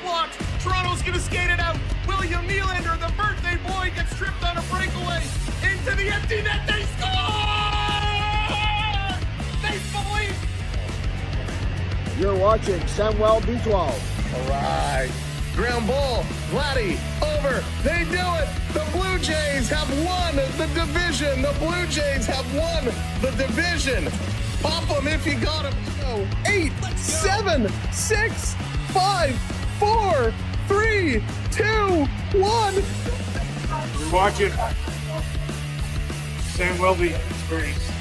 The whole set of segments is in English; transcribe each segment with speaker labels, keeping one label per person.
Speaker 1: blocked. Toronto's going to skate it out. William Nylander, the birthday boy, gets tripped on a breakaway. Into the empty net. They score! Maple Leafs!
Speaker 2: You're watching Samwelb12.
Speaker 1: All right. Ground ball. Vladdy. Over. They do it. The Blue Jays have won the division. The Blue Jays have won the division. Pop them if you got them. 8, 7, 6, 5, 4, 3, 2, 1.
Speaker 3: You're watching Samwelb12 Experience.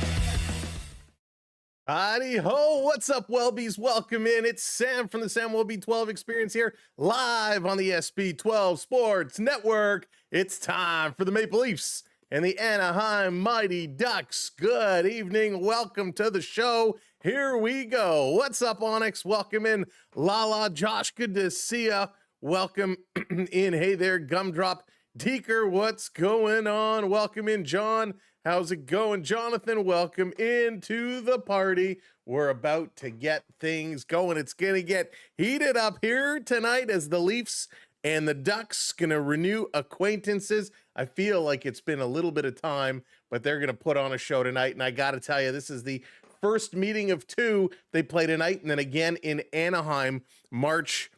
Speaker 1: Howdy ho, what's up, Welbies? Welcome in. It's Sam from the Samwelb12 Experience here, live on the SB12 Sports Network. It's time for the Maple Leafs and the Anaheim Mighty Ducks. Good evening. Welcome to the show. Here we go. What's up, Onyx? Welcome in. Lala, Josh, good to see ya. Welcome in. Hey there, Gumdrop. Deeker, what's going on? Welcome in, John. How's it going? Jonathan, welcome into the party. We're about to get things going. It's going to get heated up here tonight as the Leafs and the Ducks going to renew acquaintances. I feel like it's been a little bit of time, but they're going to put on a show tonight. And I got to tell you, this is the first meeting of two. They play tonight and then again in Anaheim, March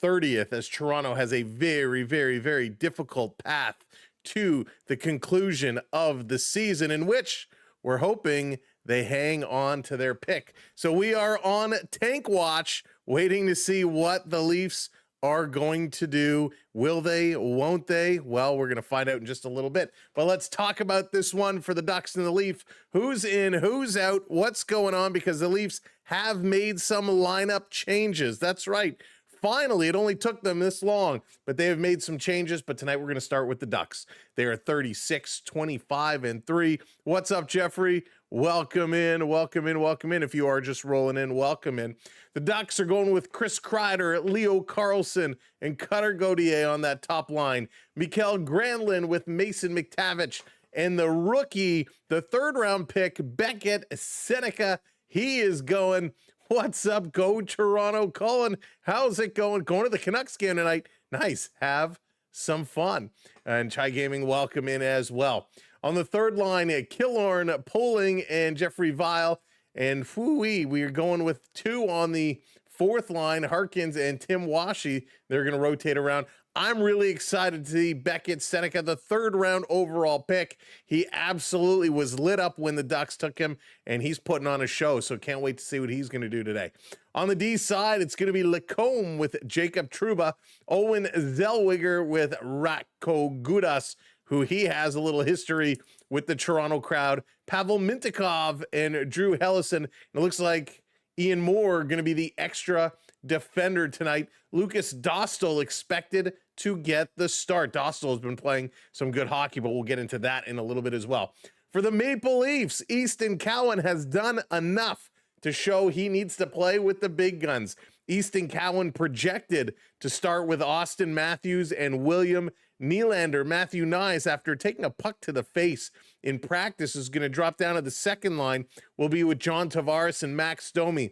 Speaker 1: 30th, as Toronto has a very, very, very difficult path to the conclusion of the season, in which we're hoping they hang on to their pick. So we are on tank watch, waiting to see what the Leafs are going to do. Will they? Won't they? Well, we're going to find out in just a little bit. But let's talk about this one for the Ducks and the Leafs. Who's in? Who's out? What's going on? Because the Leafs have made some lineup changes. That's right. Finally, it only took them this long, but they have made some changes. But tonight we're going to start with the Ducks. They are 36, 25, and 3. What's up, Jeffrey? Welcome in, welcome in, welcome in. If you are just rolling in, welcome in. The Ducks are going with Chris Kreider, Leo Carlson, and Cutter Gauthier on that top line. Mikael Granlund with Mason McTavish, and the rookie, the third-round pick, Beckett Seneca. He is going. What's up? Go Toronto. Colin, how's it going? Going to the Canucks game tonight. Nice. Have some fun. And Chai Gaming, welcome in as well. On the third line, Killorn, Poling, and Jeffrey Vile. And we are going with two on the fourth line, Harkins and Tim Washi. They're going to rotate around. I'm really excited to see Beckett Seneca, the third-round overall pick. He absolutely was lit up when the Ducks took him, and he's putting on a show, so can't wait to see what he's going to do today. On the D side, it's going to be Lacombe with Jacob Trouba, Owen Zellweger with Ratko Gudas, who he has a little history with the Toronto crowd, Pavel Mintyukov and Drew Hellison. It looks like Ian Moore going to be the extra defender tonight. Lucas Dostal expected to get the start. Dostal has been playing some good hockey, but we'll get into that in a little bit as well. For the Maple Leafs, Easton Cowan has done enough to show he needs to play with the big guns. Easton Cowan projected to start with Austin Matthews and William Nylander. Matthew Nyes, after taking a puck to the face in practice, is going to drop down to the second line. Will be with John Tavares and Max Domi.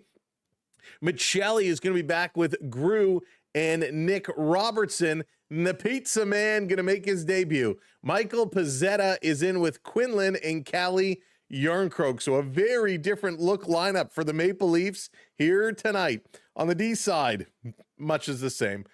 Speaker 1: Michelli is going to be back with Grew and Nick Robertson. And the pizza man going to make his debut. Michael Pezzetta is in with Quinlan and Callie Yarncroke. So a very different look lineup for the Maple Leafs here tonight. On the D side, much is the same,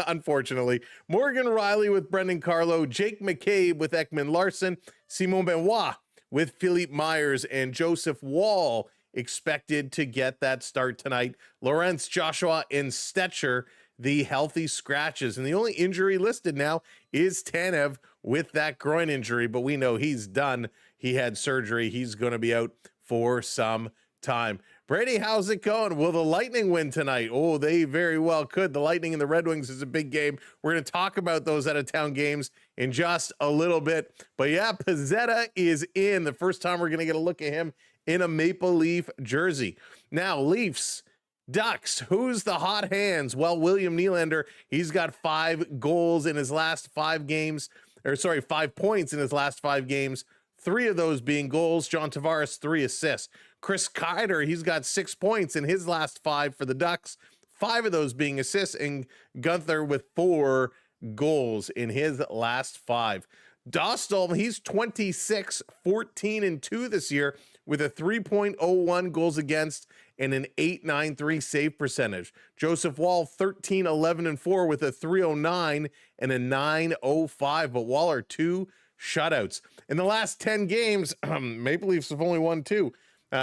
Speaker 1: unfortunately. Morgan Riley with Brendan Carlo, Jake McCabe with Ekman Larson, Simon Benoit with Philippe Myers, and Joseph Wall expected to get that start tonight. Lawrence, Joshua, and Stetcher, the healthy scratches. And the only injury listed now is Tanev with that groin injury, but we know he's done. He had surgery. He's going to be out for some time. Brady, how's it going? Will the Lightning win tonight? Oh, they very well could. The Lightning and the Red Wings is a big game. We're going to talk about those out-of-town games in just a little bit. But yeah, Pezzetta is in. The first time we're going to get a look at him in a Maple Leaf jersey. Now, Leafs, Ducks, who's the hot hands? Well, William Nylander, he's got 5 goals in his last 5 games, 5 points in his last 5 games, 3 of those being goals. John Tavares, 3 assists. Chris Kreider, he's got 6 points in his last 5 for the Ducks, 5 of those being assists, and Gunther with 4 goals in his last 5. Dostal, he's 26, 14 and 2 this year with a 3.01 goals against and an 893 save percentage. Joseph Wall, 13, 11 and 4 with a 309 and a 905, but Wall are 2 shutouts. In the last 10 games, Maple Leafs have only won 2.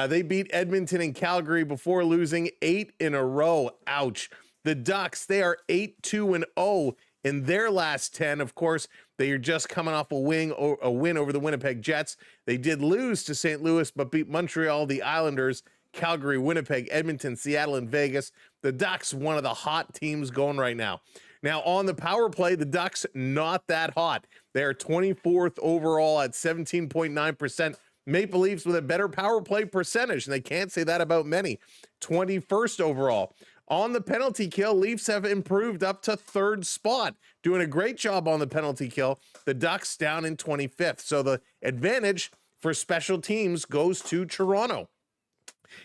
Speaker 1: They beat Edmonton and Calgary before losing 8 in a row. Ouch. The Ducks, they are 8-2-0 in their last 10. Of course, they are just coming off a win over the Winnipeg Jets. They did lose to St. Louis, but beat Montreal, the Islanders, Calgary, Winnipeg, Edmonton, Seattle, and Vegas. The Ducks, one of the hot teams going right now. Now, on the power play, the Ducks, not that hot. They're 24th overall at 17.9%. Maple Leafs with a better power play percentage, and they can't say that about many. 21st overall. On the penalty kill, Leafs have improved up to 3rd spot, doing a great job on the penalty kill. The Ducks down in 25th. So the advantage for special teams goes to Toronto.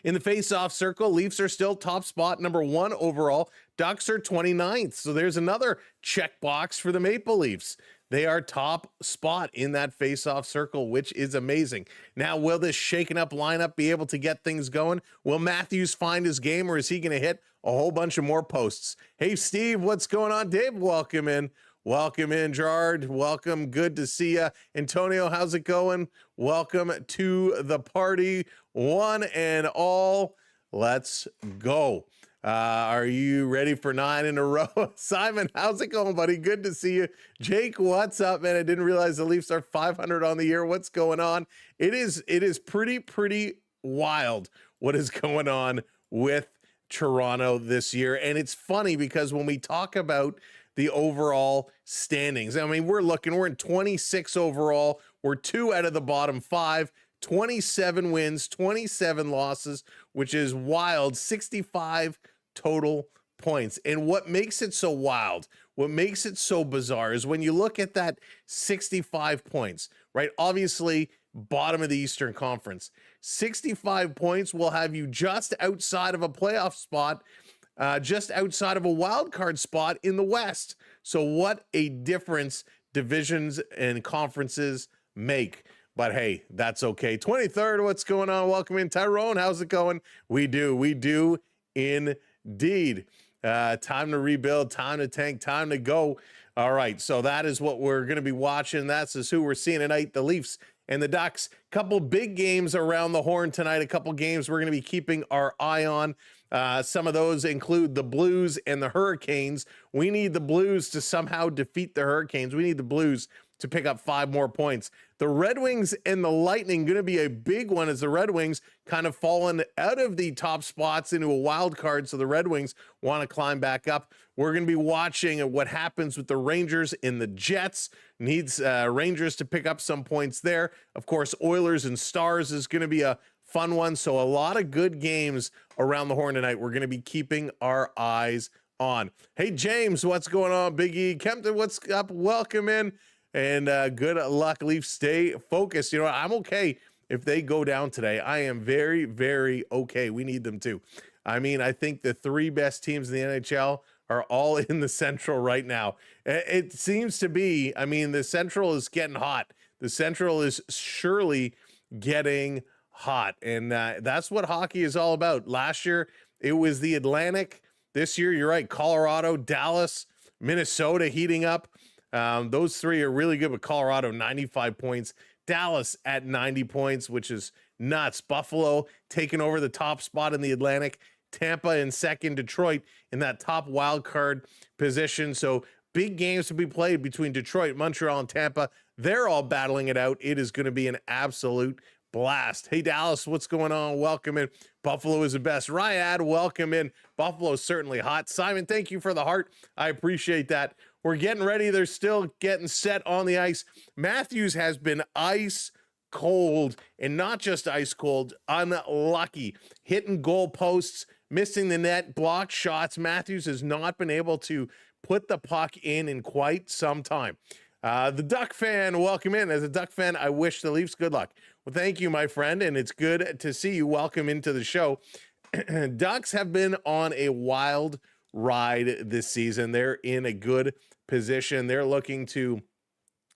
Speaker 1: In the face-off circle, Leafs are still top spot, number 1 overall. Ducks are 29th. So there's another checkbox for the Maple Leafs. They are top spot in that face-off circle, which is amazing. Now, will this shaken up lineup be able to get things going? Will Matthews find his game, or is he going to hit a whole bunch of more posts? Hey, Steve, what's going on? Dave, welcome in. Welcome in, Gerard. Welcome. Good to see you. Antonio, how's it going? Welcome to the party. One and all, let's go. Are you ready for 9 in a row? Simon, how's it going, buddy? Good to see you. Jake, what's up, man? I didn't realize the Leafs are 500 on the year. What's going on? It is pretty wild what is going on with Toronto this year. And it's funny because when we talk about the overall standings, I mean, we're in 26 overall. We're 2 out of the bottom 5. 27 wins, 27 losses, which is wild. 65 total points. And what makes it so wild, what makes it so bizarre is when you look at that 65 points, right? Obviously, bottom of the Eastern Conference. 65 points will have you just outside of a playoff spot, just outside of a wild card spot in the West. So what a difference divisions and conferences make. But hey, that's okay. 23rd, what's going on? Welcome in, Tyrone. How's it going? We do indeed. Time to rebuild, time to tank, time to go. All right, so that is what we're going to be watching. That's who we're seeing tonight, the Leafs and the Ducks. Couple big games around the horn tonight, a couple games we're going to be keeping our eye on. Some of those include the Blues and the Hurricanes. We need the Blues to somehow defeat the Hurricanes. We need the Blues to pick up 5 more points. The Red Wings and the Lightning going to be a big one as the Red Wings kind of fallen out of the top spots into a wild card, so the Red Wings want to climb back up. We're going to be watching what happens with the Rangers and the Jets. Needs Rangers to pick up some points there. Of course, Oilers and Stars is going to be a fun one, so a lot of good games around the horn tonight. We're going to be keeping our eyes on. Hey, James, what's going on? Big E. Kempton, what's up? Welcome in. And good luck, Leafs. Stay focused. You know, I'm okay if they go down today. I am very, very okay. We need them to. I mean, I think the 3 best teams in the NHL are all in the Central right now. It seems to be, I mean, the Central is getting hot. The Central is surely getting hot. And that's what hockey is all about. Last year, it was the Atlantic. This year, you're right, Colorado, Dallas, Minnesota heating up. Those 3 are really good, with Colorado 95 points, Dallas at 90 points, which is nuts. Buffalo taking over the top spot in the Atlantic, Tampa in second, Detroit in that top wild card position. So big games to be played between Detroit, Montreal, and Tampa. They're all battling it out. It is going to be an absolute blast. Hey, Dallas, what's going on? Welcome in. Buffalo is the best. Ryad, welcome in. Buffalo's certainly hot. Simon, thank you for the heart. I appreciate that. We're getting ready. They're still getting set on the ice. Matthews has been ice cold, and not just ice cold, unlucky. Hitting goal posts, missing the net, blocked shots. Matthews has not been able to put the puck in quite some time. The Duck fan, welcome in. As a Duck fan, I wish the Leafs good luck. Well, thank you, my friend, and it's good to see you. Welcome into the show. Ducks have been on a wild ride this season. They're in a good position. They're looking to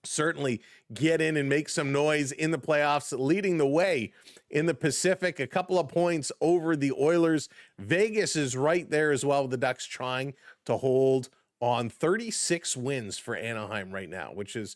Speaker 1: certainly get in and make some noise in the playoffs, leading the way in the Pacific, a couple of points over the Oilers. Vegas is right there as well, with the Ducks trying to hold on. 36 wins for Anaheim right now, which is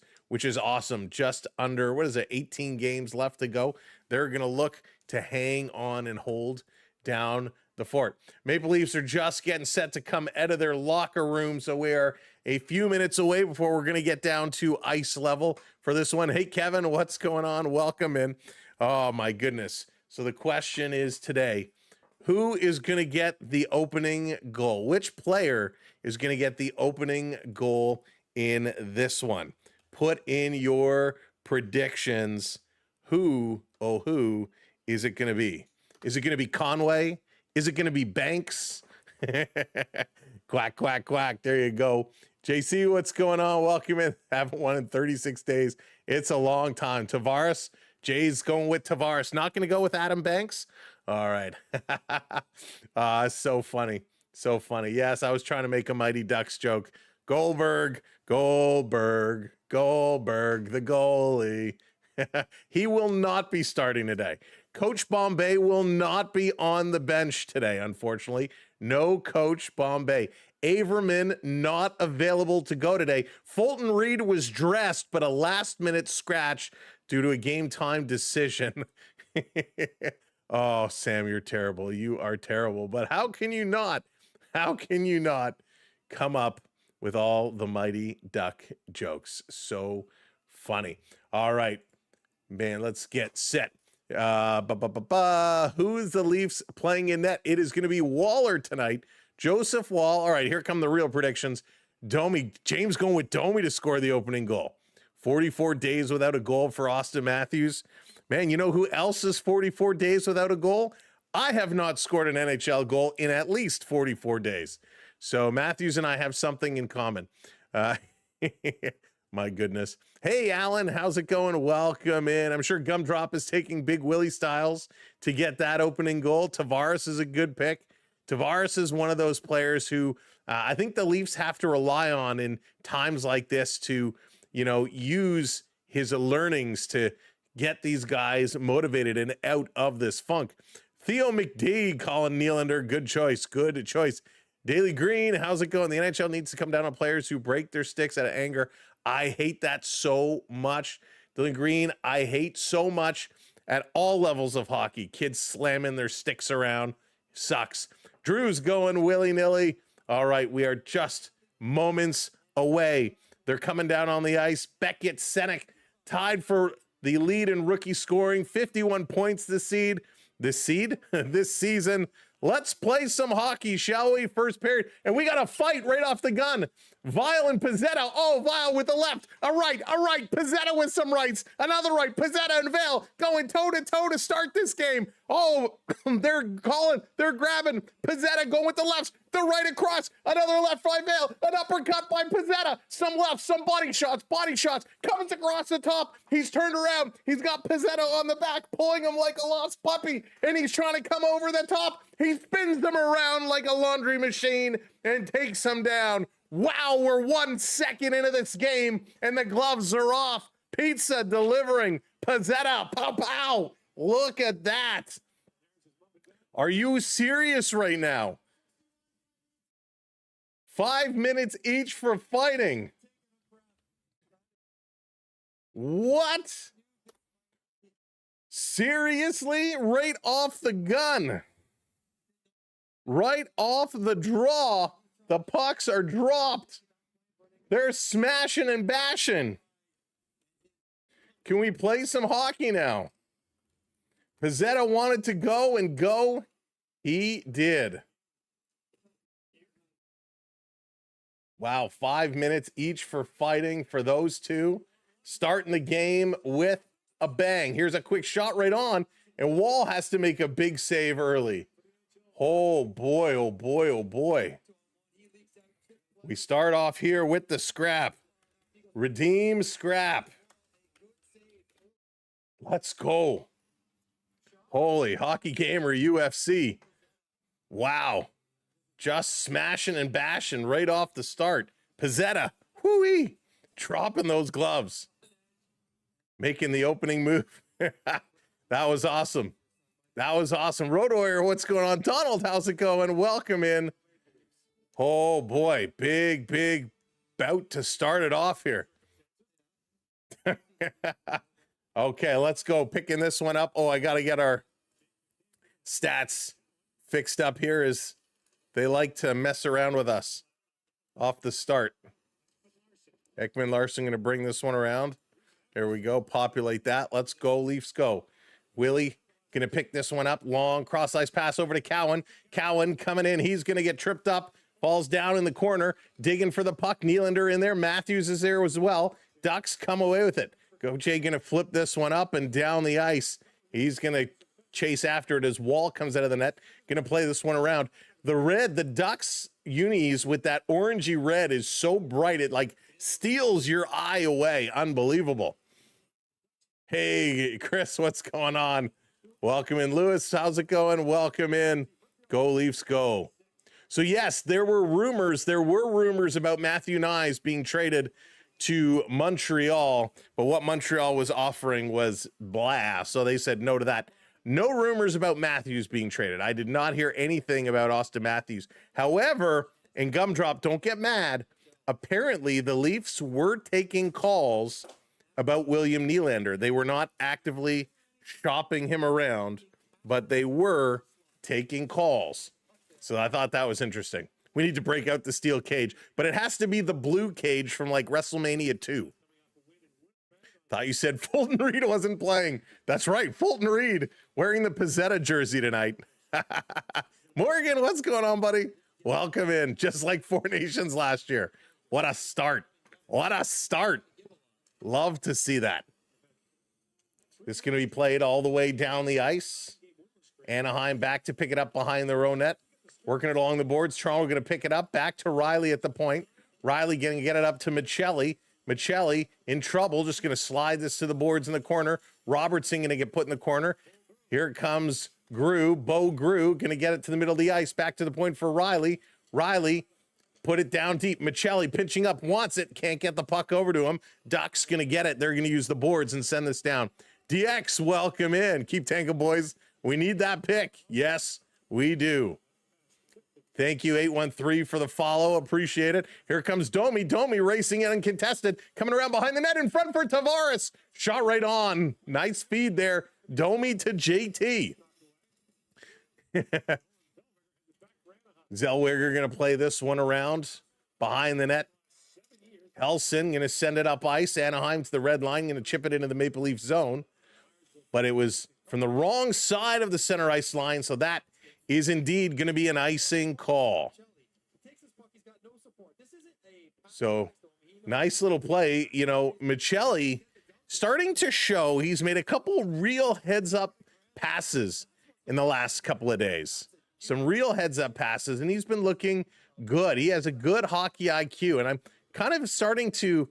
Speaker 1: awesome. Just under, 18 games left to go. They're going to look to hang on and hold down the fort. Maple Leafs are just getting set to come out of their locker room, so we are a few minutes away before we're going to get down to ice level for this one. Hey, Kevin, what's going on? Welcome in. Oh, my goodness. So the question is today, who is going to get the opening goal? Which player is going to get the opening goal in this one? Put in your predictions. Who is it going to be? Is it going to be Conway? Is it going to be Banks? Quack, quack, quack. There you go. JC, what's going on? Welcome in. Haven't won in 36 days. It's a long time. Tavares. Jay's going with Tavares. Not going to go with Adam Banks. All right. So funny. So funny. Yes, I was trying to make a Mighty Ducks joke. Goldberg, the goalie. He will not be starting today. Coach Bombay will not be on the bench today, unfortunately. No Coach Bombay. Averman not available to go today. Fulton Reed was dressed, but a last-minute scratch due to a game-time decision. Oh, Sam, you're terrible. You are terrible. But how can you not come up with all the Mighty Duck jokes? So funny. All right, man, let's get set. Who is the Leafs playing in net? It is going to be Waller tonight. Joseph Wall. All right, here come the real predictions. James going with Domi to score the opening goal. 44 days without a goal for Austin Matthews. Man, you know who else is 44 days without a goal? I have not scored an NHL goal in at least 44 days. So Matthews and I have something in common. My goodness. Hey, Alan, how's it going? Welcome in. I'm sure Gumdrop is taking Big Willie Styles to get that opening goal. Tavares is a good pick. Tavares is one of those players who I think the Leafs have to rely on in times like this to, use his learnings to get these guys motivated and out of this funk. Theo McD, Colin Nylander, good choice. Daily Green, how's it going? The NHL needs to come down on players who break their sticks out of anger. I hate that so much. Daily Green, I hate so much at all levels of hockey. Kids slamming their sticks around. Sucks. Drew's going willy-nilly. All right, we are just moments away. They're coming down on the ice. Beckett, Senek tied for the lead in rookie scoring. 51 points this season. Let's play some hockey, shall we? First period. And we got a fight right off the gun. Vial and Pizzetta. Oh, Vial with the left. A right. Pizzetta with some rights. Another right. Pizzetta and Vail going toe-to-toe to start this game. Oh, they're grabbing. Pizzetta going with the left. The right across. Another left by Vail. An uppercut by Pizzetta. Some left, some body shots. Comes across the top. He's turned around. He's got Pizzetta on the back, pulling him like a lost puppy. And he's trying to come over the top. He spins them around like a laundry machine and takes them down. Wow, we're 1 second into this game, and the gloves are off. Pizza delivering. Pizzetta, pow. Look at that. Are you serious right now? 5 minutes each for fighting. What? Seriously? Right off the gun. Right off the draw. The pucks are dropped. They're smashing and bashing. Can we play some hockey now? Pizzetta wanted to go and go. He did. Wow, 5 minutes each for fighting for those two. Starting the game with a bang. Here's a quick shot right on, and Wall has to make a big save early. Oh boy. We start off here with the scrap. Redeem scrap. Let's go. Holy Hockey Gamer UFC. Wow. just smashing and bashing right off the start. Pizzetta, whoo-wee, dropping those gloves, making the opening move. That was awesome. That was awesome. Roto-Air, what's going on? Donald, how's it going? Welcome in. Oh, boy, big bout to start it off here. Okay, let's go. Picking this one up. Oh, I got to get our stats fixed up here as they like to mess around with us off the start. Ekman Larson going to bring this one around. There we go. Populate that. Let's go, Leafs go. Willie going to pick this one up. Long cross-ice pass over to Cowan. Cowan coming in. He's going to get tripped up. Falls down in the corner. Digging for the puck. Nylander in there. Matthews is there as well. Ducks come away with it. Gauthier going to flip this one up and down the ice. He's going to chase after it as Wall comes out of the net. Going to play this one around. The Ducks unis with that orangey red is so bright. It like steals your eye away. Unbelievable. Hey, Chris, what's going on? Welcome in. Lewis, how's it going? Welcome in. Go Leafs, go. So yes, there were rumors about Matthew Knies being traded to Montreal, but what Montreal was offering was blah. So they said no to that. No rumors about Matthews being traded. I did not hear anything about Austin Matthews. However, and Gumdrop, don't get mad, apparently the Leafs were taking calls about William Nylander. They were not actively shopping him around, but they were taking calls. So I thought that was interesting. We need to break out the steel cage, but it has to be the blue cage from like WrestleMania 2. Thought you said Fulton Reed wasn't playing. That's right, Fulton Reed wearing the Pizzetta jersey tonight. Morgan, what's going on, buddy? Welcome in, just like Four Nations last year. What a start. What a start. Love to see that. This is going to be played all the way down the ice. Anaheim back to pick it up behind their own net. Working it along the boards. Toronto going to pick it up. Back to Riley at the point. Riley going to get it up to Michelli. Michelli in trouble. Just going to slide this to the boards in the corner. Robertson going to get put in the corner. Here comes Grew. Bo Grew going to get it to the middle of the ice. Back to the point for Riley. Riley put it down deep. Michelli pinching up. Wants it. Can't get the puck over to him. Ducks going to get it. They're going to use the boards and send this down. DX, welcome in. Keep tanking, boys. We need that pick. Yes, we do. Thank you, 813, for the follow. Appreciate it. Here comes Domi. Domi racing in uncontested. Coming around behind the net in front for Tavares. Shot right on. Nice feed there. Domi to JT. Zellweger going to play this one around behind the net. Helson going to send it up ice. Anaheim to the red line. Going to chip it into the Maple Leaf zone. But it was from the wrong side of the center ice line, so that is indeed going to be an icing call. So nice little play. You know, Michelli starting to show he's made a couple real heads-up passes in the last couple of days. Some real heads-up passes, and he's been looking good. He has a good hockey IQ, and I'm kind of starting to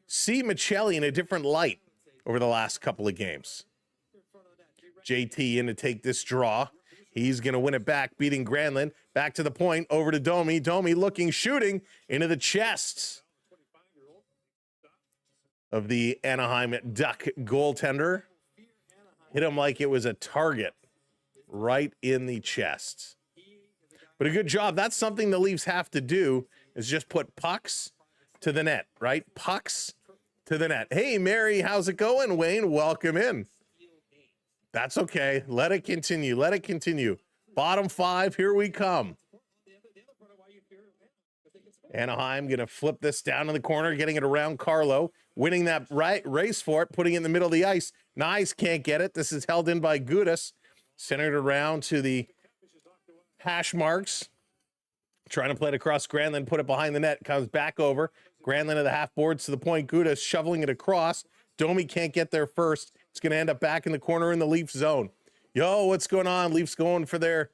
Speaker 1: see Michelli in a different light over the last couple of games. JT in to take this draw. He's going to win it back, beating Granlund. Back to the point, over to Domi. Domi looking, shooting into the chest of the Anaheim Duck goaltender. Hit him like it was a target right in the chest. But a good job. That's something the Leafs have to do, is just put pucks to the net, right? Pucks to the net. Hey, Mary, how's it going? Wayne, welcome in. That's okay. Let it continue. Let it continue. Bottom five, here we come. Anaheim going to flip this down in the corner, getting it around Carlo, winning that race for it, putting it in the middle of the ice. Knies can't get it. This is held in by Gudas. Centered around to the hash marks. Trying to play it across Granlund, put it behind the net, comes back over. Granlund to the half boards to the point. Gudas shoveling it across. Domi can't get there first. It's going to end up back in the corner in the Leafs zone. Yo, what's going on? Leafs going for their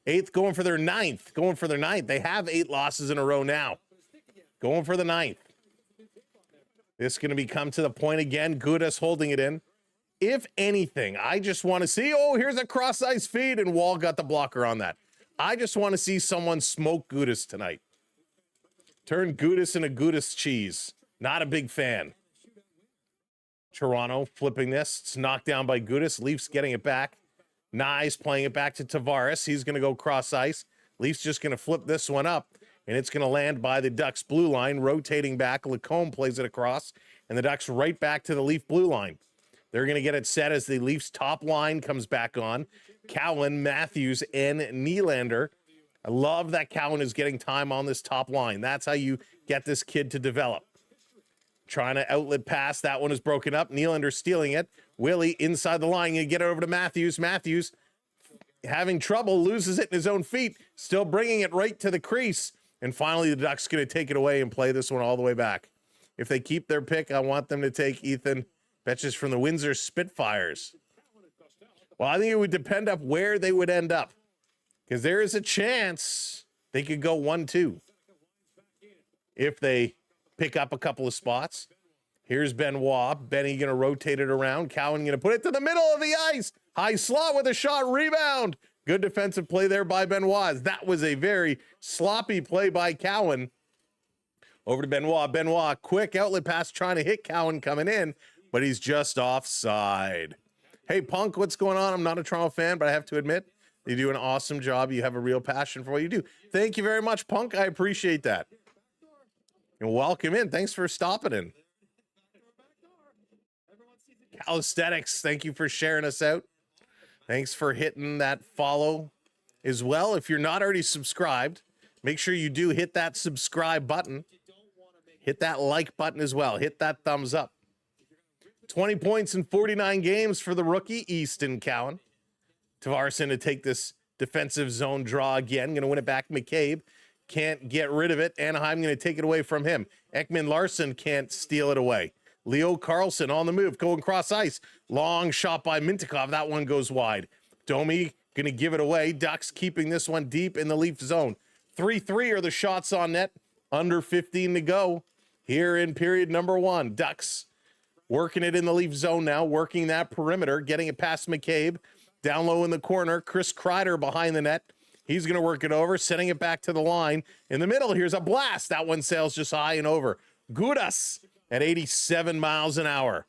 Speaker 1: eighth, going for their ninth. They have 8 losses in a row now. Going for the 9th. This is going to be come to the point again. Gudas holding it in. If anything, I just want to see, oh, here's a cross-ice feed, and Wall got the blocker on that. I just want to see someone smoke Gudis tonight. Turn Gudis into Gudis cheese. Not a big fan. Toronto flipping this. It's knocked down by Gudis. Leafs getting it back. Nyes playing it back to Tavares. He's going to go cross ice. Leafs just going to flip this one up, and it's going to land by the Ducks blue line, rotating back. Lacombe plays it across, and the Ducks right back to the Leaf blue line. They're going to get it set as the Leafs top line comes back on. Cowan, Matthews, and Nylander. I love that Cowan is getting time on this top line. That's how you get this kid to develop. Trying to outlet pass. That one is broken up. Nylander stealing it. Willie inside the line. Going to get it over to Matthews. Matthews having trouble. Loses it in his own feet. Still bringing it right to the crease. And finally, the Ducks going to take it away and play this one all the way back. If they keep their pick, I want them to take Ethan Betches from the Windsor Spitfires. Well, I think it would depend on where they would end up. Because there is a chance they could go 1-2. If they pick up a couple of spots. Here's Benoit. Benny going to rotate it around. Cowan going to put it to the middle of the ice. High slot with a shot rebound. Good defensive play there by Benoit. That was a very sloppy play by Cowan. Over to Benoit. Benoit, quick outlet pass trying to hit Cowan coming in, but he's just offside. Hey, Punk, what's going on? I'm not a Toronto fan, but I have to admit, you do an awesome job. You have a real passion for what you do. Thank you very much, Punk. I appreciate that. And welcome in. Thanks for stopping in. Calisthenics, thank you for sharing us out. Thanks for hitting that follow as well. If you're not already subscribed, make sure you do hit that subscribe button. Hit that like button as well. Hit that thumbs up. 20 points in 49 games for the rookie, Easton Cowan. Tavares in to take this defensive zone draw again. Going to win it back. McCabe can't get rid of it. Anaheim going to take it away from him. Ekman Larson can't steal it away. Leo Carlson on the move, going cross ice. Long shot by Mintikov. That one goes wide. Domi going to give it away. Ducks keeping this one deep in the Leaf zone. 3-3 are the shots on net. Under 15 to go here in period number 1. Ducks working it in the Leaf zone now, working that perimeter, getting it past McCabe. Down low in the corner, Chris Kreider behind the net. He's going to work it over, sending it back to the line. In the middle, here's a blast. That one sails just high and over. Gudas at 87 miles an hour.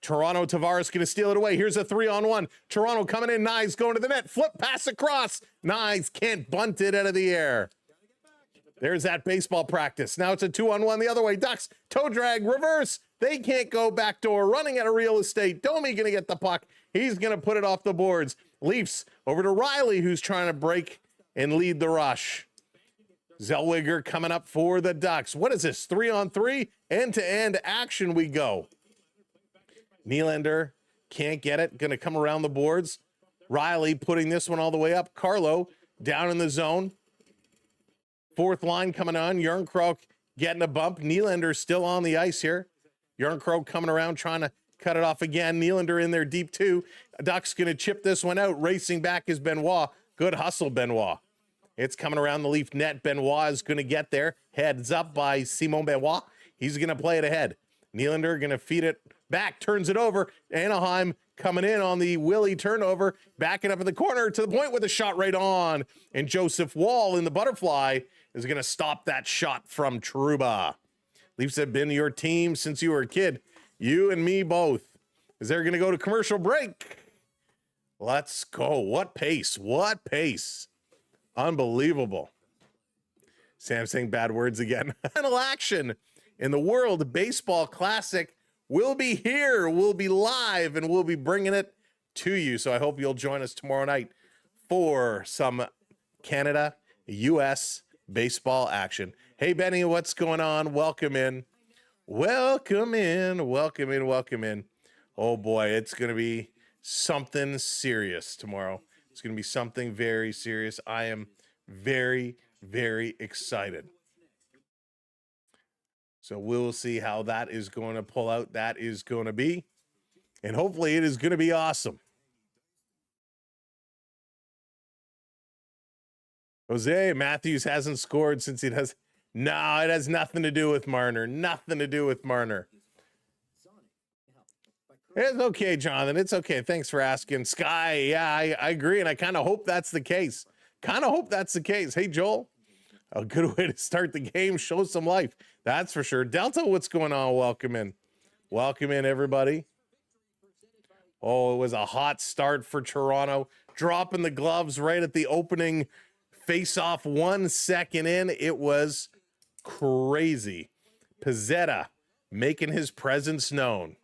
Speaker 1: Toronto, Tavares going to steal it away. Here's a 3-on-1. Toronto coming in. Nyes going to the net. Flip pass across. Nyes can't bunt it out of the air. There's that baseball practice. Now it's a 2-on-1 the other way. Ducks, toe drag, reverse. They can't go backdoor. Running out of real estate. Domi going to get the puck. He's going to put it off the boards. Leafs over to Riley, who's trying to break and lead the rush. Zellweger coming up for the Ducks. What is this? 3-on-3? End-to-end action we go. Nylander can't get it. Going to come around the boards. Riley putting this one all the way up. Carlo down in the zone. Fourth line coming on. Järnkrok getting a bump. Nylander still on the ice here. Järnkrok coming around trying to cut it off again. Nylander in there deep too. Ducks going to chip this one out. Racing back is Benoit. Good hustle, Benoit. It's coming around the Leaf net. Benoit is going to get there. Heads up by Simon Benoit. He's going to play it ahead. Nylander going to feed it back. Turns it over. Anaheim coming in on the Willie turnover. Backing up in the corner to the point with a shot right on. And Joseph Wall in the butterfly is going to stop that shot from Trouba. Leafs have been your team since you were a kid. You and me both. Is they're going to go to commercial break. Let's go. What pace. What pace. Unbelievable. Sam saying bad words again. Final action in the World Baseball Classic will be here. We'll be live and we'll be bringing it to you. So I hope you'll join us tomorrow night for some Canada, U.S. baseball action. Hey, Benny, what's going on? Welcome in. Welcome in. Welcome in. Welcome in. Oh, boy, it's going to be something serious tomorrow. It's going to be something very serious. I am very, very excited. So we'll see how that is going to pull out. That is going to be. And hopefully it is going to be awesome. Jose Matthews hasn't scored since he does. No, it has nothing to do with Marner. Nothing to do with Marner. It's okay, Jonathan. It's okay. Thanks for asking. Sky, yeah, I agree, and I kind of hope that's the case. Kind of hope that's the case. Hey, Joel, a good way to start the game. Show some life. That's for sure. Delta, what's going on? Welcome in. Welcome in, everybody. Oh, it was a hot start for Toronto. Dropping the gloves right at the opening face-off 1 second in. It was crazy. Pizzetta making his presence known.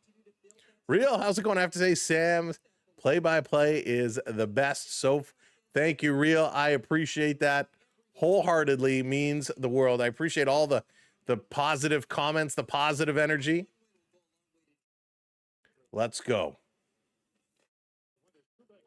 Speaker 1: Real, how's it going? I have to say, Sam, play-by-play is the best. So thank you, Real. I appreciate that wholeheartedly. Means the world. I appreciate all the positive comments, the positive energy. Let's go.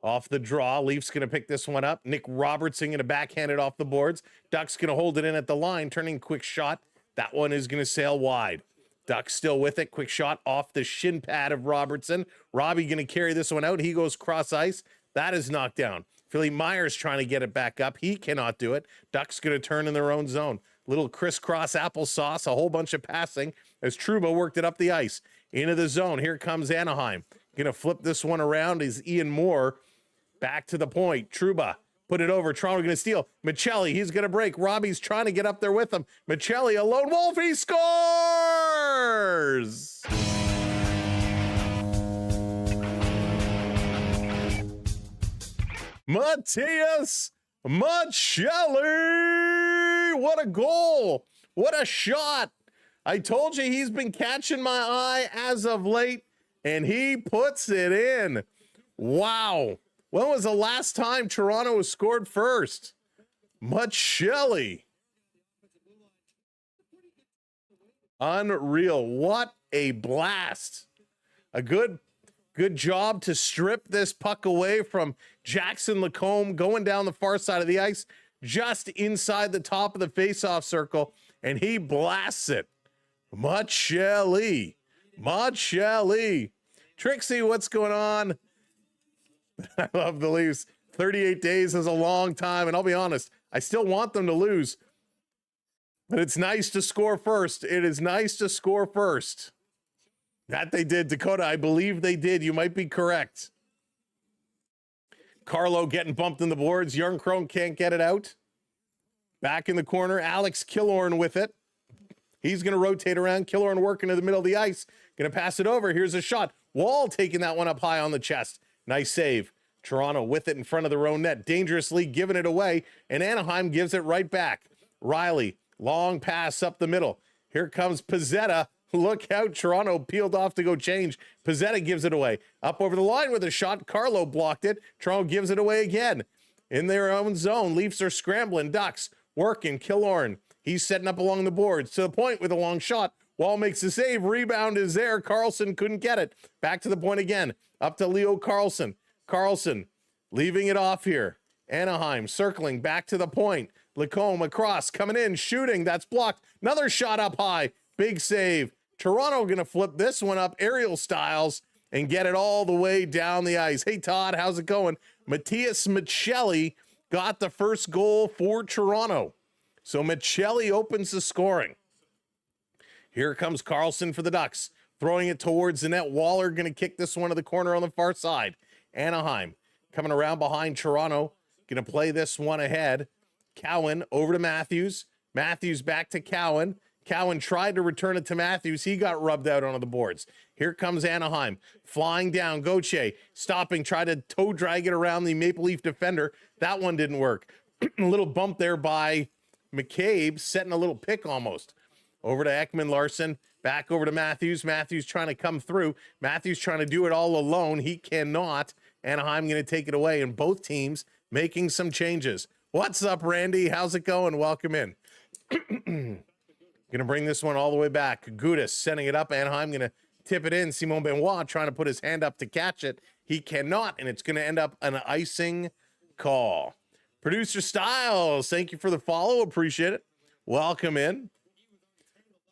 Speaker 1: Off the draw, Leafs going to pick this one up. Nick Robertson going to backhand it off the boards. Ducks going to hold it in at the line, turning quick shot. That one is going to sail wide. Ducks still with it. Quick shot off the shin pad of Robertson. Robbie going to carry this one out. He goes cross ice. That is knocked down. Philly Myers trying to get it back up. He cannot do it. Ducks going to turn in their own zone. Little crisscross applesauce, a whole bunch of passing as Trouba worked it up the ice. Into the zone. Here comes Anaheim. Going to flip this one around is Ian Moore. Back to the point. Trouba put it over. Toronto going to steal. Michelli, he's going to break. Robbie's trying to get up there with him. Michelli, a lone wolf. He scores! Matias Michelli! What a goal! What a shot! I told you he's been catching my eye as of late, and he puts it in. Wow. When was the last time Toronto was scored first? Michelli. Unreal. What a blast. A good job to strip this puck away from Jackson Lacombe, going down the far side of the ice, just inside the top of the faceoff circle, and he blasts it. Michelli. Trixie, what's going on? I love the Leafs. 38 days is a long time, and I'll be honest, I still want them to lose. But it's nice to score first. It is nice to score first. That they did, Dakota. I believe they did. You might be correct. Carlo getting bumped in the boards. Yarncrone can't get it out. Back in the corner, Alex Killorn with it. He's going to rotate around. Killorn working in the middle of the ice. Going to pass it over. Here's a shot. Wall taking that one up high on the chest. Nice save. Toronto with it in front of their own net. Dangerously giving it away. And Anaheim gives it right back. Riley, long pass up the middle. Here comes Pizzetta. Look out. Toronto peeled off to go change. Pizzetta gives it away. Up over the line with a shot. Carlo blocked it. Toronto gives it away again. In their own zone. Leafs are scrambling. Ducks working. Killorn. He's setting up along the boards to the point with a long shot. Wall makes the save. Rebound is there. Carlson couldn't get it. Back to the point again. Up to Leo Carlson. Carlson leaving it off here. Anaheim circling back to the point. Lacombe across, coming in, shooting. That's blocked. Another shot up high. Big save. Toronto going to flip this one up aerial styles and get it all the way down the ice. Hey, Todd, how's it going? Matias Michelli got the first goal for Toronto. So Michelli opens the scoring. Here comes Carlson for the Ducks. Throwing it towards the net. Waller going to kick this one to the corner on the far side. Anaheim coming around behind Toronto. Going to play this one ahead. Cowan over to Matthews. Matthews back to Cowan. Cowan tried to return it to Matthews. He got rubbed out onto the boards. Here comes Anaheim. Flying down. Gauthier stopping. Tried to toe drag it around the Maple Leaf defender. That one didn't work. A little bump there by McCabe, setting a little pick almost. Over to Ekman Larson. Back over to Matthews. Matthews trying to come through. Matthews trying to do it all alone. He cannot. Anaheim going to take it away, and both teams making some changes. What's up, Randy? How's it going? Welcome in. Going to bring this one all the way back. Gudis sending it up. Anaheim going to tip it in. Simon Benoit trying to put his hand up to catch it. He cannot, and it's going to end up an icing call. Producer Styles, thank you for the follow. Appreciate it. Welcome in.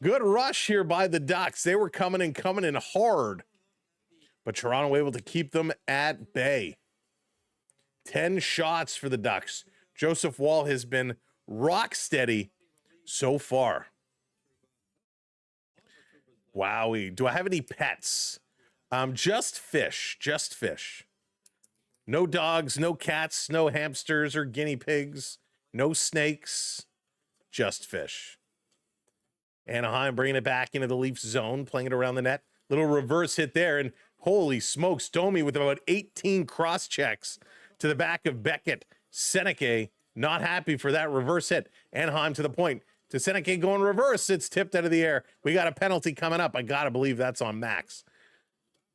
Speaker 1: Good rush here by the Ducks. They were coming in hard. But Toronto able to keep them at bay. 10 shots for the Ducks. Joseph Wall has been rock steady so far. Wowie. Do I have any pets? Just fish. No dogs, no cats, no hamsters or guinea pigs, no snakes, just fish. Anaheim bringing it back into the Leafs zone, playing it around the net. Little reverse hit there, and holy smokes, Domi with about 18 cross checks to the back of Beckett. Seneca not happy for that reverse hit. Anaheim to the point. To Seneca going reverse. It's tipped out of the air. We got a penalty coming up. I got to believe that's on Max.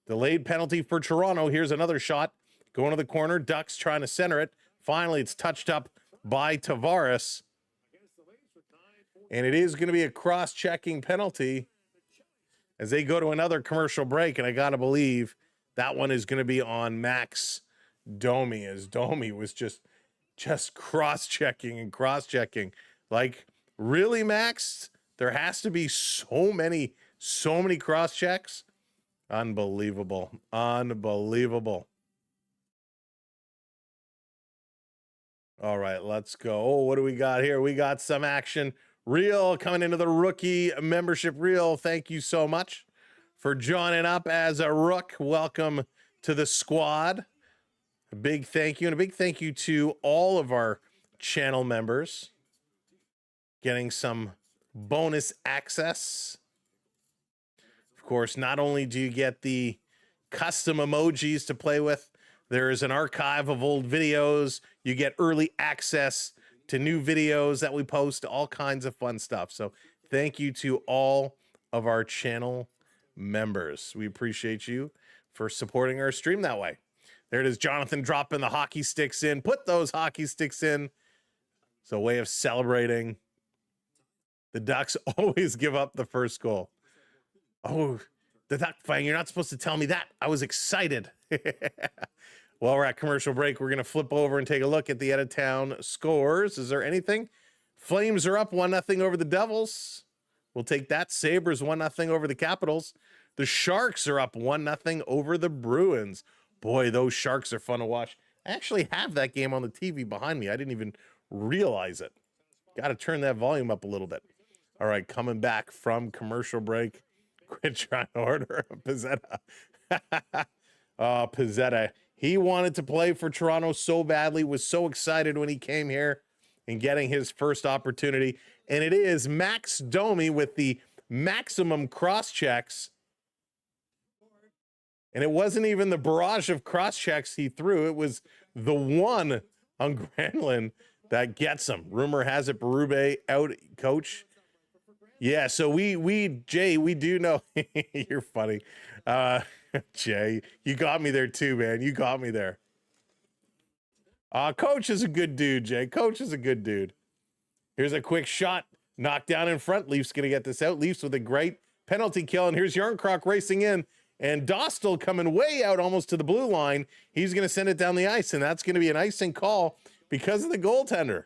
Speaker 1: Delayed penalty for Toronto. Here's another shot. Going to the corner. Ducks trying to center it. Finally, it's touched up by Tavares. And it is going to be a cross-checking penalty as they go to another commercial break. And I got to believe that one is going to be on Max Domi, as Domi was just cross-checking and cross-checking. Like, really, Max? There has to be so many cross-checks? Unbelievable. Unbelievable. All right, let's go. Oh, what do we got here? We got some action. Real coming into the rookie membership. Real, thank you so much for joining up as a rook. Welcome to the squad. A big thank you, and a big thank you to all of our channel members getting some bonus access. Of course, not only do you get the custom emojis to play with, there is an archive of old videos. You get early access to new videos that we post, all kinds of fun stuff. So thank you to all of our channel members. We appreciate you for supporting our stream that way. There it is, Jonathan dropping the hockey sticks in. Put those hockey sticks in. It's a way of celebrating. The Ducks always give up the first goal. Oh, the Duck fan, you're not supposed to tell me that. I was excited. While we're at commercial break, we're going to flip over and take a look at the out-of-town scores. Is there anything? Flames are up 1-0 over the Devils. We'll take that. Sabres 1-0 over the Capitals. The Sharks are up 1-0 over the Bruins. Boy, those Sharks are fun to watch. I actually have that game on the TV behind me. I didn't even realize it. Got to turn that volume up a little bit. All right, coming back from commercial break. Quit trying to order a Pizzetta. Pizzetta. He wanted to play for Toronto so badly, was so excited when he came here and getting his first opportunity. And it is Max Domi with the maximum cross checks. And it wasn't even the barrage of cross checks he threw. It was the one on Granlund that gets him. Rumor has it Berube out, coach. Yeah, so Jay, we do know. You're funny. Jay, you got me there too, man. You got me there. Coach is a good dude, Jay. Coach is a good dude. Here's a quick shot. Knocked down in front. Leafs going to get this out. Leafs with a great penalty kill. And here's Yarncroc racing in. And Dostal coming way out almost to the blue line. He's going to send it down the ice. And that's going to be an icing call because of the goaltender.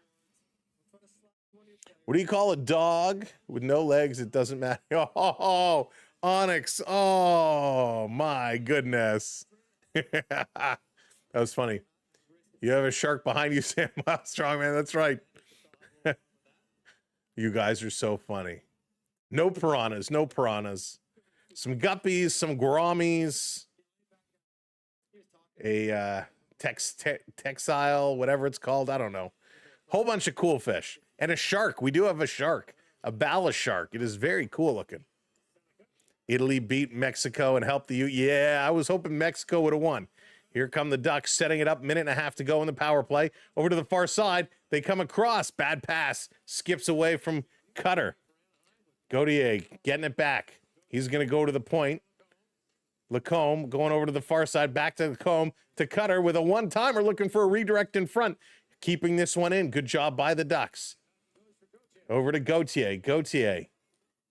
Speaker 1: What do you call a dog with no legs? It doesn't matter. Oh, Onyx. Oh, my goodness. That was funny. You have a shark behind you, Sam. Strong man. That's right. You guys are so funny. No piranhas. No piranhas. Some guppies, some gouramis, a textile, whatever it's called. I don't know. Whole bunch of cool fish. And a shark. We do have a shark. A ballast shark. It is very cool looking. Italy beat Mexico and helped the U. Yeah, I was hoping Mexico would have won. Here come the Ducks setting it up. 1.5 minutes to go in the power play. Over to the far side. They come across. Bad pass. Skips away from Cutter. Gauthier getting it back. He's going to go to the point. Lacombe going over to the far side. Back to Lacombe to Cutter with a one-timer looking for a redirect in front. Keeping this one in. Good job by the Ducks. Over to Gauthier. Gauthier.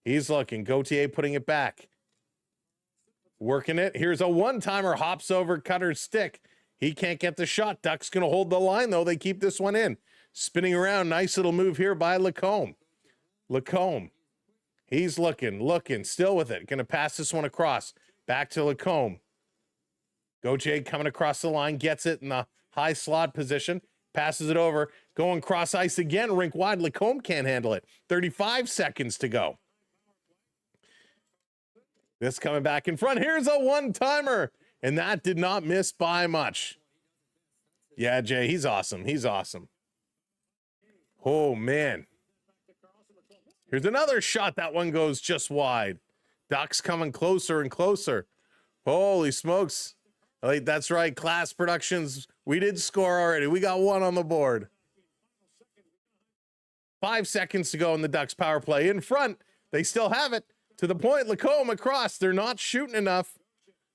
Speaker 1: He's looking. Gauthier putting it back. Working it. Here's a one-timer. Hops over Cutter's stick. He can't get the shot. Ducks going to hold the line, though. They keep this one in. Spinning around. Nice little move here by Lacombe. Lacombe. He's looking. Still with it. Going to pass this one across. Back to Lacombe. Gauthier coming across the line. Gets it in the high slot position. Passes it over. Going cross ice again. Rink wide. Lacombe can't handle it. 35 seconds to go. This coming back in front. Here's a one-timer. And that did not miss by much. Yeah, Jay, he's awesome. He's awesome. Oh, man. Here's another shot. That one goes just wide. Ducks coming closer and closer. Holy smokes. Like, that's right, Class Productions. We did score already. We got one on the board. 5 seconds to go in the Ducks power play. In front, they still have it. To the point, Lacombe across. They're not shooting enough.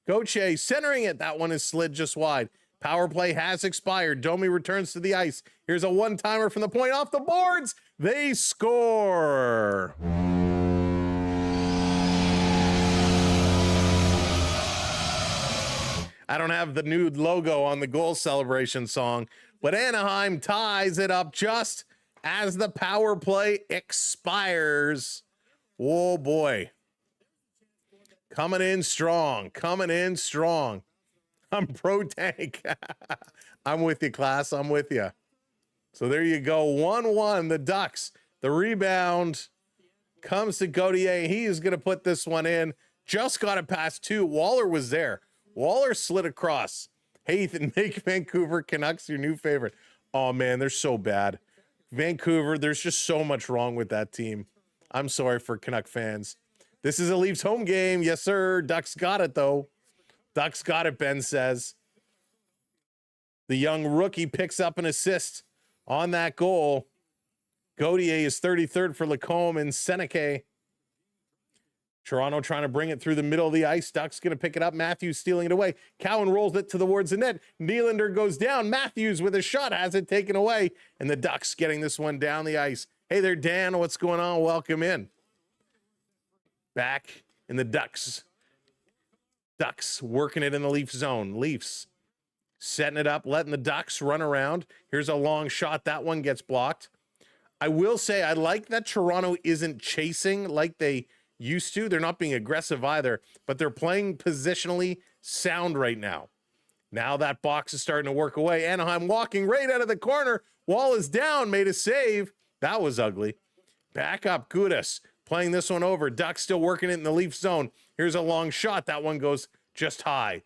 Speaker 1: Gauthier centering it. That one is slid just wide. Power play has expired. Domi returns to the ice. Here's a one-timer from the point off the boards. They score. I don't have the new logo on the goal celebration song, but Anaheim ties it up just as the power play expires. Oh boy. Coming in strong, coming in strong. I'm pro tank. I'm with you, class. I'm with you. So there you go. 1-1, the Ducks. The rebound comes to Gauthier. He is going to put this one in. Just got it past two. Waller was there. Waller slid across. Hey, Ethan, make Vancouver Canucks your new favorite. Oh, man, they're so bad. Vancouver, there's just so much wrong with that team. I'm sorry for Canuck fans. This is a Leafs home game. Yes, sir. Ducks got it, though. Ducks got it, Ben says. The young rookie picks up an assist on that goal. Gauthier is 33rd for Lacombe and Seneca. Toronto trying to bring it through the middle of the ice. Ducks going to pick it up. Matthews stealing it away. Cowan rolls it towards the net. Nylander goes down. Matthews with a shot has it taken away. And the Ducks getting this one down the ice. Hey there, Dan. What's going on? Welcome in. Back in the Ducks. Ducks working it in the Leafs zone. Leafs setting it up, letting the Ducks run around. Here's a long shot. That one gets blocked. I will say I like that Toronto isn't chasing like they used to. They're not being aggressive either, but they're playing positionally sound right now. Now that box is starting to work away. Anaheim walking right out of the corner. Wall is down, made a save. That was ugly. Back up, Gudas playing this one over. Ducks still working it in the Leaf zone. Here's a long shot. That one goes just high.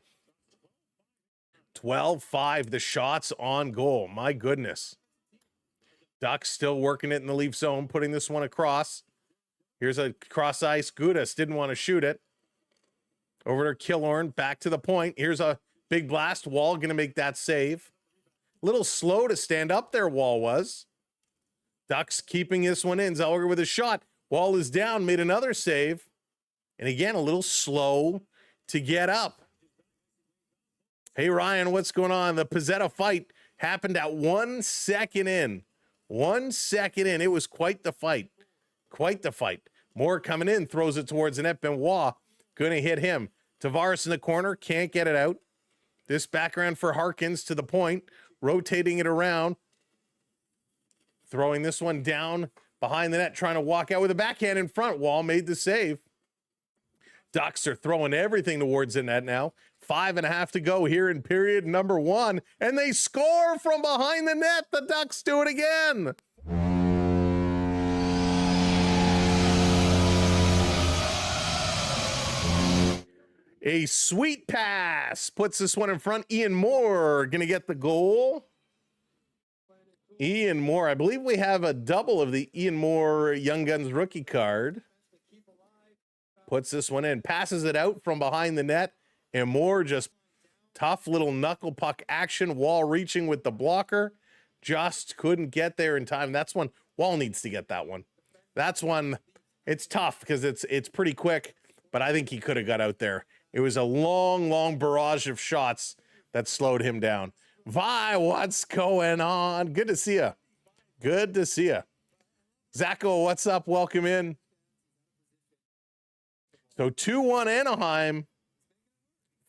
Speaker 1: 12-5, the shots on goal. My goodness. Ducks still working it in the Leaf zone, putting this one across. Here's a cross ice. Gudas didn't want to shoot it. Over to Killorn, back to the point. Here's a big blast. Wall going to make that save. A little slow to stand up there, Wall was. Ducks keeping this one in. Zellweger with a shot. Wall is down, made another save. And again, a little slow to get up. Hey, Ryan, what's going on? The Pizzetta fight happened at 1 second in. 1 second in. It was quite the fight. Quite the fight. Moore coming in, throws it towards the net. Benoit going to hit him. Tavares in the corner, can't get it out. This background for Harkins to the point, rotating it around. Throwing this one down behind the net, trying to walk out with a backhand in front. Wall made the save. Ducks are throwing everything towards the net now. 5.5 to go here in period number 1. And they score from behind the net. The Ducks do it again. A sweet pass puts this one in front. Ian Moore going to get the goal. Ian Moore. I believe we have a double of the Ian Moore Young Guns rookie card. Puts this one in. Passes it out from behind the net. And Moore just tough little knuckle puck action. Wall reaching with the blocker. Just couldn't get there in time. That's one. Wall needs to get that one. That's one. It's tough because it's pretty quick. But I think he could have got out there. It was a long, long barrage of shots that slowed him down. Vi, what's going on? Good to see you. Good to see you. Zacho, what's up? Welcome in. So 2-1 Anaheim.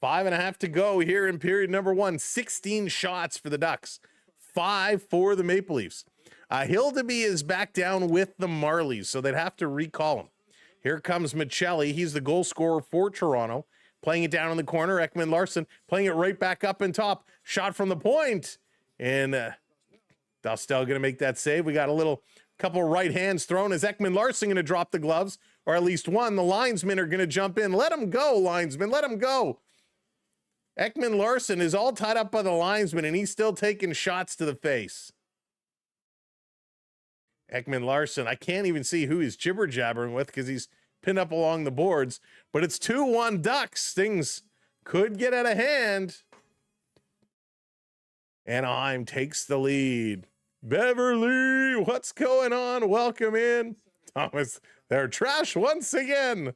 Speaker 1: 5.5 to go here in period number 1. 16 shots for the Ducks. 5 for the Maple Leafs. Hildeby is back down with the Marlies, so they'd have to recall him. Here comes Michelli. He's the goal scorer for Toronto. Playing it down in the corner. Ekman Larson playing it right back up in top. Shot from the point. And Dostal going to make that save. We got a couple right hands thrown. Is Ekman Larson going to drop the gloves? Or at least one. The linesmen are going to jump in. Let him go, linesmen. Let him go. Ekman Larson is all tied up by the linesman, and he's still taking shots to the face. Ekman Larson, I can't even see who he's jibber-jabbering with because he's pinned up along the boards, but it's 2-1 Ducks. Things could get out of hand. Anaheim takes the lead. Beverly, what's going on? Welcome in. Thomas, they're trash once again.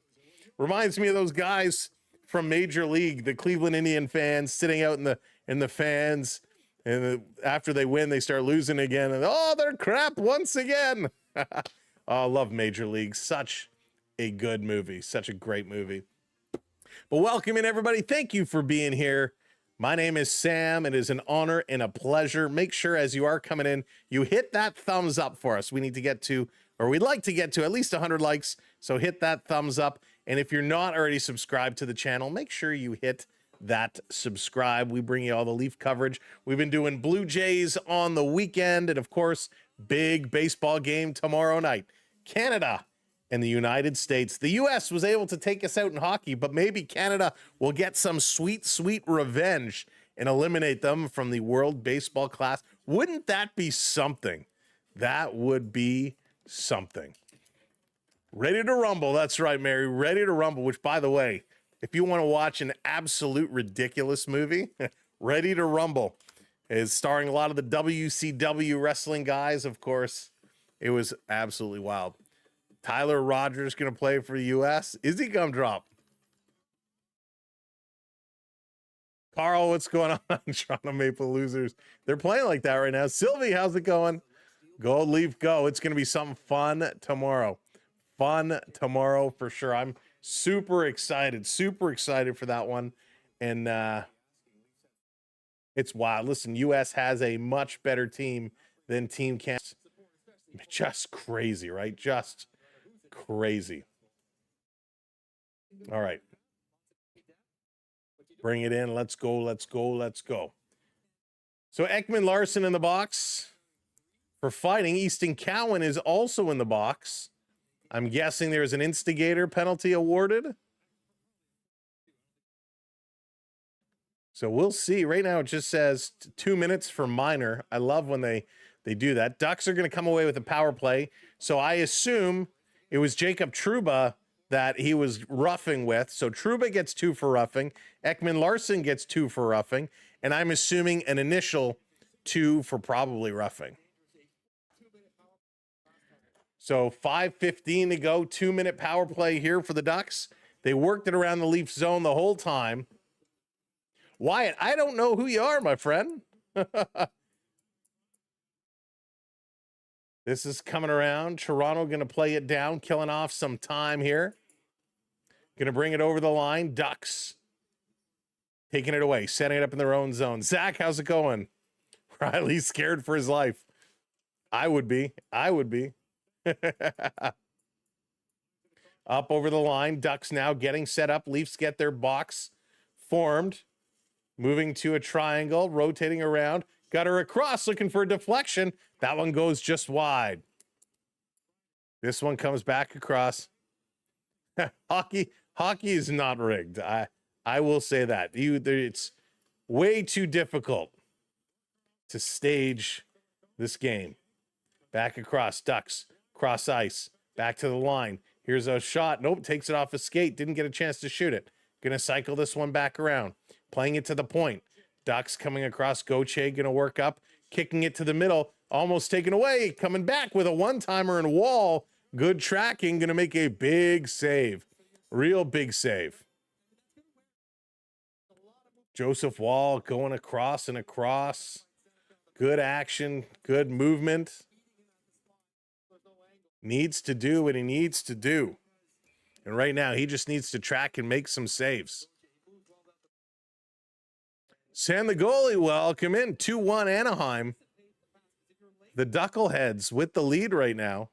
Speaker 1: Reminds me of those guys from Major League, the Cleveland Indian fans sitting out in the fans, and after they win, they start losing again, and oh, they're crap once again. Oh, I love Major League. Such a good movie. Such a great movie. But welcome in, everybody. Thank you for being here. My name is Sam. It is an honor and a pleasure. Make sure as you are coming in, you hit that thumbs up for us. We need to get to, or we'd like to get to at least 100 likes. So hit that thumbs up. And if you're not already subscribed to the channel, make sure you hit that subscribe. We bring you all the Leaf coverage. We've been doing Blue Jays on the weekend. And of course, big baseball game tomorrow night. Canada and the United States. The U.S. was able to take us out in hockey, but maybe Canada will get some sweet, sweet revenge and eliminate them from the World Baseball Class. Wouldn't that be something? That would be something. Ready to rumble. That's right, Mary. Ready to rumble, which, by the way, if you want to watch an absolute ridiculous movie, Ready to Rumble is starring a lot of the WCW wrestling guys, of course. It was absolutely wild. Tyler Rogers going to play for the U.S. Is he gumdrop? Carl, what's going on? Toronto Maple Losers. They're playing like that right now. Sylvie, how's it going? Go, Leaf, go. It's going to be something fun tomorrow. Fun tomorrow for sure. I'm super excited for that one. And it's wild. Listen, U.S. has a much better team than Team Canada. Just crazy, right? Just crazy. All right. Bring it in. Let's go. Let's go. Let's go. So Ekman Larson in the box for fighting. Easton Cowan is also in the box. I'm guessing there's an instigator penalty awarded. So we'll see. Right now it just says 2 minutes for minor. I love when they do that. Ducks are going to come away with a power play. So I assume it was Jacob Trouba that he was roughing with. So Trouba gets 2 for roughing. Ekman Larson gets 2 for roughing. And I'm assuming an initial 2 for probably roughing. So 5:15 to go. 2-minute power play here for the Ducks. They worked it around the Leaf zone the whole time. Wyatt, I don't know who you are, my friend. This is coming around. Toronto going to play it down, killing off some time here. Going to bring it over the line. Ducks taking it away, setting it up in their own zone. Zach, how's it going? Riley's scared for his life. I would be. Up over the line. Ducks now getting set up. Leafs get their box formed. Moving to a triangle, rotating around. Got her across, looking for a deflection. That one goes just wide. This one comes back across. Hockey is not rigged. I will say that. It's way too difficult to stage this game. Back across, Ducks, cross ice, back to the line. Here's a shot. Nope, takes it off a skate. Didn't get a chance to shoot it. Gonna cycle this one back around. Playing it to the point. Ducks coming across. Gauthier going to work up. Kicking it to the middle. Almost taken away. Coming back with a one-timer and wall. Good tracking. Going to make a big save. Real big save. Joseph Wall going across and across. Good action. Good movement. Needs to do what he needs to do. And right now, he just needs to track and make some saves. Sam the goalie, welcome in. 2-1 Anaheim. The Duckleheads with the lead right now.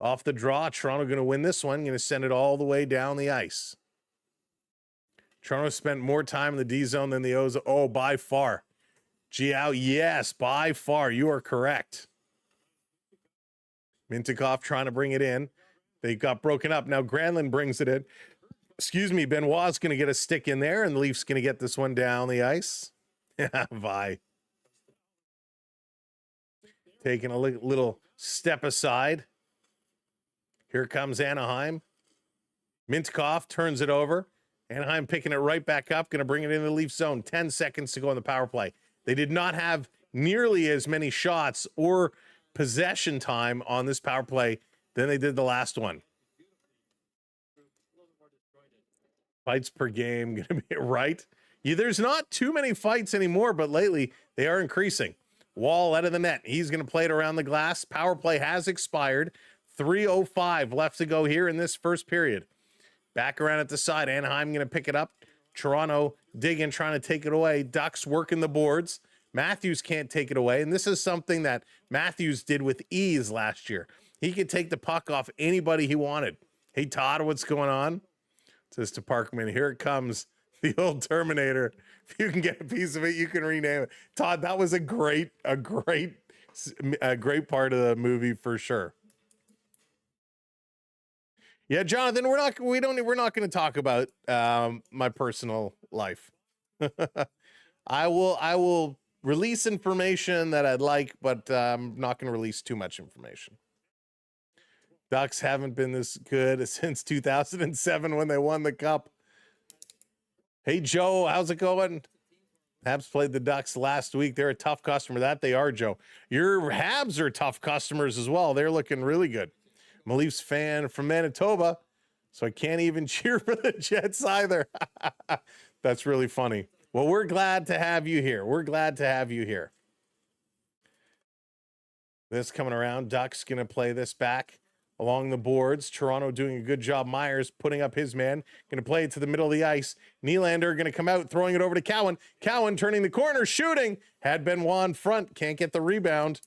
Speaker 1: Off the draw, Toronto going to win this one. Going to send it all the way down the ice. Toronto spent more time in the D zone than the O zone. Oh, by far. Giao, yes, by far. You are correct. Mintyukov trying to bring it in. They got broken up. Now Granlund brings it in. Excuse me, Benoit's going to get a stick in there, and the Leafs going to get this one down the ice. Vi. Taking a little step aside. Here comes Anaheim. Mintkov turns it over. Anaheim picking it right back up, going to bring it into the Leaf zone. 10 seconds to go in the power play. They did not have nearly as many shots or possession time on this power play than they did the last one. Fights per game, going to be right. Yeah, there's not too many fights anymore, but lately they are increasing. Wall out of the net. He's going to play it around the glass. Power play has expired. 3:05 left to go here in this first period. Back around at the side. Anaheim going to pick it up. Toronto digging, trying to take it away. Ducks working the boards. Matthews can't take it away. And this is something that Matthews did with ease last year. He could take the puck off anybody he wanted. Hey, Todd, what's going on? Says to Parkman, here it comes, the old Terminator. If you can get a piece of it, you can rename it. Todd, that was a great part of the movie for sure. Yeah, Jonathan, we're not going to talk about my personal life. I will release information that I'd like, but I'm not going to release too much information. Ducks haven't been this good since 2007 when they won the cup. Hey, Joe, how's it going? Habs played the Ducks last week. They're a tough customer. That they are, Joe. Your Habs are tough customers as well. They're looking really good. I'm a Leafs fan from Manitoba, so I can't even cheer for the Jets either. That's really funny. Well, we're glad to have you here. We're glad to have you here. This coming around. Ducks going to play this back along the boards. Toronto doing a good job. Myers putting up his man. Going to play it to the middle of the ice. Nylander going to come out, throwing it over to Cowan. Cowan turning the corner, shooting. Had Benoit in front. Can't get the rebound.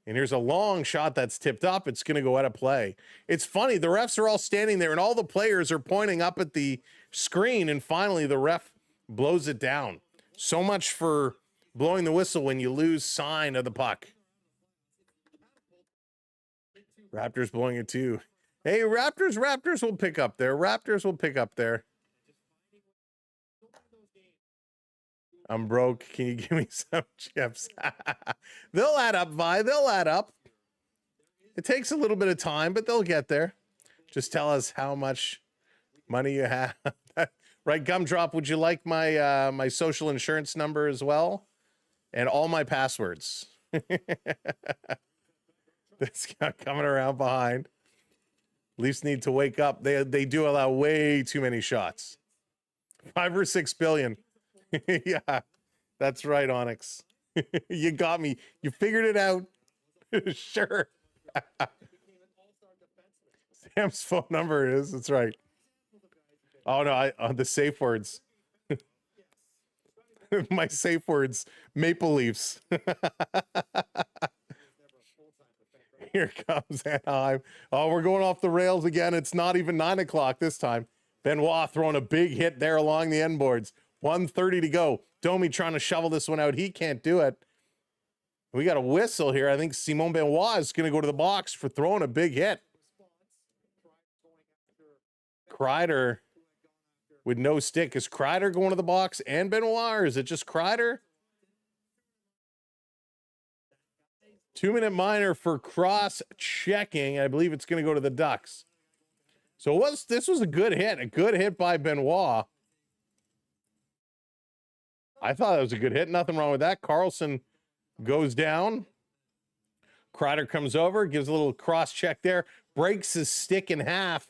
Speaker 1: And here's a long shot that's tipped up. It's going to go out of play. It's funny. The refs are all standing there, and all the players are pointing up at the screen. And finally, the ref blows it down. So much for blowing the whistle when you lose sign of the puck. Raptors blowing it too. Hey, Raptors will pick up there. Raptors will pick up there. I'm broke. Can you give me some chips? They'll add up, Vi. They'll add up. It takes a little bit of time, but they'll get there. Just tell us how much money you have. Right, Gumdrop, would you like my my social insurance number as well? And all my passwords. This guy coming around behind. Leafs need to wake up. They do allow way too many shots. 5 or 6 billion. Yeah, that's right, Onyx. You got me. You figured it out. Sure. Sam's phone number is. That's right. Oh no, the safe words. My safe words. Maple Leafs. Here comes Anaheim. Oh, we're going off the rails again. It's not even 9 o'clock this time. Benoit throwing a big hit there along the end boards. 1:30 to go. Domi trying to shovel this one out. He can't do it. We got a whistle here. I think Simon Benoit is going to go to the box for throwing a big hit. Kreider with no stick. Is Kreider going to the box and Benoit, or is it just Kreider? 2-minute minor for cross-checking. I believe it's going to go to the Ducks. So this was a good hit by Benoit. I thought that was a good hit. Nothing wrong with that. Carlson goes down. Kreider comes over, gives a little cross-check there, breaks his stick in half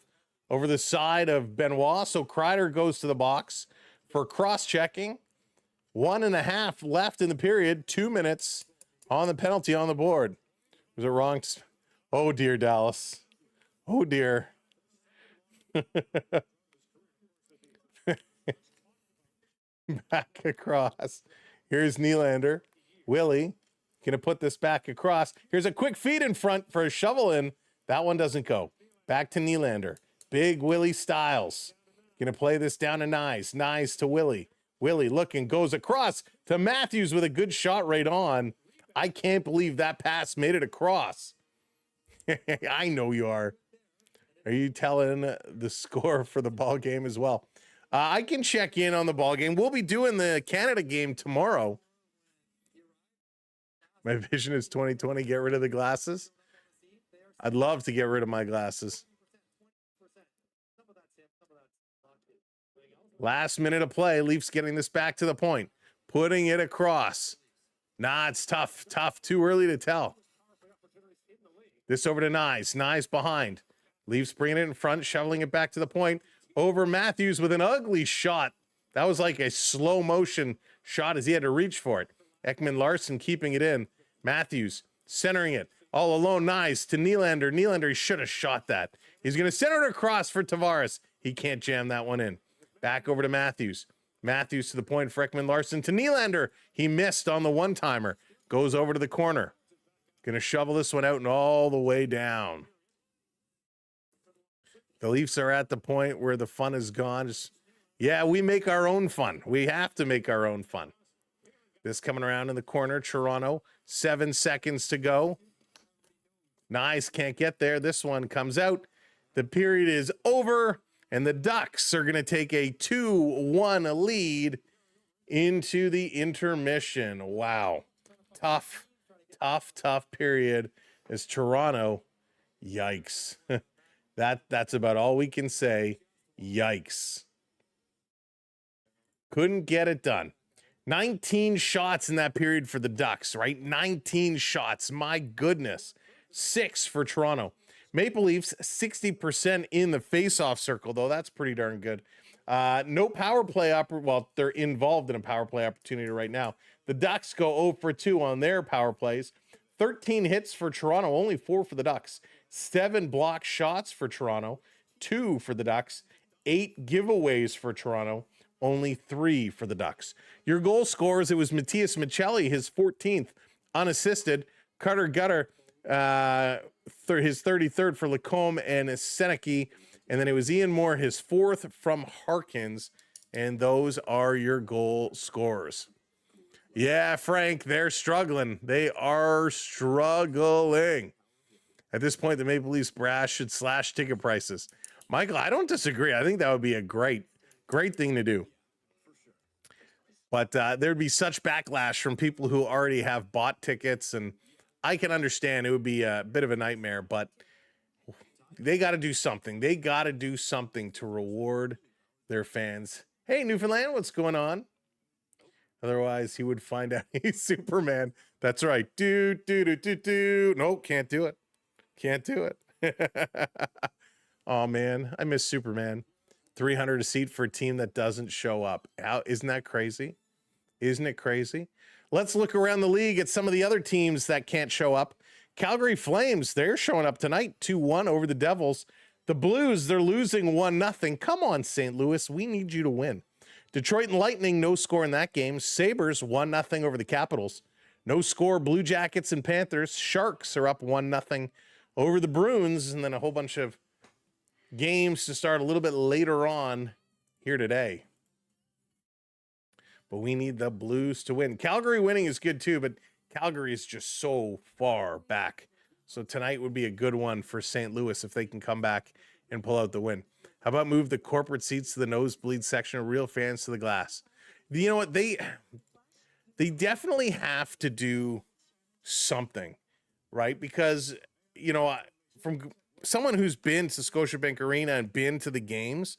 Speaker 1: over the side of Benoit. So Kreider goes to the box for cross-checking. 1.5 left in the period. 2 minutes on the penalty on the board. Was it wrong? Oh, dear, Dallas. Oh, dear. Back across. Here's Nylander. Willie going to put this back across. Here's a quick feed in front for a shovel in. That one doesn't go. Back to Nylander. Big Willie Styles. Going to play this down to Nyes. Nyes to Willie. Willie looking, goes across to Matthews with a good shot right on. I can't believe that pass made it across. I know you are. Are you telling the score for the ball game as well? I can check in on the ball game. We'll be doing the Canada game tomorrow. My vision is 2020. Get rid of the glasses. I'd love to get rid of my glasses. Last minute of play. Leafs getting this back to the point. Putting it across. Nah, it's tough. Tough. Too early to tell. This over to Nyes. Nyes behind. Leafs bringing it in front, shoveling it back to the point. Over Matthews with an ugly shot. That was like a slow motion shot as he had to reach for it. Ekman Larson keeping it in. Matthews centering it. All alone, Nyes to Nylander. Nylander, he should have shot that. He's going to center it across for Tavares. He can't jam that one in. Back over to Matthews. Matthews to the point for Ekman Larson to Nylander. He missed on the one-timer. Goes over to the corner. Going to shovel this one out and all the way down. The Leafs are at the point where the fun is gone. Yeah, we make our own fun. We have to make our own fun. This coming around in the corner. Toronto, 7 seconds to go. Nice, can't get there. This one comes out. The period is over, and the Ducks are going to take a 2-1 lead into the intermission. Wow. Tough period as Toronto. Yikes. That's about all we can say. Yikes. Couldn't get it done. 19 shots in that period for the Ducks, right? 19 shots. My goodness. 6 for Toronto. Maple Leafs, 60% in the face-off circle, though. That's pretty darn good. No power play. Well, they're involved in a power play opportunity right now. The Ducks go 0 for 2 on their power plays. 13 hits for Toronto, only 4 for the Ducks. 7 block shots for Toronto, 2 for the Ducks. 8 giveaways for Toronto, only 3 for the Ducks. Your goal scorers, it was Matias Michelli, his 14th, unassisted. Carter Gutter, his 33rd for Lacombe and Seneke. And then it was Ian Moore, his 4th from Harkins. And those are your goal scorers. Yeah, Frank, they're struggling. They are struggling. At this point, the Maple Leafs brass should slash ticket prices. Michael, I don't disagree. I think that would be a great thing to do. But there'd be such backlash from people who already have bought tickets, and I can understand it would be a bit of a nightmare, but they got to do something. They got to do something to reward their fans. Hey, Newfoundland, what's going on? Otherwise, he would find out he's Superman. That's right. Do. Nope, can't do it. Can't do it. Oh, man, I miss Superman. 300 a seat for a team that doesn't show up. Isn't that crazy? Isn't it crazy? Let's look around the league at some of the other teams that can't show up. Calgary Flames, they're showing up tonight, 2-1 over the Devils. The Blues, they're losing 1-0. Come on, St. Louis, we need you to win. Detroit and Lightning, no score in that game. Sabres, 1-0 over the Capitals. No score, Blue Jackets and Panthers. Sharks are up 1-0 over the Bruins, and then a whole bunch of games to start a little bit later on here today. But we need the Blues to win. Calgary winning is good too, but Calgary is just so far back. So tonight would be a good one for St. Louis if they can come back and pull out the win. How about move the corporate seats to the nosebleed section, real fans to the glass? You know what? They definitely have to do something, right? Because, you know, from someone who's been to Scotiabank Arena and been to the games,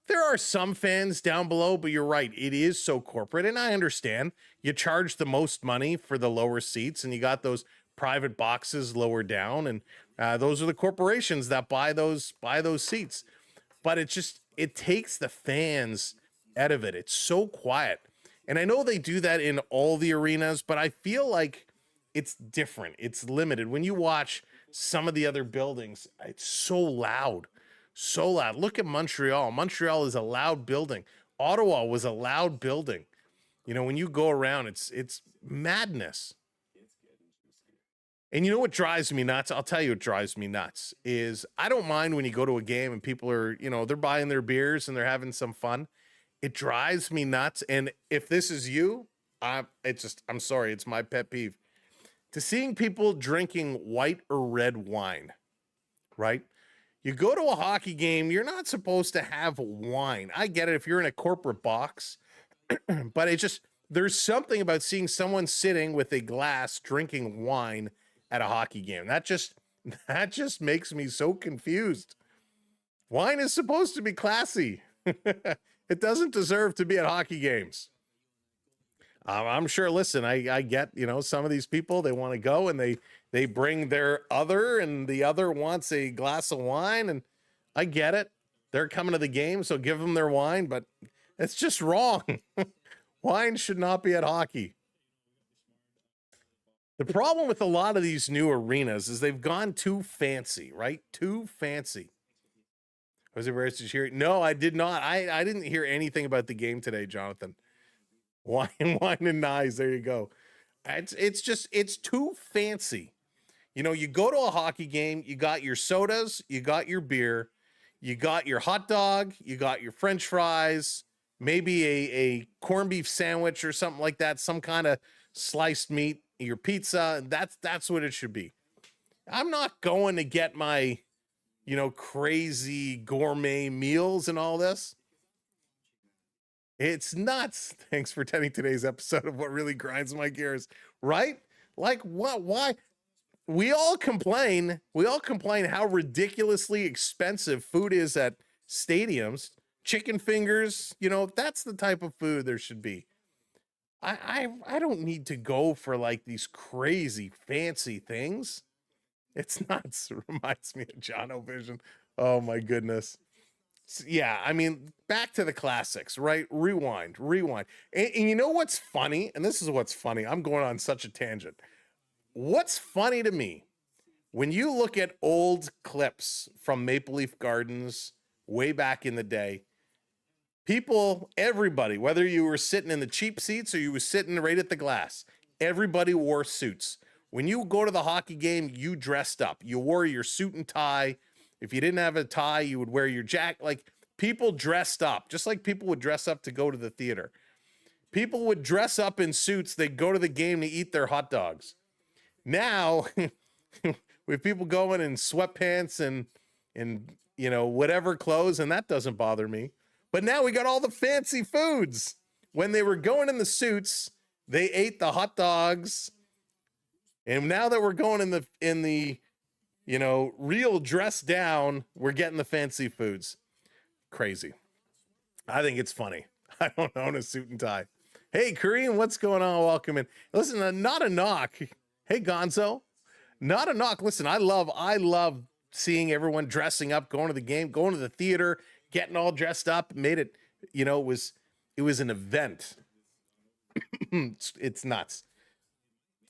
Speaker 1: there are some fans down below, but you're right. It is so corporate, and I understand. You charge the most money for the lower seats, and you got those private boxes lower down, and those are the corporations that buy those seats. But it takes the fans out of it. It's so quiet. And I know they do that in all the arenas, but I feel like it's different. It's limited. When you watch some of the other buildings, it's so loud. So loud. Look at Montreal. Montreal is a loud building. Ottawa was a loud building. You know, when you go around, it's madness. And you know what drives me nuts? I'll tell you what drives me nuts is I don't mind when you go to a game and people are, you know, they're buying their beers and they're having some fun. It drives me nuts. And if this is you, I'm sorry, it's my pet peeve. To seeing people drinking white or red wine, right? You go to a hockey game, you're not supposed to have wine. I get it if you're in a corporate box, but there's something about seeing someone sitting with a glass drinking wine at a hockey game. That just makes me so confused. Wine is supposed to be classy. It doesn't deserve to be at hockey games. I'm sure, listen, I get, some of these people, they want to go and they bring their other and the other wants a glass of wine, and I get it. They're coming to the game, so give them their wine, but it's just wrong. Wine should not be at hockey. The problem with a lot of these new arenas is they've gone too fancy, right? Too fancy. Was it Did you hear it? No, I did not. I didn't hear anything about the game today, Jonathan. Wine and knives. There you go. It's too fancy. You go to a hockey game, you got your sodas, you got your beer, you got your hot dog, you got your French fries, maybe a corned beef sandwich or something like that, some kind of sliced meat, your pizza. That's what it should be. I'm not going to get my, crazy gourmet meals and all this. It's nuts. Thanks for attending today's episode of What Really Grinds My Gears, right? Like what? Why? We all complain how ridiculously expensive food is at stadiums. Chicken fingers, that's the type of food there should be. I don't need to go for like these crazy fancy things. It's nuts. It reminds me of John O'Vision. Oh my goodness. Yeah, I mean, back to the classics, right? Rewind. And you know what's funny? And this is what's funny. I'm going on such a tangent. What's funny to me, when you look at old clips from Maple Leaf Gardens way back in the day, everybody, whether you were sitting in the cheap seats or you were sitting right at the glass, everybody wore suits. When you go to the hockey game, you dressed up. You wore your suit and tie. If you didn't have a tie, you would wear your jacket. Like, people dressed up, just like people would dress up to go to the theater. People would dress up in suits. They'd go to the game to eat their hot dogs. Now, with people going in sweatpants and whatever clothes, and that doesn't bother me. But now we got all the fancy foods. When they were going in the suits, they ate the hot dogs. And now that we're going in the real dress down, we're getting the fancy foods. Crazy. I think it's funny. I don't own a suit and tie. Hey, Kareem, what's going on? Welcome in. Listen, not a knock. Hey, Gonzo, not a knock. Listen, I love seeing everyone dressing up, going to the game, going to the theater, getting all dressed up. Made it, it was an event. It's nuts.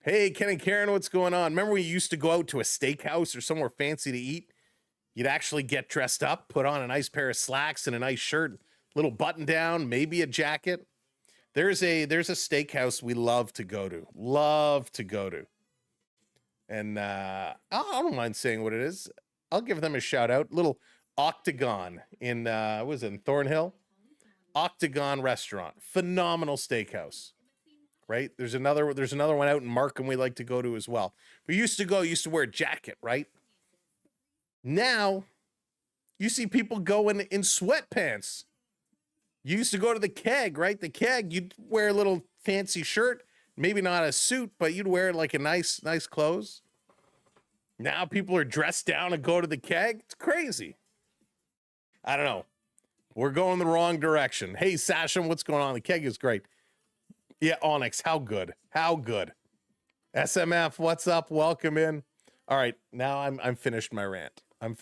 Speaker 1: Hey, Ken and Karen, what's going on? Remember we used to go out to a steakhouse or somewhere fancy to eat? You'd actually get dressed up, put on a nice pair of slacks and a nice shirt, little button down, maybe a jacket. There's a steakhouse we love to go to. And I don't mind saying what it is. I'll give them a shout out. Little Octagon in in Thornhill? Octagon Restaurant. Phenomenal steakhouse. Right? There's another one out in Markham we like to go to as well. We used to wear a jacket, right? Now, you see people going in sweatpants. You used to go to the Keg, right? The Keg, you'd wear a little fancy shirt, maybe not a suit, but you'd wear like a nice clothes. Now people are dressed down and go to the Keg. It's crazy. I don't know. We're going the wrong direction. Hey, Sasham, what's going on? The Keg is great. Yeah, Onyx, how good? SMF, what's up? Welcome in. All right, now I'm finished my rant. Was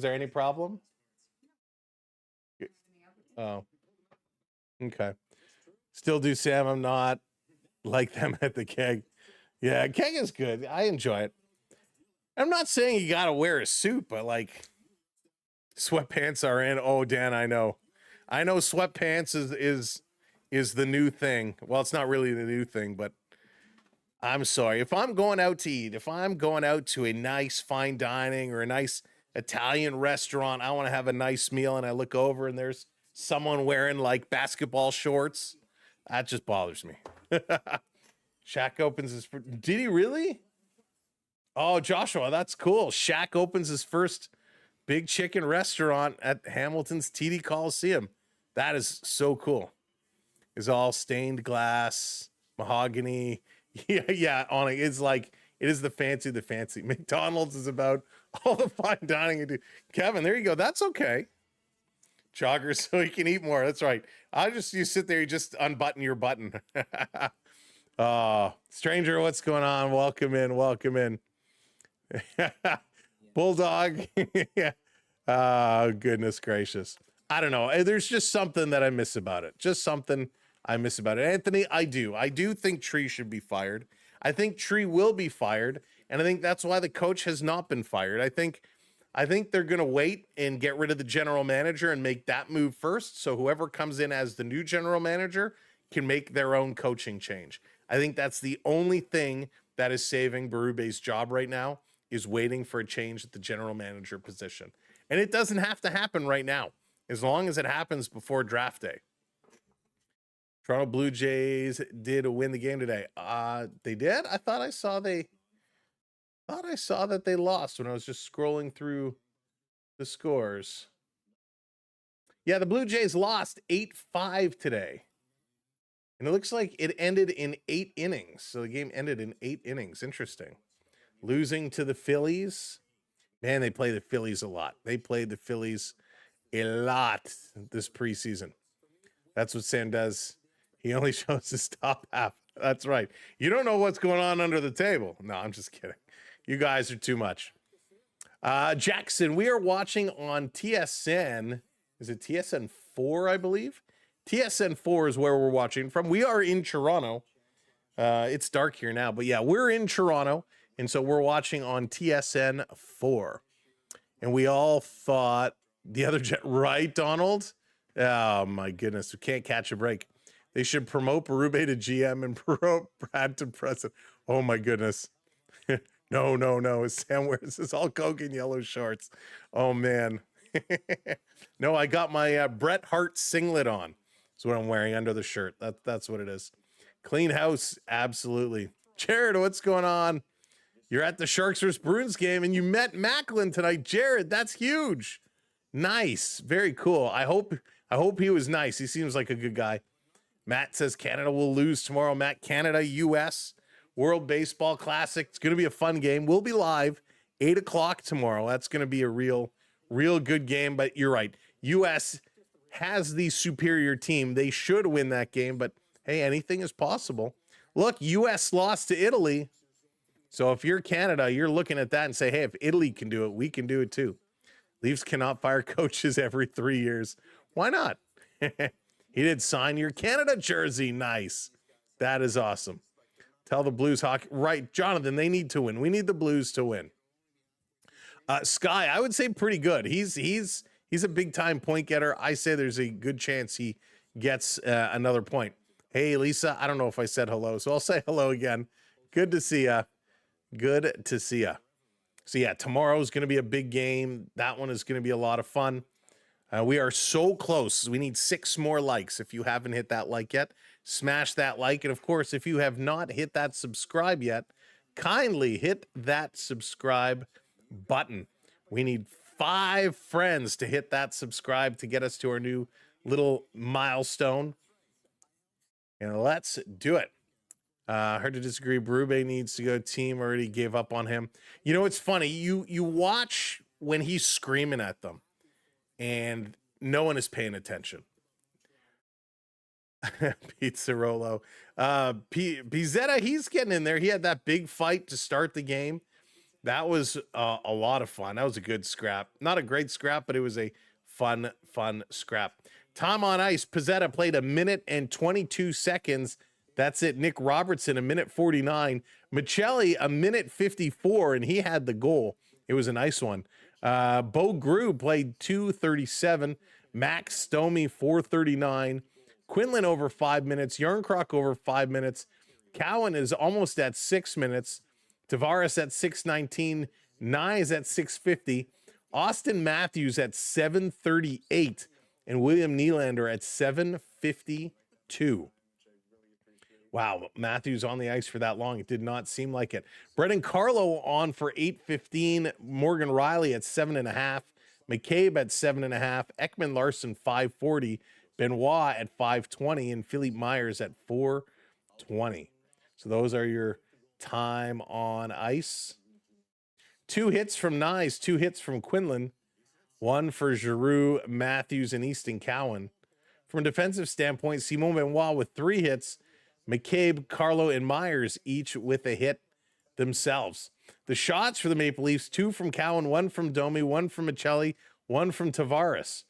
Speaker 1: there any problem? Oh, okay. Still do, Sam. I'm not like them at the Keg. Yeah, Keg is good. I enjoy it. I'm not saying you gotta wear a suit, but like, sweatpants are in. Oh, Dan, I know sweatpants is the new thing. Well, it's not really the new thing, but I'm sorry. If I'm going out to eat, if I'm going out to a nice fine dining or a nice Italian restaurant, I want to have a nice meal, and I look over and there's someone wearing like basketball shorts. That just bothers me. Shaq opens his. Did he really? Oh, Joshua, that's cool. Shaq opens his first big chicken restaurant at Hamilton's TD Coliseum. That is so cool. It's all stained glass, mahogany. Yeah, on it. It's like it is the fancy. McDonald's is about all the fine dining you do. Kevin, there you go. That's okay. Joggers so you can eat more. That's right. You sit there, you just unbutton your button. Stranger, what's going on? Welcome in. Bulldog. Goodness gracious. I don't know. There's just something that I miss about it. Anthony, I do think Tree should be fired. I think Tree will be fired, and I think that's why the coach has not been fired. I think they're going to wait and get rid of the general manager and make that move first. So whoever comes in as the new general manager can make their own coaching change. I think that's the only thing that is saving Berube's job right now, is waiting for a change at the general manager position. And it doesn't have to happen right now, as long as it happens before draft day. Toronto Blue Jays did win the game today. They did? I thought I saw that they lost when I was just scrolling through the scores. Yeah, the Blue Jays lost 8-5 today. And it looks like it ended in 8 innings. So the game ended in 8 innings. Interesting. Losing to the Phillies. Man, they play the Phillies a lot. They played the Phillies a lot this preseason. That's what Sam does. He only shows his top half. That's right. You don't know what's going on under the table. No, I'm just kidding. You guys are too much. Jackson, we are watching on TSN. Is it TSN 4, I believe? TSN 4 is where we're watching from. We are in Toronto. It's dark here now, but yeah, we're in Toronto. And so we're watching on TSN 4. And we all thought the other right, Donald? Oh, my goodness. We can't catch a break. They should promote Berube to GM and promote Brad to president. Oh, my goodness. No. Sam wears his Hulk Hogan yellow shorts. Oh, man. No, I got my Bret Hart singlet on. That's what I'm wearing under the shirt. That's what it is. Clean house. Absolutely. Jared, what's going on? You're at the Sharks vs. Bruins game and you met Macklin tonight. Jared, that's huge. Nice. Very cool. I hope he was nice. He seems like a good guy. Matt says Canada will lose tomorrow. Matt, Canada, U.S. World Baseball Classic. It's going to be a fun game. We'll be live 8 o'clock tomorrow. That's going to be a real good game. But you're right. U.S. has the superior team. They should win that game. But, hey, anything is possible. Look, U.S. lost to Italy. So if you're Canada, you're looking at that and say, hey, if Italy can do it, we can do it too. Leafs cannot fire coaches every 3 years. Why not? He did sign your Canada jersey. Nice. That is awesome. Tell the Blues hockey. Right, Jonathan, they need to win. We need the Blues to win. Sky, I would say pretty good. He's a big-time point getter. I say there's a good chance he gets another point. Hey, Lisa, I don't know if I said hello, so I'll say hello again. Good to see ya. Good to see ya. So, yeah, tomorrow's going to be a big game. That one is going to be a lot of fun. We are so close. We need 6 more likes. If you haven't hit that like yet, smash that like. And, of course, if you have not hit that subscribe yet, kindly hit that subscribe button. We need 5 friends to hit that subscribe to get us to our new little milestone. And let's do it. Hard to disagree. Berube needs to go. Team already gave up on him. You know, it's funny. You watch when he's screaming at them and no one is paying attention. Pizzarolo. Pizzetta, he's getting in there. He had that big fight to start the game. That was a lot of fun. That was a good scrap. Not a great scrap, but it was a fun scrap. Time on ice. Pizzetta played 1 minute and 22 seconds. That's it. Nick Robertson, 1 minute 49. Michelli, 1 minute 54, and he had the goal. It was a nice one. Bo Grew played 2:37. Max Stomey, 4:39. Quinlan over 5 minutes. Yarncroc over 5 minutes. Cowan is almost at 6 minutes. Tavares at 6:19. Nyes at 6:50. Austin Matthews at 7:38. And William Nylander at 7:52. Wow, Matthews on the ice for that long. It did not seem like it. Brendan Carlo on for 8:15. Morgan Riley at 7.5. McCabe at 7.5. Ekman Larson 5:40. Benoit at 5:20. And Philippe Myers at 4:20. So those are your time on ice. 2 hits from Nyes, 2 hits from Quinlan. 1 for Giroux, Matthews, and Easton Cowan. From a defensive standpoint, Simon Benoit with 3 hits. McCabe, Carlo, and Myers each with a hit themselves. The shots for the Maple Leafs, 2 from Cowan, 1 from Domi, 1 from Michelli, 1 from Tavares.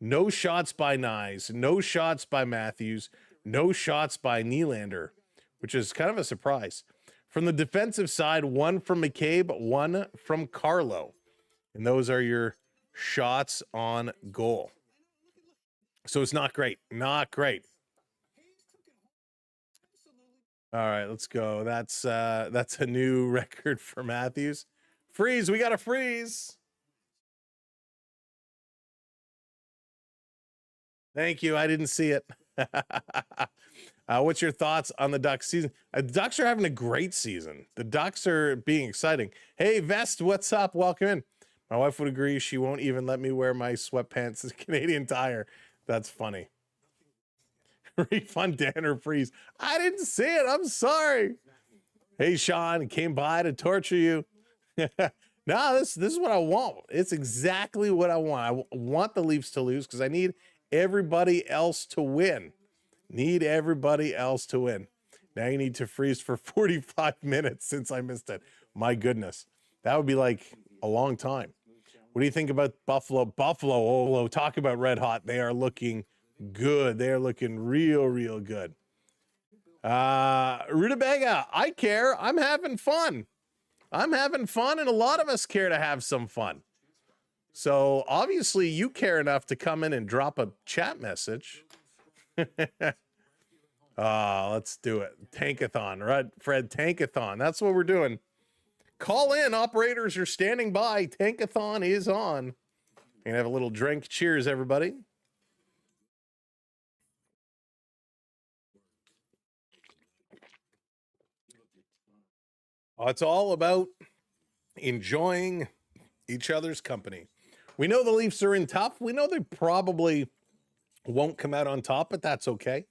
Speaker 1: No shots by Nyes, no shots by Matthews, no shots by Nylander, which is kind of a surprise. From the defensive side, 1 from McCabe, 1 from Carlo. And those are your shots on goal. So it's not great, not great. All right, let's go. That's a new record for Matthews. Freeze, we got a freeze. Thank you. I didn't see it. What's your thoughts on the Ducks season? The Ducks are having a great season. The Ducks are being exciting. Hey, Vest, what's up? Welcome in. My wife would agree. She won't even let me wear my sweatpants at Canadian Tire. That's funny. Refund Dan or freeze. I didn't see it. I'm sorry. Hey, Sean, came by to torture you. No, this is what I want. It's exactly what I want. I want the Leafs to lose because I need everybody else to win. Need everybody else to win. Now you need to freeze for 45 minutes since I missed it. My goodness. That would be like a long time. What do you think about Buffalo? Buffalo, talk about red hot. They are looking good. They are looking real good. Rutabaga, I care. I'm having fun. I'm having fun, and a lot of us care to have some fun. So obviously you care enough to come in and drop a chat message. Let's do it. Tankathon, right? Fred, Tankathon. That's what we're doing. Call in. Operators are standing by. Tankathon is on. And have a little drink. Cheers, everybody. It's all about enjoying each other's company. We know the Leafs are in tough. We know they probably won't come out on top, but that's okay.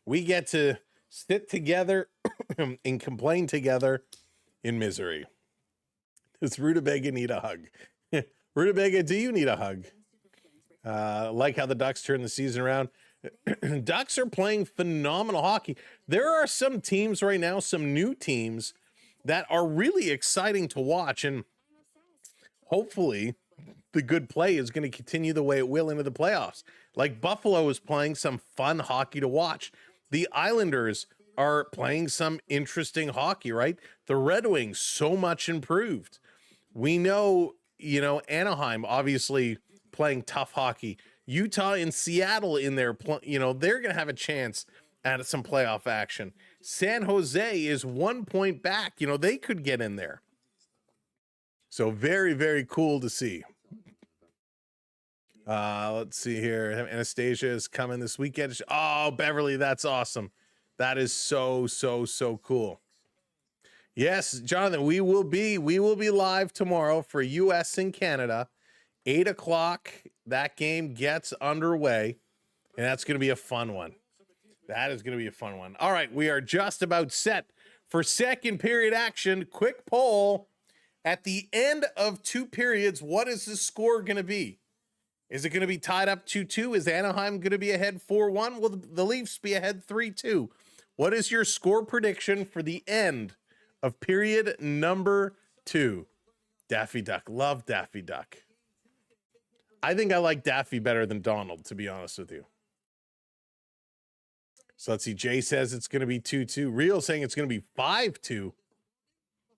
Speaker 1: We get to sit together and complain together in misery. Does Rutabaga need a hug? Rutabaga, do you need a hug? Like how the Ducks turned the season around. Ducks are playing phenomenal hockey. There are some teams right now, some new teams that are really exciting to watch, and hopefully the good play is going to continue the way it will into the playoffs. Like Buffalo is playing some fun hockey to watch. The Islanders are playing some interesting hockey, right? The Red Wings, so much improved. We know, Anaheim obviously playing tough hockey. Utah and Seattle in there, they're going to have a chance at some playoff action. San Jose is 1 point back. They could get in there. So very, very cool to see. Let's see here. Anastasia is coming this weekend. Oh, Beverly, that's awesome. That is so cool. Yes, Jonathan, we will be live tomorrow for US and Canada. 8 o'clock. That game gets underway, and that's going to be a fun one. That is going to be a fun one. All right, we are just about set for second period action. Quick poll. At the end of 2 periods, what is the score going to be? Is it going to be tied up 2-2? Is Anaheim going to be ahead 4-1? Will the Leafs be ahead 3-2? What is your score prediction for the end of period number 2? Daffy Duck. Love Daffy Duck. I think I like Daffy better than Donald, to be honest with you. So let's see. Jay says it's going to be 2-2. Real saying it's going to be 5-2.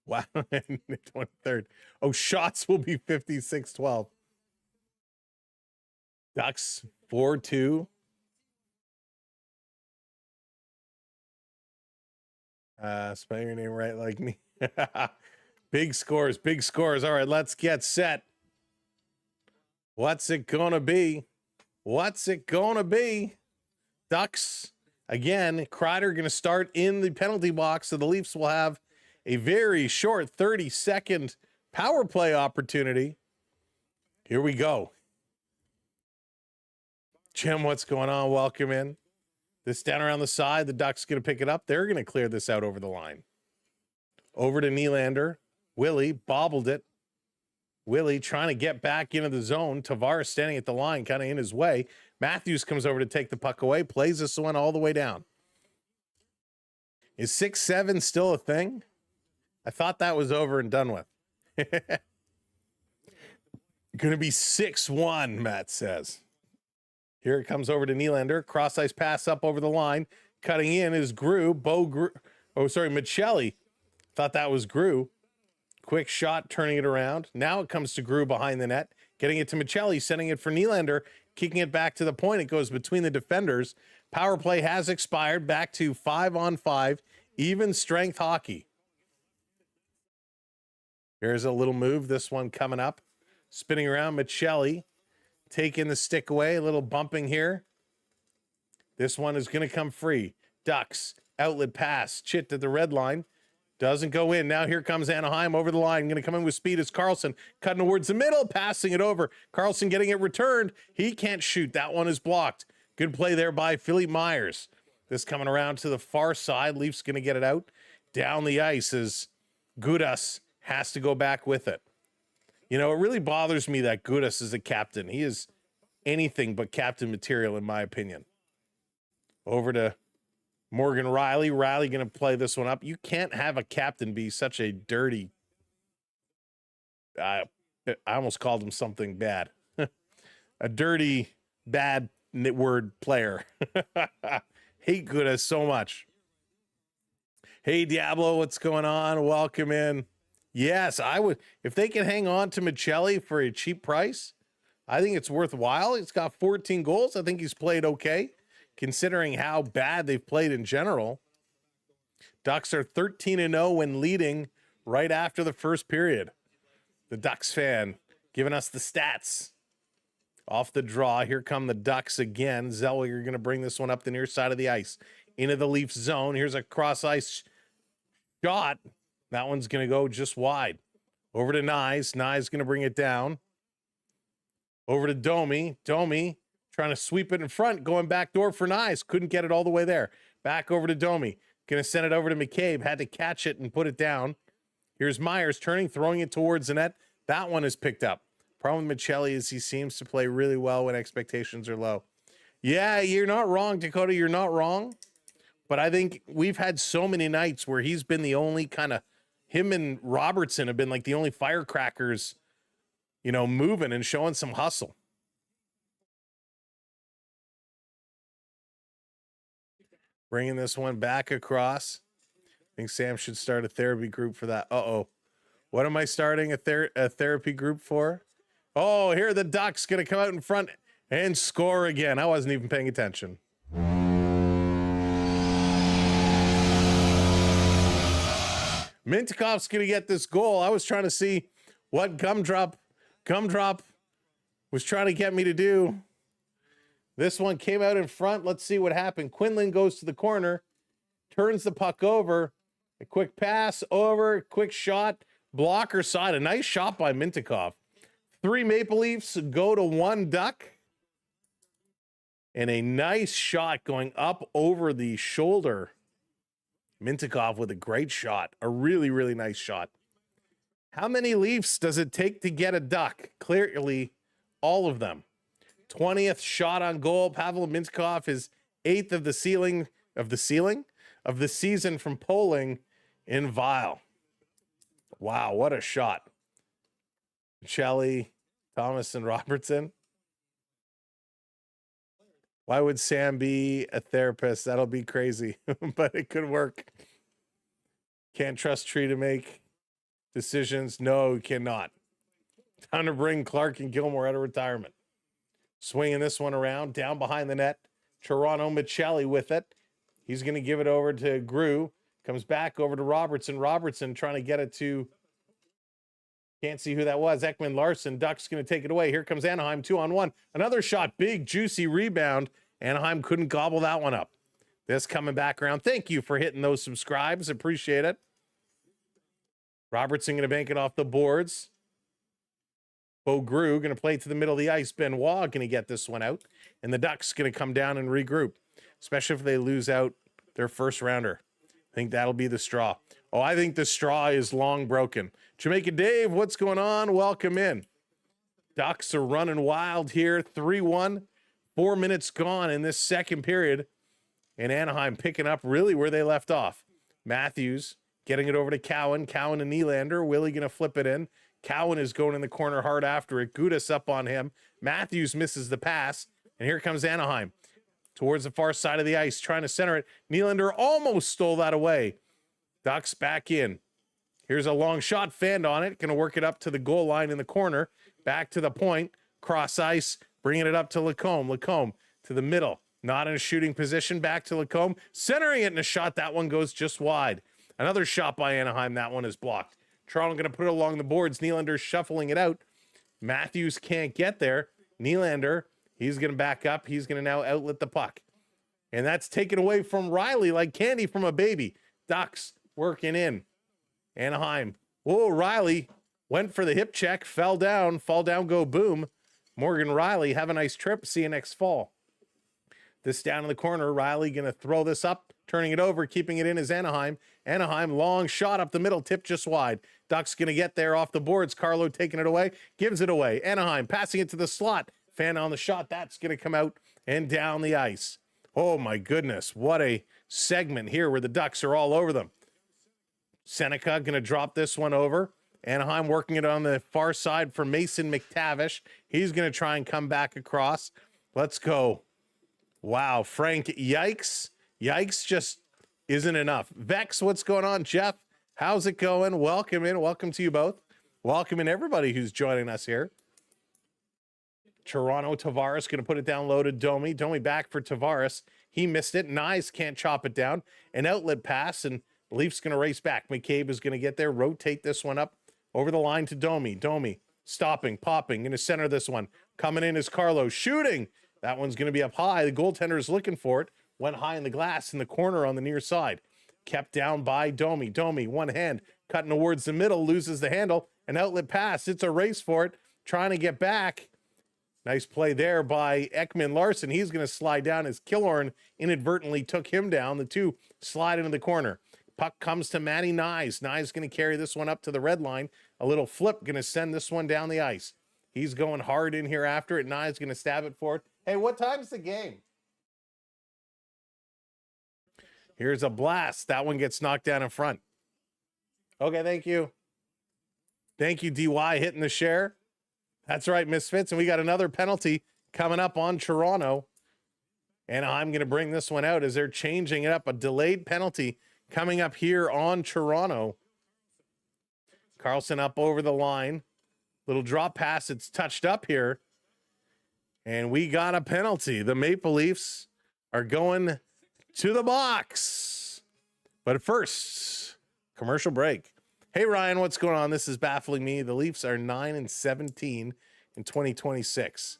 Speaker 1: Wow. 23rd. Oh, shots will be 56-12. Ducks 4-2. Spell your name right like me. Big scores. All right, let's get set. What's it gonna be? Ducks Again, Kreider going to start in the penalty box, so the Leafs will have a very short 30-second power play opportunity. Here we go. Jim, what's going on? Welcome in. This down around the side. The Ducks going to pick it up. They're going to clear this out over the line. Over to Nylander. Willie bobbled it. Willie trying to get back into the zone. Tavares standing at the line, kind of in his way. Matthews comes over to take the puck away. Plays this one all the way down. Is 6-7 still a thing? I thought that was over and done with. Going to be 6-1, Matt says. Here it comes over to Nylander. Cross-ice pass up over the line. Cutting in is Grew. Michelli. Thought that was Grew. Quick shot, turning it around. Now it comes to Grew behind the net. Getting it to Michelli, sending it for Nylander. Kicking it back to the point. It goes between the defenders. Power play has expired. Back to 5-on-5. Even strength hockey. Here's a little move. This one coming up. Spinning around, Michelli. Taking the stick away. A little bumping here. This one is going to come free. Ducks. Outlet pass. Chit at the red line. Doesn't go in. Now here comes Anaheim over the line. Going to come in with speed is Carlson. Cutting towards the middle. Passing it over. Carlson getting it returned. He can't shoot. That one is blocked. Good play there by Philippe Myers. This coming around to the far side. Leafs going to get it out. Down the ice as Gudas has to go back with it. You know, it really bothers me that Gudas is a captain. He is anything but captain material, in my opinion. Over to Morgan Riley. Riley going to play this one up. You can't have a captain be such a dirty... I almost called him something bad. A dirty, bad word player. Hate Gudas so much. Hey, Diablo, what's going on? Welcome in. Yes, I would. If they can hang on to Michelli for a cheap price, I think it's worthwhile. He's got 14 goals. I think he's played okay, considering how bad they've played in general. Ducks are 13-0 when leading right after the first period. The Ducks fan giving us the stats. Off the draw, here come the Ducks again. Zellweger going to bring this one up the near side of the ice. Into the Leafs zone. Here's a cross-ice shot. That one's going to go just wide. Over to Nyes. Nyes going to bring it down. Over to Domi. Domi trying to sweep it in front. Going back door for Nyes. Couldn't get it all the way there. Back over to Domi. Going to send it over to McCabe. Had to catch it and put it down. Here's Myers turning, throwing it towards the net. That one is picked up. Problem with Michelli is he seems to play really well when expectations are low. Yeah, you're not wrong, Dakota. You're not wrong. But I think we've had so many nights where he's been the only kind of... Him and Robertson have been like the only firecrackers, you know, moving and showing some hustle. Bringing this one back across. I think Sam should start a therapy group for that. Uh-oh. What am I starting a therapy group for? Oh, here are the Ducks going to come out in front and score again. I wasn't even paying attention. Mintakov's going to get this goal. I was trying to see what Gumdrop was trying to get me to do. This one came out in front. Let's see what happened. Quinlan goes to the corner, turns the puck over. A quick pass over, quick shot, blocker side. A nice shot by Mintakov. 3 Maple Leafs go to 1 Duck. And a nice shot going up over the shoulder. Mintakov with a great shot. A really, really nice shot. How many Leafs does it take to get a Duck? Clearly, all of them. 20th shot on goal. Pavel Mintakov is 8th of the season from Poling in Vile. Wow, what a shot. Shelley, Thomas, and Robertson. Why would Sam be a therapist? That'll be crazy, but it could work. Can't trust Tree to make decisions. No, cannot. Time to bring Clark and Gilmore out of retirement. Swinging this one around, down behind the net. Toronto Michelli with it. He's going to give it over to Grew. Comes back over to Robertson. Robertson trying to get it to... Can't see who that was. Ekman Larson. Ducks going to take it away. Here comes Anaheim, 2-on-1. Another shot. Big, juicy rebound. Anaheim couldn't gobble that one up. this coming back around. Thank you for hitting those subscribes. Appreciate it. Robertson going to bank it off the boards. Beaugru going to play to the middle of the ice. Benoit going to get this one out. And the Ducks going to come down and regroup, especially if they lose out their first rounder. I think that'll be the straw. Oh, I think the straw is long broken. Jamaica Dave, what's going on? Welcome in. Ducks are running wild here. 3-1. 4 minutes gone in this second period. And Anaheim picking up really where they left off. Matthews getting it over to Cowan. Cowan and Nylander. Willie going to flip it in. Cowan is going in the corner hard after it. Gudas up on him. Matthews misses the pass. And here comes Anaheim towards the far side of the ice, trying to center it. Nylander almost stole that away. Ducks back in. Here's a long shot. Fanned on it. Going to work it up to the goal line in the corner. Back to the point. Cross ice. Bringing it up to Lacombe. Lacombe to the middle. Not in a shooting position. Back to Lacombe. Centering it in a shot. That one goes just wide. Another shot by Anaheim. That one is blocked. Toronto going to put it along the boards. Nylander shuffling it out. Matthews can't get there. Nylander, he's going to back up. He's going to now outlet the puck. And that's taken away from Riley like candy from a baby. Ducks working in. Anaheim. Whoa, Riley went for the hip check. Fell down. Fall down, go boom. Morgan Riley, have a nice trip. See you next fall. This down in the corner. Riley going to throw this up. Turning it over. Keeping it in is Anaheim. Anaheim, long shot up the middle. Tip just wide. Ducks going to get there off the boards. Carlo taking it away. Gives it away. Anaheim passing it to the slot. Fan on the shot. That's going to come out and down the ice. Oh, my goodness. What a segment here where the Ducks are all over them. Seneca going to drop this one over. Anaheim working it on the far side for Mason McTavish. He's going to try and come back across. Let's go. Wow, Frank, yikes. Yikes just isn't enough. Vex, what's going on? Jeff, how's it going? Welcome in. Welcome to you both. Welcome in everybody who's joining us here. Toronto, Tavares going to put it down low to Domi. Domi back for Tavares. He missed it. Nyes can't chop it down. An outlet pass, and Leafs going to race back. McCabe is going to get there, rotate this one up over the line to Domi. Domi stopping, popping, going to center this one. Coming in is Carlo, shooting. That one's going to be up high. The goaltender is looking for it. Went high in the glass in the corner on the near side. Kept down by Domi. Domi, one hand, cutting towards the middle, loses the handle. An outlet pass. It's a race for it. Trying to get back. Nice play there by Ekman Larson. He's going to slide down as Killorn inadvertently took him down. The two slide into the corner. Puck comes to Matty Nyes. Nyes going to carry this one up to the red line. A little flip going to send this one down the ice. He's going hard in here after it. Nyes going to stab it for it. Hey, what time's the game? Here's a blast. That one gets knocked down in front. Okay, thank you. Thank you, DY, hitting the share. That's right, Misfits. And we got another penalty coming up on Toronto. And I'm going to bring this one out as they're changing it up. A delayed penalty coming up here on Toronto. Carlson up over the line. Little drop pass. It's touched up here. And we got a penalty. The Maple Leafs are going to the box. But first, commercial break. Hey, Ryan, what's going on? This is baffling me. The Leafs are 9-17 in 2026.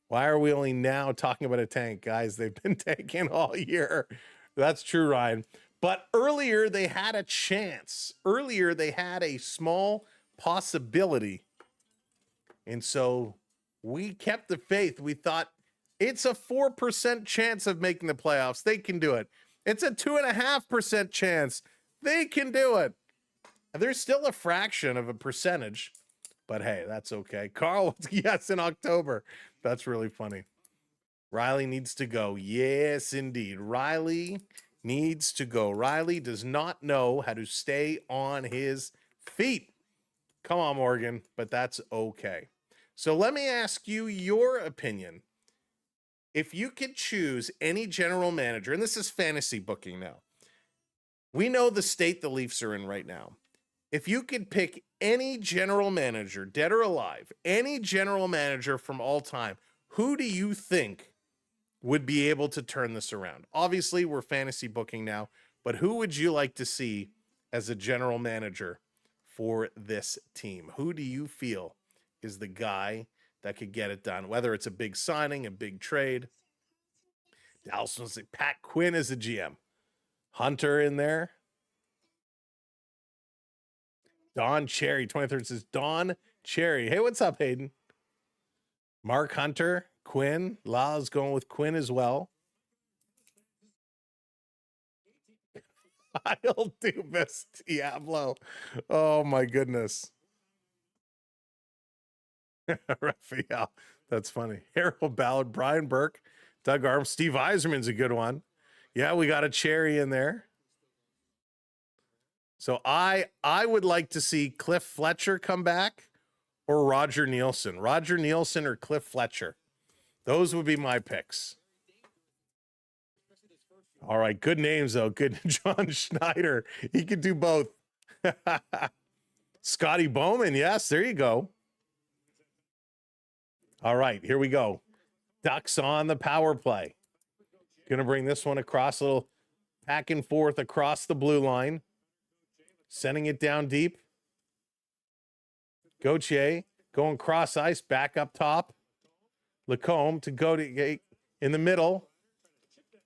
Speaker 1: Why are we only now talking about a tank, guys? They've been tanking all year. That's true, Ryan. But earlier, they had a chance. Earlier, they had a small possibility. And so we kept the faith. We thought, it's a 4% chance of making the playoffs. They can do it. It's a 2.5% chance. They can do it. There's still a fraction of a percentage, but hey, that's okay. Carl, yes, in October. That's really funny. Riley needs to go. Yes, indeed. Riley needs to go. Riley does not know how to stay on his feet. Come on, Morgan, but that's okay. So let me ask you your opinion. If you could choose any general manager, and this is fantasy booking now, we know the state the Leafs are in right now. If you could pick any general manager, dead or alive, any general manager from all time, who do you think would be able to turn this around? Obviously, we're fantasy booking now, but who would you like to see as a general manager for this team? Who do you feel is the guy that could get it done? Whether it's a big signing, a big trade. Dallas was like Pat Quinn is the GM. Hunter in there. Don Cherry, 23rd says Don Cherry. Hey, what's up, Hayden? Mark Hunter, Quinn. La's going with Quinn as well. I'll do best Diablo. Oh my goodness. Raphael. That's funny. Harold Ballard, Brian Burke, Doug Arm, Steve Eiserman's a good one. Yeah, we got a Cherry in there. So I would like to see Cliff Fletcher come back or Roger Nielsen. Roger Nielsen or Cliff Fletcher. Those would be my picks. All right, good names, though. Good. John Schneider. He could do both. Scotty Bowman. Yes, there you go. All right, here we go. Ducks on the power play. Going to bring this one across, a little back and forth across the blue line. Sending it down deep. Gauthier going cross ice, back up top. Lacombe to go to in the middle.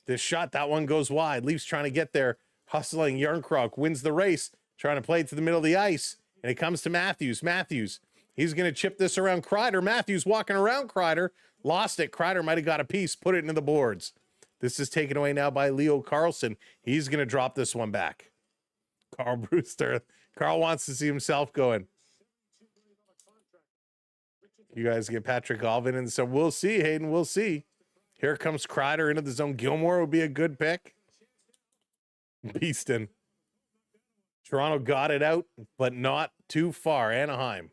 Speaker 1: This shot, that one goes wide. Leafs trying to get there. Hustling. Yarncroc wins the race. Trying to play it to the middle of the ice. And it comes to Matthews. Matthews. He's going to chip this around Kreider. Matthews walking around Kreider. Lost it. Kreider might have got a piece. Put it into the boards. This is taken away now by Leo Carlson. He's going to drop this one back. Carl Brewster. Carl wants to see himself going. You guys get Patrick Alvin, and so we'll see, Hayden. We'll see. Here comes Kreider into the zone. Gilmore would be a good pick. Beeston. Toronto got it out, but not too far. Anaheim.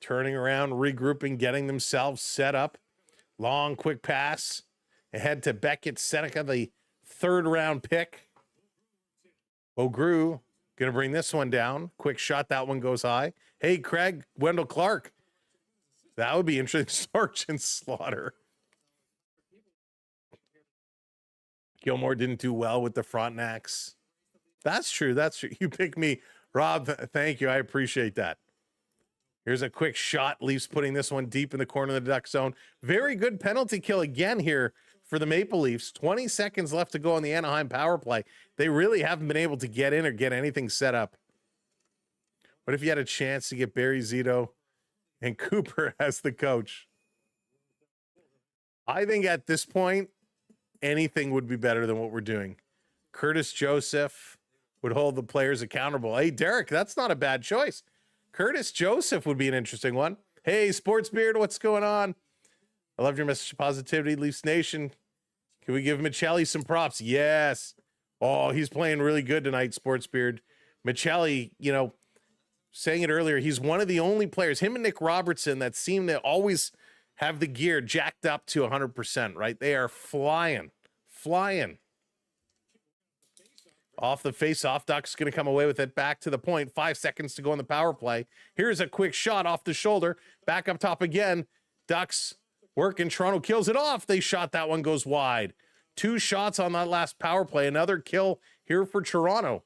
Speaker 1: Turning around, regrouping, getting themselves set up. Long, quick pass. Ahead to Beckett Seneca, the third-round pick. O'Grew going to bring this one down. Quick shot. That one goes high. Hey, Craig, Wendell Clark. That would be interesting. Sergeant Slaughter. Gilmore didn't do well with the Frontenacs. That's true. That's true. You pick me. Rob, thank you. I appreciate that. Here's a quick shot. Leafs putting this one deep in the corner of the Duck zone. Very good penalty kill again here for the Maple Leafs. 20 seconds left to go on the Anaheim power play. They really haven't been able to get in or get anything set up. What if you had a chance to get Barry Zito and Cooper as the coach? I think at this point, anything would be better than what we're doing. Curtis Joseph would hold the players accountable. Hey, Derek, that's not a bad choice. Curtis Joseph would be an interesting one. Hey, Sports Beard, what's going on? I love your message of positivity, Leafs Nation. Can we give Michelli some props? Yes. Oh, he's playing really good tonight, Sports Beard. Michelli, you know, saying it earlier, he's one of the only players, him and Nick Robertson, that seem to always have the gear jacked up to 100%, right? They are flying. Off the face-off, Ducks going to come away with it. Back to the point. 5 seconds to go on the power play. Here's a quick shot off the shoulder. Back up top again. Ducks working. Toronto kills it off. They shot. That one goes wide. 2 shots on that last power play. Another kill here for Toronto.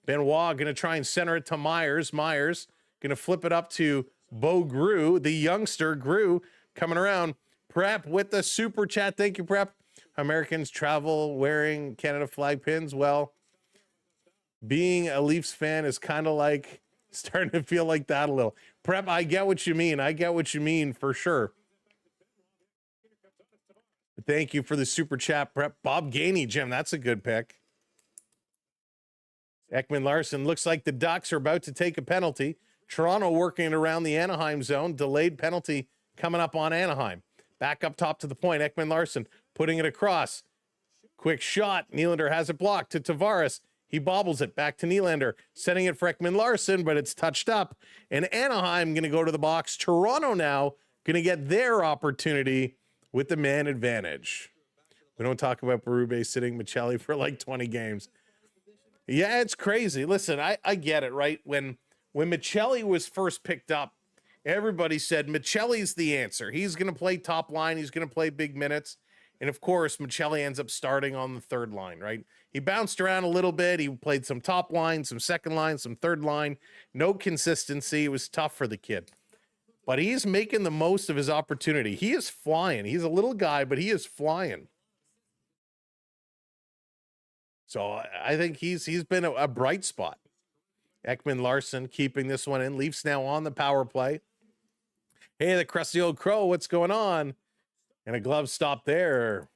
Speaker 1: Benoit going to try and center it to Myers. Myers going to flip it up to Bo Grew, the youngster. Grew coming around. Prep with the super chat. Thank you, Prep. Americans travel wearing Canada flag pins. Well, being a Leafs fan is kind of like starting to feel like that a little. Prep, I get what you mean. I get what you mean for sure. Thank you for the super chat, Prep. Bob Gainey, Jim, that's a good pick. Ekman Larson, looks like the Ducks are about to take a penalty. Toronto working around the Anaheim zone. Delayed penalty coming up on Anaheim. Back up top to the point. Ekman Larson putting it across. Quick shot. Nylander has it blocked to Tavares. He bobbles it back to Nylander, setting it for Ekman Larson, but it's touched up. And Anaheim going to go to the box. Toronto now going to get their opportunity with the man advantage. We don't talk about Berube sitting Michelli for like 20 games. Yeah, it's crazy. Listen, I get it, right? When Michelli was first picked up, everybody said Michelli's the answer. He's going to play top line. He's going to play big minutes. And of course, Michelli ends up starting on the third line, right? He bounced around a little bit. He played some top line, some second line, some third line. No consistency. It was tough for the kid. But he's making the most of his opportunity. He is flying. He's a little guy, but he is flying. So I think he's been a bright spot. Ekman Larson keeping this one in. Leafs now on the power play. Hey, the crusty old crow, what's going on? And a glove stop there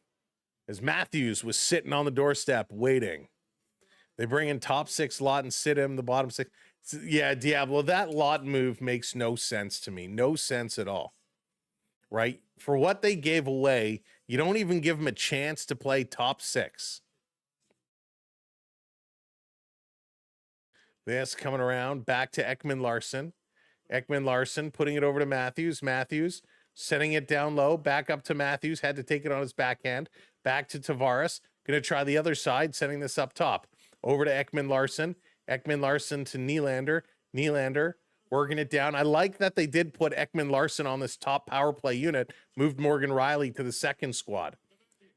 Speaker 1: as Matthews was sitting on the doorstep waiting. They bring in top six Lot and sit him, the bottom six. Yeah, Diablo, that Lot move makes no sense to me. No sense at all. Right? For what they gave away, you don't even give him a chance to play top six. This coming around back to Ekman Larson. Ekman Larson putting it over to Matthews. Matthews setting it down low. Back up to Matthews. Had to take it on his backhand. Back to Tavares. Going to try the other side, setting this up top. Over to Ekman Larson. Ekman Larson to Nylander. Nylander working it down. I like that they did put Ekman Larson on this top power play unit. Moved Morgan Riley to the second squad.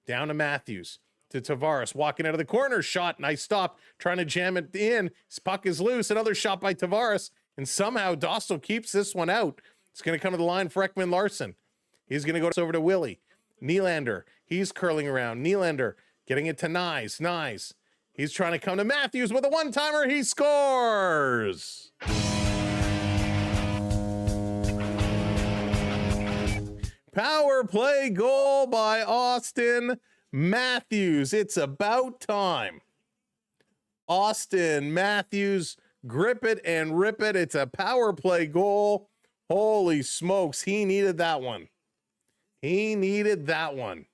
Speaker 1: Down to Matthews. To Tavares, walking out of the corner, shot, nice stop, trying to jam it in. His puck is loose, another shot by Tavares, and somehow Dostal keeps this one out. It's going to come to the line for Ekman Larson. He's going to go over to Willie. Nylander, he's curling around. Nylander getting it to Nyes. Nyes, he's trying to come to Matthews with a one-timer. He scores! Power play goal by Austin Matthews. It's about time. Austin Matthews, grip it and rip it. It's a power play goal. Holy smokes, he needed that one. He needed that one.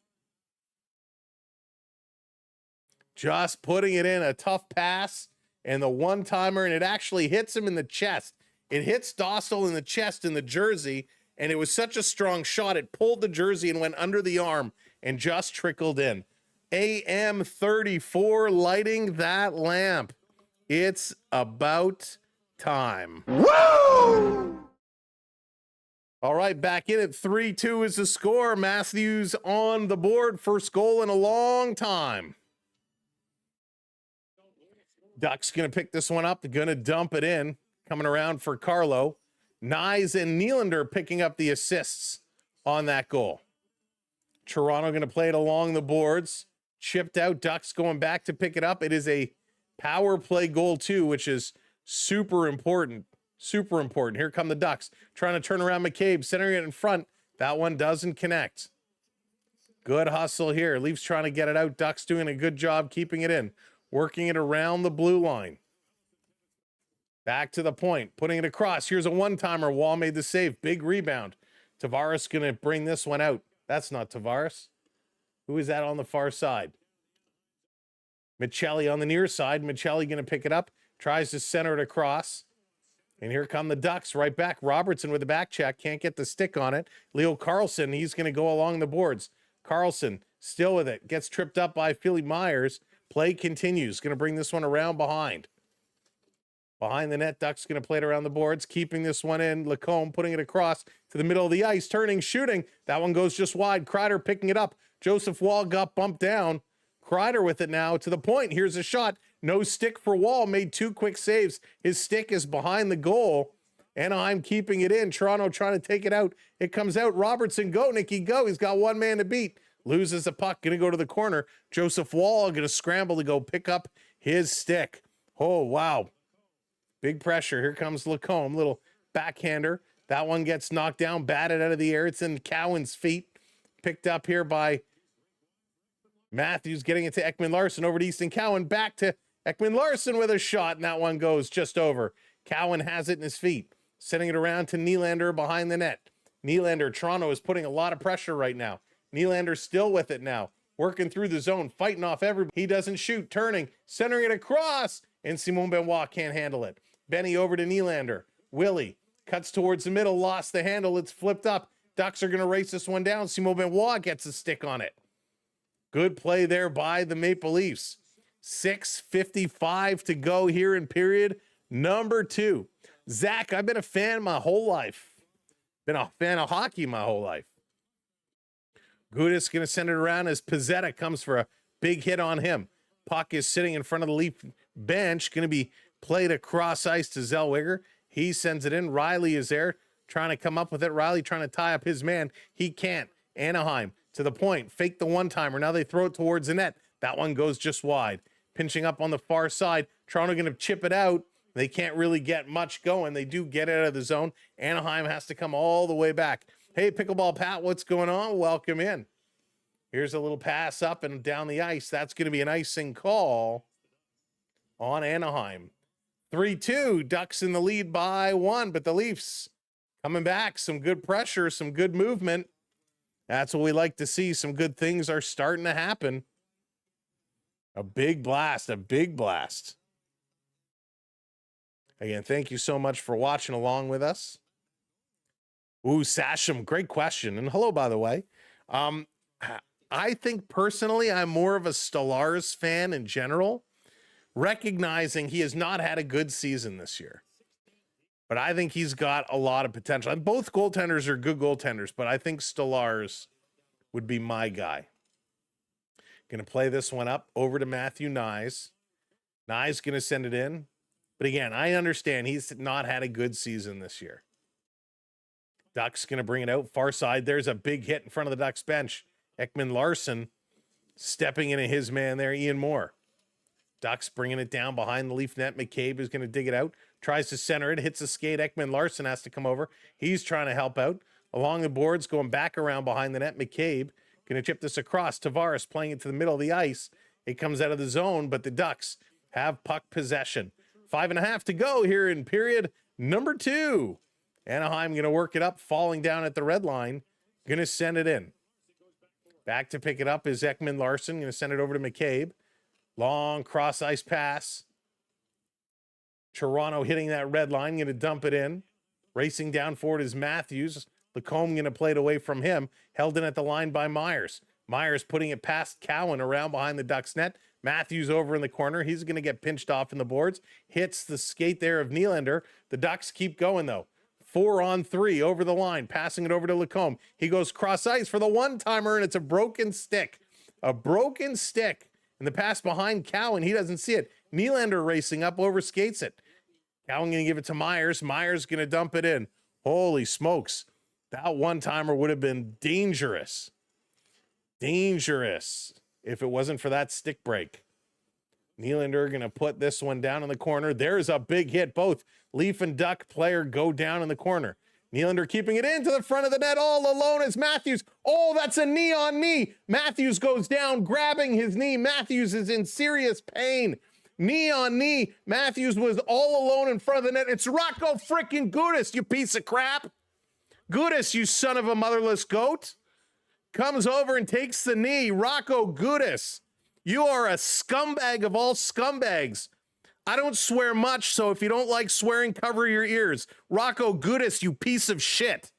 Speaker 1: Just putting it in, a tough pass and the one-timer, and it actually hits him in the chest. It hits Dostal in the chest in the jersey, and it was such a strong shot, it pulled the jersey and went under the arm and just trickled in. AM34 lighting that lamp. It's about time. Woo! All right, back in at 3-2 is the score. Matthews on the board. First goal in a long time. Ducks going to pick this one up. They're going to dump it in. Coming around for Carlo. Nyes and Nylander picking up the assists on that goal. Toronto going to play it along the boards. Chipped out. Ducks going back to pick it up. It is a power play goal too, which is super important. Super important. Here come the Ducks trying to turn around McCabe, centering it in front. That one doesn't connect. Good hustle here. Leafs trying to get it out. Ducks doing a good job keeping it in. Working it around the blue line. Back to the point. Putting it across. Here's a one-timer. Wall made the save. Big rebound. Tavares going to bring this one out. That's not Tavares. Who is that on the far side? Michelli on the near side. Michelli going to pick it up. Tries to center it across. And here come the Ducks right back. Robertson with the back check. Can't get the stick on it. Leo Carlson, he's going to go along the boards. Carlson still with it. Gets tripped up by Philly Myers. Play continues. Going to bring this one around behind. Behind the net, Ducks going to play it around the boards, keeping this one in. Lacombe putting it across to the middle of the ice, turning, shooting. That one goes just wide. Kreider picking it up. Joseph Wall got bumped down. Kreider with it now to the point. Here's a shot. No stick for Wall. Made two quick saves. His stick is behind the goal. Anaheim keeping it in. Toronto trying to take it out. It comes out. Robertson, go, Nicky, go. He's got one man to beat. Loses the puck. Going to go to the corner. Joseph Wall going to scramble to go pick up his stick. Oh, wow. Big pressure. Here comes Lacombe. Little backhander. That one gets knocked down, batted out of the air. It's in Cowan's feet. Picked up here by Matthews, getting it to Ekman Larson. Over to Easton Cowan. Back to Ekman Larson with a shot, and that one goes just over. Cowan has it in his feet. Sending it around to Nylander behind the net. Nylander, Toronto is putting a lot of pressure right now. Nylander still with it now. Working through the zone, fighting off everybody. He doesn't shoot, turning, centering it across, and Simon Benoit can't handle it. Benny over to Nylander. Willie cuts towards the middle, lost the handle. It's flipped up. Ducks are going to race this one down. Simon Benoit gets a stick on it. Good play there by the Maple Leafs. 6:55 to go here in period number 2. Zach, I've been a fan my whole life. Been a fan of hockey my whole life. Gudis going to send it around as Pizzetta comes for a big hit on him. Puck is sitting in front of the Leaf bench. Going to be played across ice to Zellweger. He sends it in. Riley is there trying to come up with it. Riley trying to tie up his man. He can't. Anaheim to the point. Fake the one-timer. Now they throw it towards the net. That one goes just wide. pinching up on the far side. Toronto going to chip it out. They can't really get much going. They do get it out of the zone. Anaheim has to come all the way back. Hey, Pickleball Pat, what's going on? Welcome in. Here's a little pass up and down the ice. That's going to be an icing call on Anaheim. 3-2, Ducks in the lead by 1, but the Leafs coming back. Some good pressure, some good movement. That's what we like to see. Some good things are starting to happen. A big blast, a big blast. Again, thank you so much for watching along with us. Ooh, Sasham, great question. And hello, by the way. I think personally, I'm more of a Stolarz fan in general, recognizing he has not had a good season this year. But I think he's got a lot of potential. And both goaltenders are good goaltenders, but I think Stolarz would be my guy. Going to play this one up over to Matthew Nyes. Nyes going to send it in. But again, I understand he's not had a good season this year. Ducks going to bring it out far side. There's a big hit in front of the Ducks bench. Ekman-Larsson stepping into his man there, Ian Moore. Ducks bringing it down behind the Leaf net. McCabe is going to dig it out. Tries to center it. Hits a skate. Ekman-Larsson has to come over. He's trying to help out. Along the boards, going back around behind the net. McCabe going to chip this across. Tavares playing it to the middle of the ice. It comes out of the zone, but the Ducks have puck possession. 5.5 to go here in period number 2. Anaheim going to work it up, falling down at the red line. Going to send it in. Back to pick it up is Ekman-Larsson. Going to send it over to McCabe. Long cross ice pass. Toronto hitting that red line. Going to dump it in. Racing down forward is Matthews. Lacombe going to play it away from him. Held in at the line by Myers. Myers putting it past Cowan around behind the Ducks net. Matthews over in the corner. He's going to get pinched off in the boards. Hits the skate there of Nylander. The Ducks keep going, though. 4-on-3 over the line. Passing it over to Lacombe. He goes cross ice for the one-timer, and it's a broken stick. A broken stick. And the pass behind Cowan. He doesn't see it. Nylander racing up, overskates it. Cowan going to give it to Myers. Myers going to dump it in. Holy smokes. That one-timer would have been dangerous. Dangerous if it wasn't for that stick break. Nylander going to put this one down in the corner. There's a big hit. Both Leaf and Duck player go down in the corner. Nylander keeping it into the front of the net all alone as Matthews. Oh, that's a knee on knee. Matthews goes down, grabbing his knee. Matthews is in serious pain. Knee on knee. Matthews was all alone in front of the net. It's Rocco freaking Gudis, you piece of crap. Gudis, you son of a motherless goat. Comes over and takes the knee. Rocco Gudis. You are a scumbag of all scumbags. I don't swear much, so if you don't like swearing, cover your ears. Rocco Gudis, you piece of shit.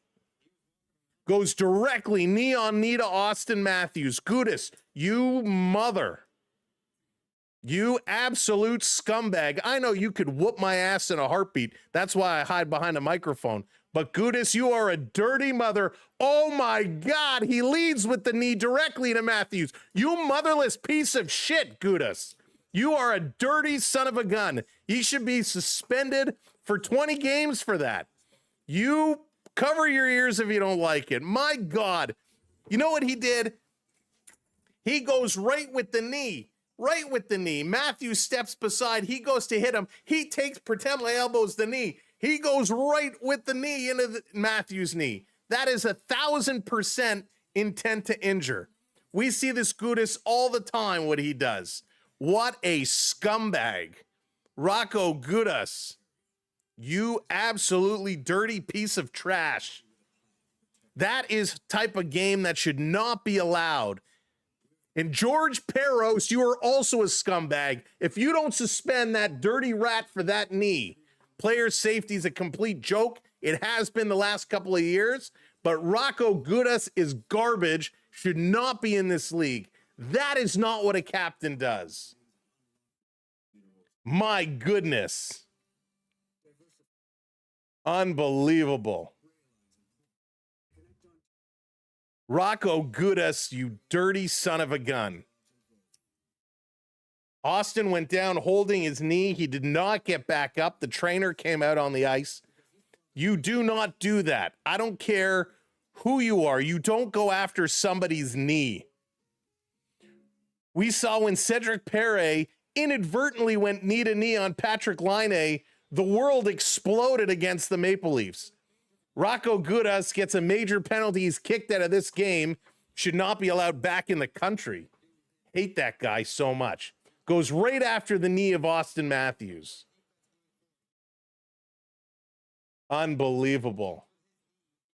Speaker 1: Goes directly knee on knee to Austin Matthews. Gudis, you mother. You absolute scumbag. I know you could whoop my ass in a heartbeat. That's why I hide behind a microphone. But Gudis, you are a dirty mother. Oh my God, he leads with the knee directly to Matthews. You motherless piece of shit, Gudis. You are a dirty son of a gun. He should be suspended for 20 games for that. You cover your ears if you don't like it. My God. You know what he did? He goes right with the knee. Right with the knee. Matthews steps beside. He goes to hit him. He takes, pretend my elbow's the knee. He goes right with the knee into Matthews' knee. That is 1,000% intent to injure. We see this Gudis all the time, what he does. What a scumbag. Rocco Gudis. You absolutely dirty piece of trash. That is type of game that should not be allowed. And George Peros, you are also a scumbag. If you don't suspend that dirty rat for that knee, player safety is a complete joke. It has been the last couple of years, but Rocco Gudis is garbage, should not be in this league. That is not what a captain does. My goodness. Unbelievable. Rocco Gudis, you dirty son of a gun. Austin went down holding his knee. He did not get back up. The trainer came out on the ice. You do not do that. I don't care who you are. You don't go after somebody's knee. We saw when Cedric Perret inadvertently went knee to knee on Patrick Laine, the world exploded against the Maple Leafs. Rocco Gudas gets a major penalty. He's kicked out of this game. Should not be allowed back in the country. Hate that guy so much. Goes right after the knee of Austin Matthews. Unbelievable.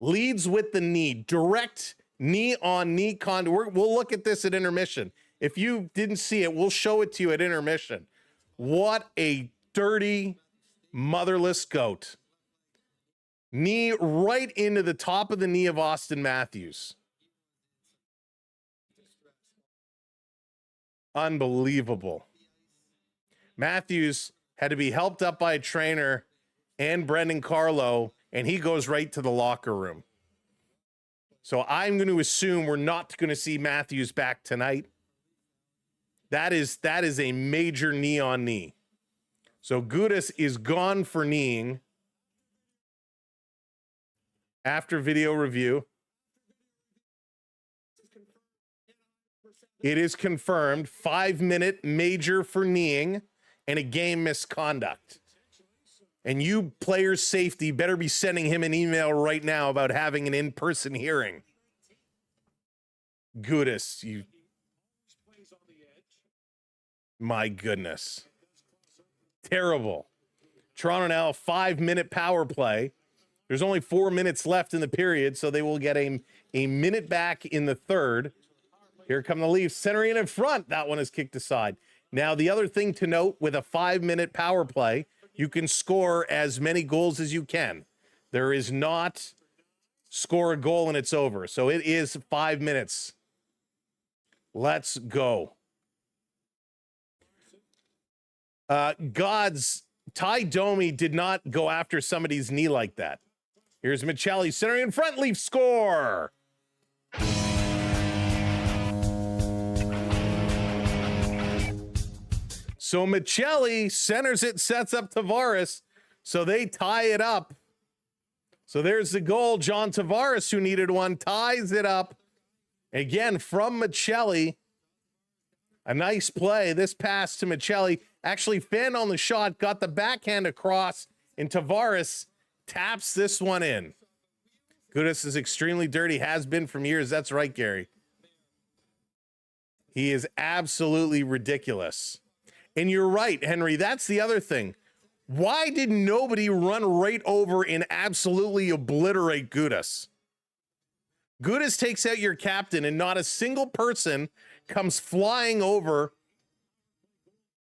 Speaker 1: Leads with the knee. Direct knee-on-knee contact. We'll look at this at intermission. If you didn't see it, we'll show it to you at intermission. What a dirty, motherless goat. Knee right into the top of the knee of Austin Matthews. Unbelievable. Matthews had to be helped up by a trainer and Brendan Carlo, and he goes right to the locker room. So I'm going to assume we're not going to see Matthews back tonight. That is a major knee on knee. So Gudas is gone for kneeing. After video review, it is confirmed 5-minute major for kneeing and a game misconduct. And you players' safety better be sending him an email right now about having an in-person hearing. Gudas, you... My goodness. Terrible. Toronto now 5-minute power play. There's only 4 minutes left in the period, so they will get a minute back in the third. Here come the Leafs, centering in front. That one is kicked aside. Now, the other thing to note with a 5-minute power play, you can score as many goals as you can. There is not score a goal and it's over. So it is 5 minutes. Let's go. God's Ty Domi did not go after somebody's knee like that. Here's Michelli centering in front. Leaf score. So Michelli centers it, sets up Tavares. So they tie it up. So there's the goal. John Tavares, who needed one, ties it up. Again, from Michelli. A nice play. This pass to Michelli. Actually fanned on the shot, got the backhand across, and Tavares taps this one in. Gudas is extremely dirty, has been from years. That's right, Gary. He is absolutely ridiculous. And you're right, Henry. That's the other thing. Why did nobody run right over and absolutely obliterate Gudas? Gudas takes out your captain, and not a single person comes flying over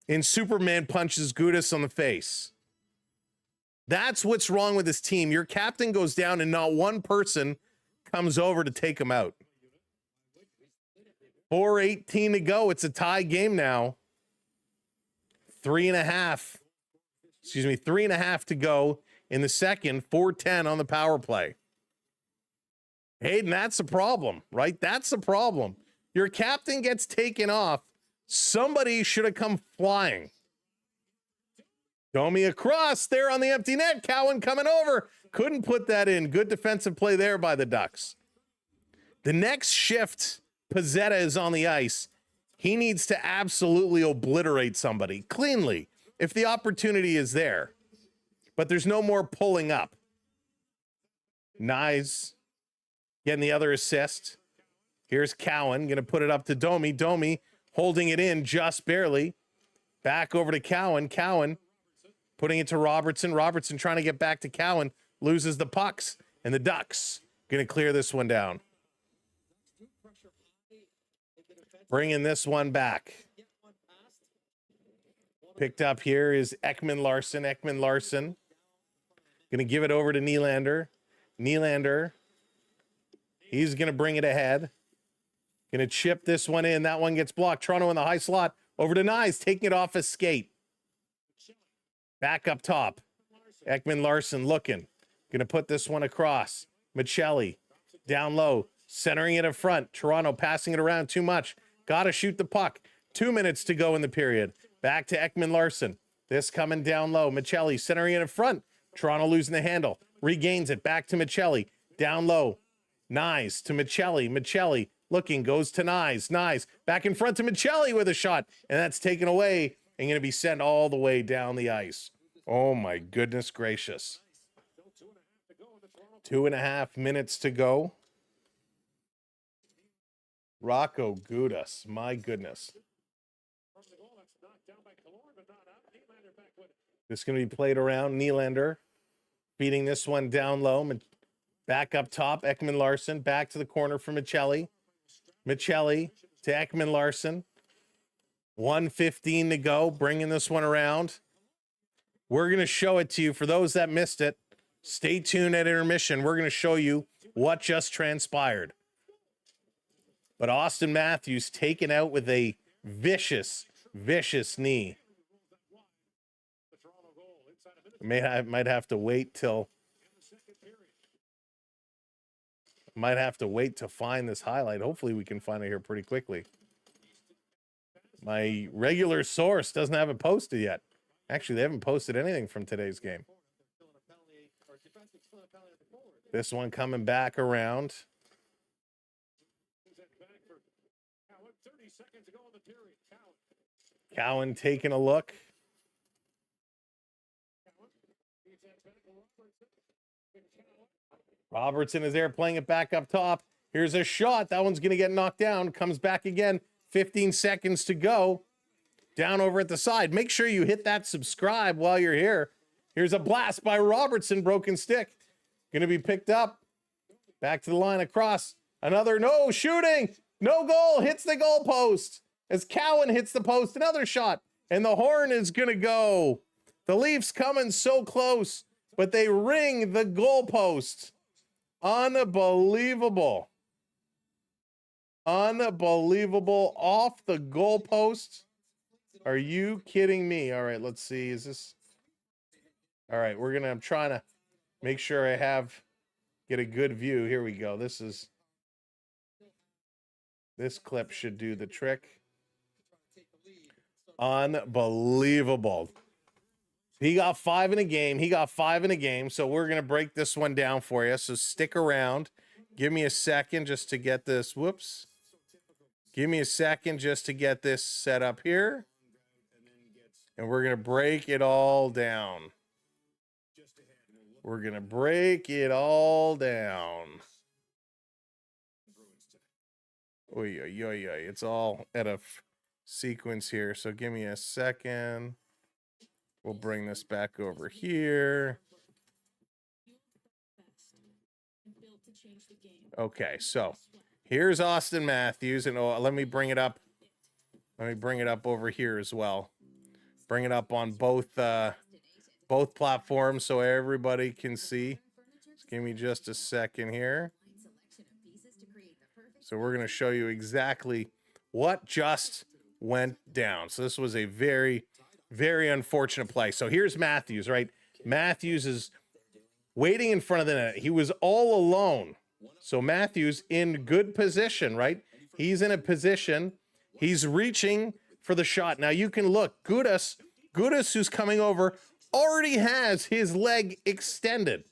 Speaker 1: and Superman punches Gudas on the face. That's what's wrong with this team. Your captain goes down and not one person comes over to take him out. 4:18 to go. It's a tie game now. 3.5 to go in the second. 4:10 on the power play. Hayden, that's a problem, right? That's a problem. Your captain gets taken off. Somebody should have come flying. Domi across there on the empty net. Cowan coming over. Couldn't put that in. Good defensive play there by the Ducks. The next shift, Pizzetta is on the ice. He needs to absolutely obliterate somebody cleanly if the opportunity is there. But there's no more pulling up. Nyes getting the other assist. Here's Cowan. Going to put it up to Domi. Domi holding it in just barely. Back over to Cowan. Cowan putting it to Robertson. Robertson trying to get back to Cowan. Loses the pucks. And the Ducks going to clear this one down. Bringing this one back. Picked up here is Ekman Larson. Ekman Larson going to give it over to Nylander. Nylander. He's going to bring it ahead. Going to chip this one in. That one gets blocked. Toronto in the high slot. Over to Nyes, taking it off his skate. Back up top. Ekman Larson looking. Going to put this one across. Michelli down low. Centering it up front. Toronto passing it around too much. Got to shoot the puck. 2 minutes to go in the period. Back to Ekman Larson. This coming down low. Michelli centering it in front. Toronto losing the handle. Regains it. Back to Michelli. Down low. Nyes to Michelli. Michelli looking, goes to Nyes. Nyes back in front to Michelli with a shot. And that's taken away and going to be sent all the way down the ice. Oh, my goodness gracious. 2.5 minutes to go. Rocco Gudas, my goodness. This is going to be played around. Nylander feeding this one down low. Back up top, Ekman Larson. Back to the corner for Michelli. Michelli to Ekman Larson. 1:15 to go, bringing this one around. We're going to show it to you. For those that missed it, stay tuned at intermission. We're going to show you what just transpired. But Austin Matthews taken out with a vicious, vicious knee. Might have to wait till... Might have to wait to find this highlight. Hopefully we can find it here pretty quickly. My regular source doesn't have it posted yet. Actually, they haven't posted anything from today's game. This one coming back around. Cowan taking a look. Robertson is there playing it back up top. Here's a shot. That one's going to get knocked down. Comes back again. 15 seconds to go. Down over at the side. Make sure you hit that subscribe while you're here. Here's a blast by Robertson. Broken stick. Going to be picked up. Back to the line across. Another no shooting. No goal. Hits the goal post. As Cowan hits the post. Another shot. And the horn is going to go. The Leafs coming so close. But they ring the goal post. Unbelievable. Unbelievable. Off the goalpost. Are you kidding me? All right, let's see. Is this... All right, I'm trying to make sure I get a good view. Here we go. This clip should do the trick. Unbelievable. He got 5 in a game. So we're going to break this one down for you. So stick around. Give me a second just to get this. Whoops. Give me a second just to get this set up here. And we're going to break it all down. We're going to break it all down. Oy, oy, oy, oy. It's all at a sequence here. So give me a second. We'll bring this back over here. Okay, so here's Austin Matthews, and let me bring it up. Let me bring it up over here as well. Bring it up on both platforms so everybody can see. Just give me just a second here. So we're going to show you exactly what just went down. So this was a very, very unfortunate play. So here's Matthews, right? Matthews is waiting in front of the net. He was all alone. So Matthews in good position, right? He's in a position. He's reaching for the shot. Now you can look. Gudas, who's coming over, already has his leg extended.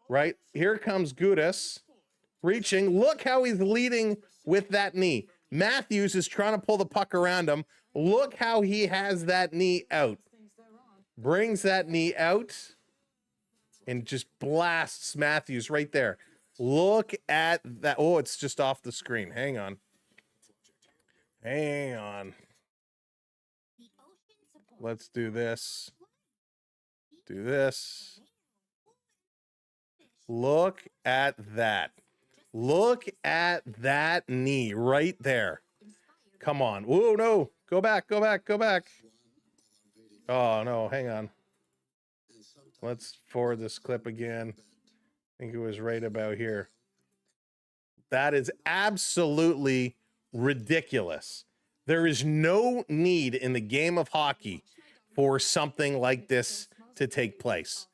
Speaker 1: Right? Here comes Gudas reaching. Look how he's leading with that knee. Matthews is trying to pull the puck around him. Look how he has that knee out. Brings that knee out and just blasts Matthews right there. Look at that. Oh, it's just off the screen. Hang on. Hang on. Let's do this. Do this. Look at that. Look at that knee right there. Come on. Whoa, no. Go back, go back, go back. Oh, no. Hang on. Let's forward this clip again. I think it was right about here. That is absolutely ridiculous. There is no need in the game of hockey for something like this to take place.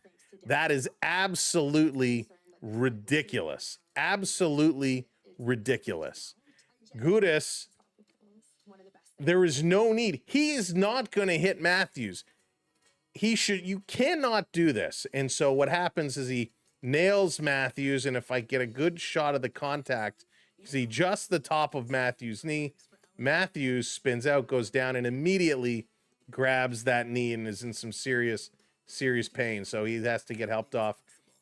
Speaker 1: That is absolutely ridiculous. Absolutely ridiculous. Gudas, there is no need. He is not going to hit Matthews. You cannot do this. And so what happens is he nails Matthews, and if I get a good shot of the contact, you see just the top of Matthews' knee. Matthews spins out, goes down, and immediately grabs that knee and is in some serious pain. So he has to get helped off.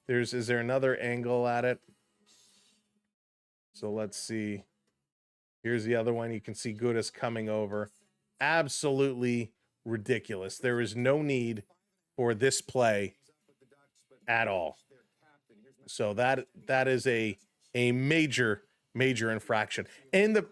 Speaker 1: Is there another angle at it? So let's see. Here's the other one. You can see Gudas coming over. Absolutely ridiculous. There is no need for this play at all. So that is a major infraction. And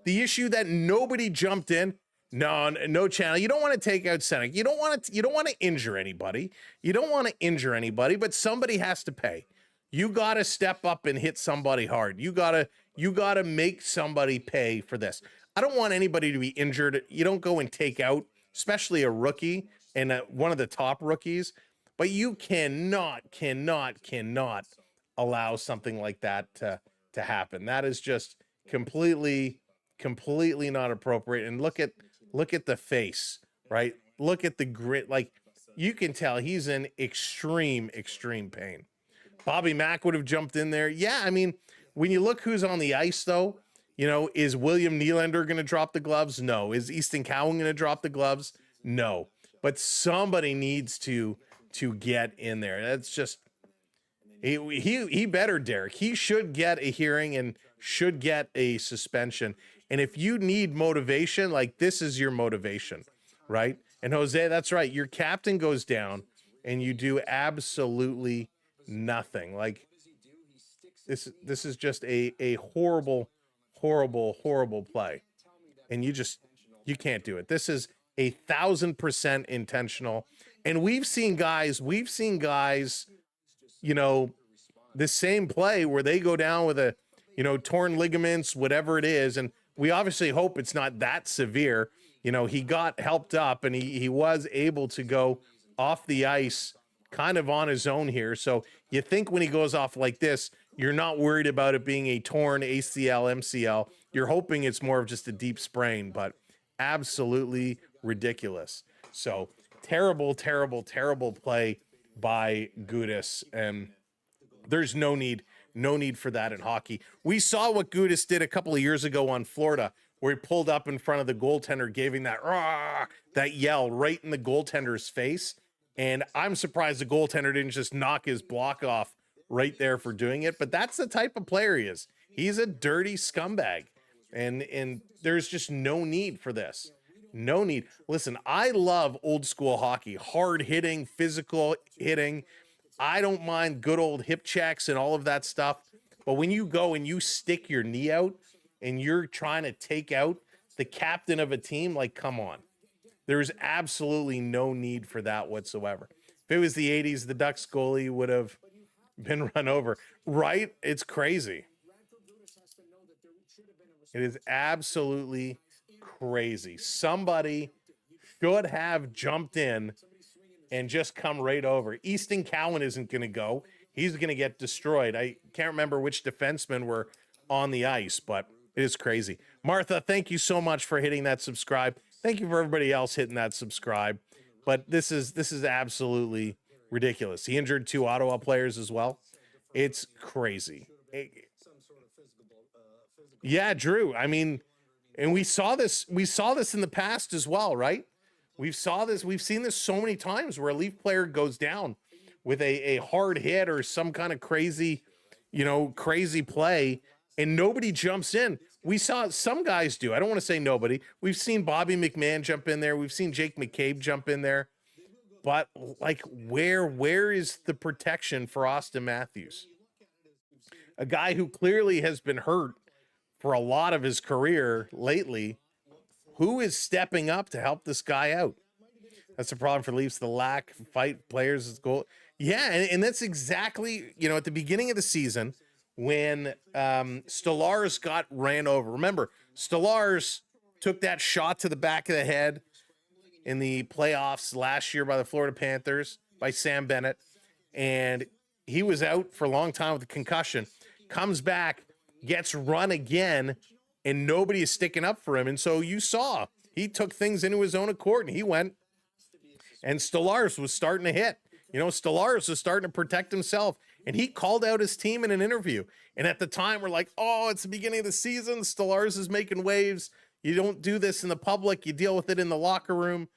Speaker 1: the issue that nobody jumped in, no channel. You don't want to take out Senek. You don't want to injure anybody. You don't want to injure anybody, but somebody has to pay. You got to step up and hit somebody hard. You got to make somebody pay for this. I don't want anybody to be injured. You don't go and take out, especially a rookie and one of the top rookies, but you cannot allow something like that to happen. That is just completely not appropriate. And look at the face, right? Look at the grit. Like, you can tell he's in extreme pain. Bobby Mack would have jumped in there. Yeah, I mean, when you look who's on the ice, though, is William Nylander going to drop the gloves? No. Is Easton Cowan going to drop the gloves? No. But somebody needs to get in there. That's just he better, Derek. He should get a hearing and should get a suspension. And if you need motivation, like, this is your motivation, right? And Jose, that's right. Your captain goes down and you do absolutely nothing. Like, this is just a horrible play. And you can't do it. This is 1,000% intentional. And we've seen guys, this same play where they go down with a, torn ligaments, whatever it is. And we obviously hope it's not that severe. He got helped up and he was able to go off the ice kind of on his own here. So you think when he goes off like this, you're not worried about it being a torn ACL, MCL. You're hoping it's more of just a deep sprain, but absolutely ridiculous. So terrible play by Gudas. And there's no need for that in hockey. We saw what Gudas did a couple of years ago on Florida, where he pulled up in front of the goaltender, gave him that yell right in the goaltender's face. And I'm surprised the goaltender didn't just knock his block off right there for doing it. But that's the type of player he is. He's a dirty scumbag. And there's just no need for this. No need. Listen, I love old school hockey, hard hitting, physical hitting. I don't mind good old hip checks and all of that stuff. But when you go and you stick your knee out and you're trying to take out the captain of a team, like, come on. There's absolutely no need for that whatsoever. If it was the 80s, the Ducks goalie would have been run over, right? It's crazy. It is absolutely crazy. Somebody should have jumped in and just come right over. Easton Cowan isn't going to go. He's going to get destroyed. I can't remember which defensemen were on the ice, but it is crazy. Martha, thank you so much for hitting that subscribe. Thank you for everybody else hitting that subscribe. But this is absolutely ridiculous. He injured 2 Ottawa players as well. It's crazy. Yeah, Drew. I mean, and we saw this in the past as well, right? We've seen this so many times where a Leaf player goes down with a hard hit or some kind of crazy play, and nobody jumps in. We saw some guys do. I don't want to say nobody. We've seen Bobby McMahon jump in there. We've seen Jake McCabe jump in there. But, like, where is the protection for Austin Matthews? A guy who clearly has been hurt for a lot of his career lately. Who is stepping up to help this guy out? That's the problem for Leafs, the lack of fight players is goal. Yeah, and that's exactly, at the beginning of the season when Stolarz got ran over. Remember, Stolarz took that shot to the back of the head in the playoffs last year by the Florida Panthers, by Sam Bennett, and he was out for a long time with a concussion. Comes back, gets run again, and nobody is sticking up for him. And so you saw he took things into his own accord, and he went. And Stolarz was starting to hit. You know, Stellaris was starting to protect himself, and he called out his team in an interview. And at the time, we're like, oh, it's the beginning of the season. Stellaris is making waves. You don't do this in the public. You deal with it in the locker room.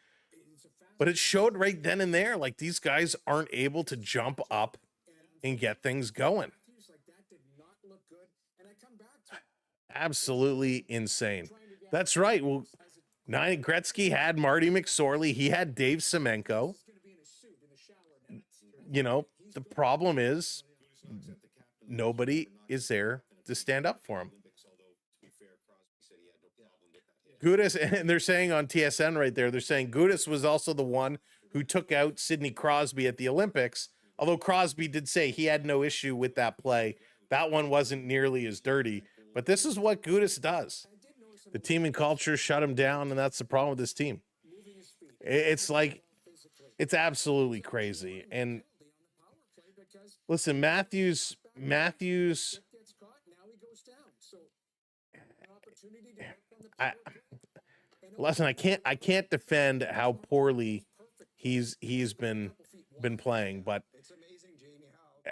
Speaker 1: But it showed right then and there, like, these guys aren't able to jump up and get things going. Absolutely insane. That's right. Well, Gretzky had Marty McSorley. He had Dave Semenko. You know, the problem is nobody is there to stand up for him. Gudas, and they're saying on TSN right there, they're saying Gudas was also the one who took out Sidney Crosby at the Olympics, although Crosby did say he had no issue with that play. That one wasn't nearly as dirty, but this is what Gudas does. The team and culture shut him down, and that's the problem with this team. It's like, it's absolutely crazy. And listen, Matthews, I can't defend how poorly he's been playing, but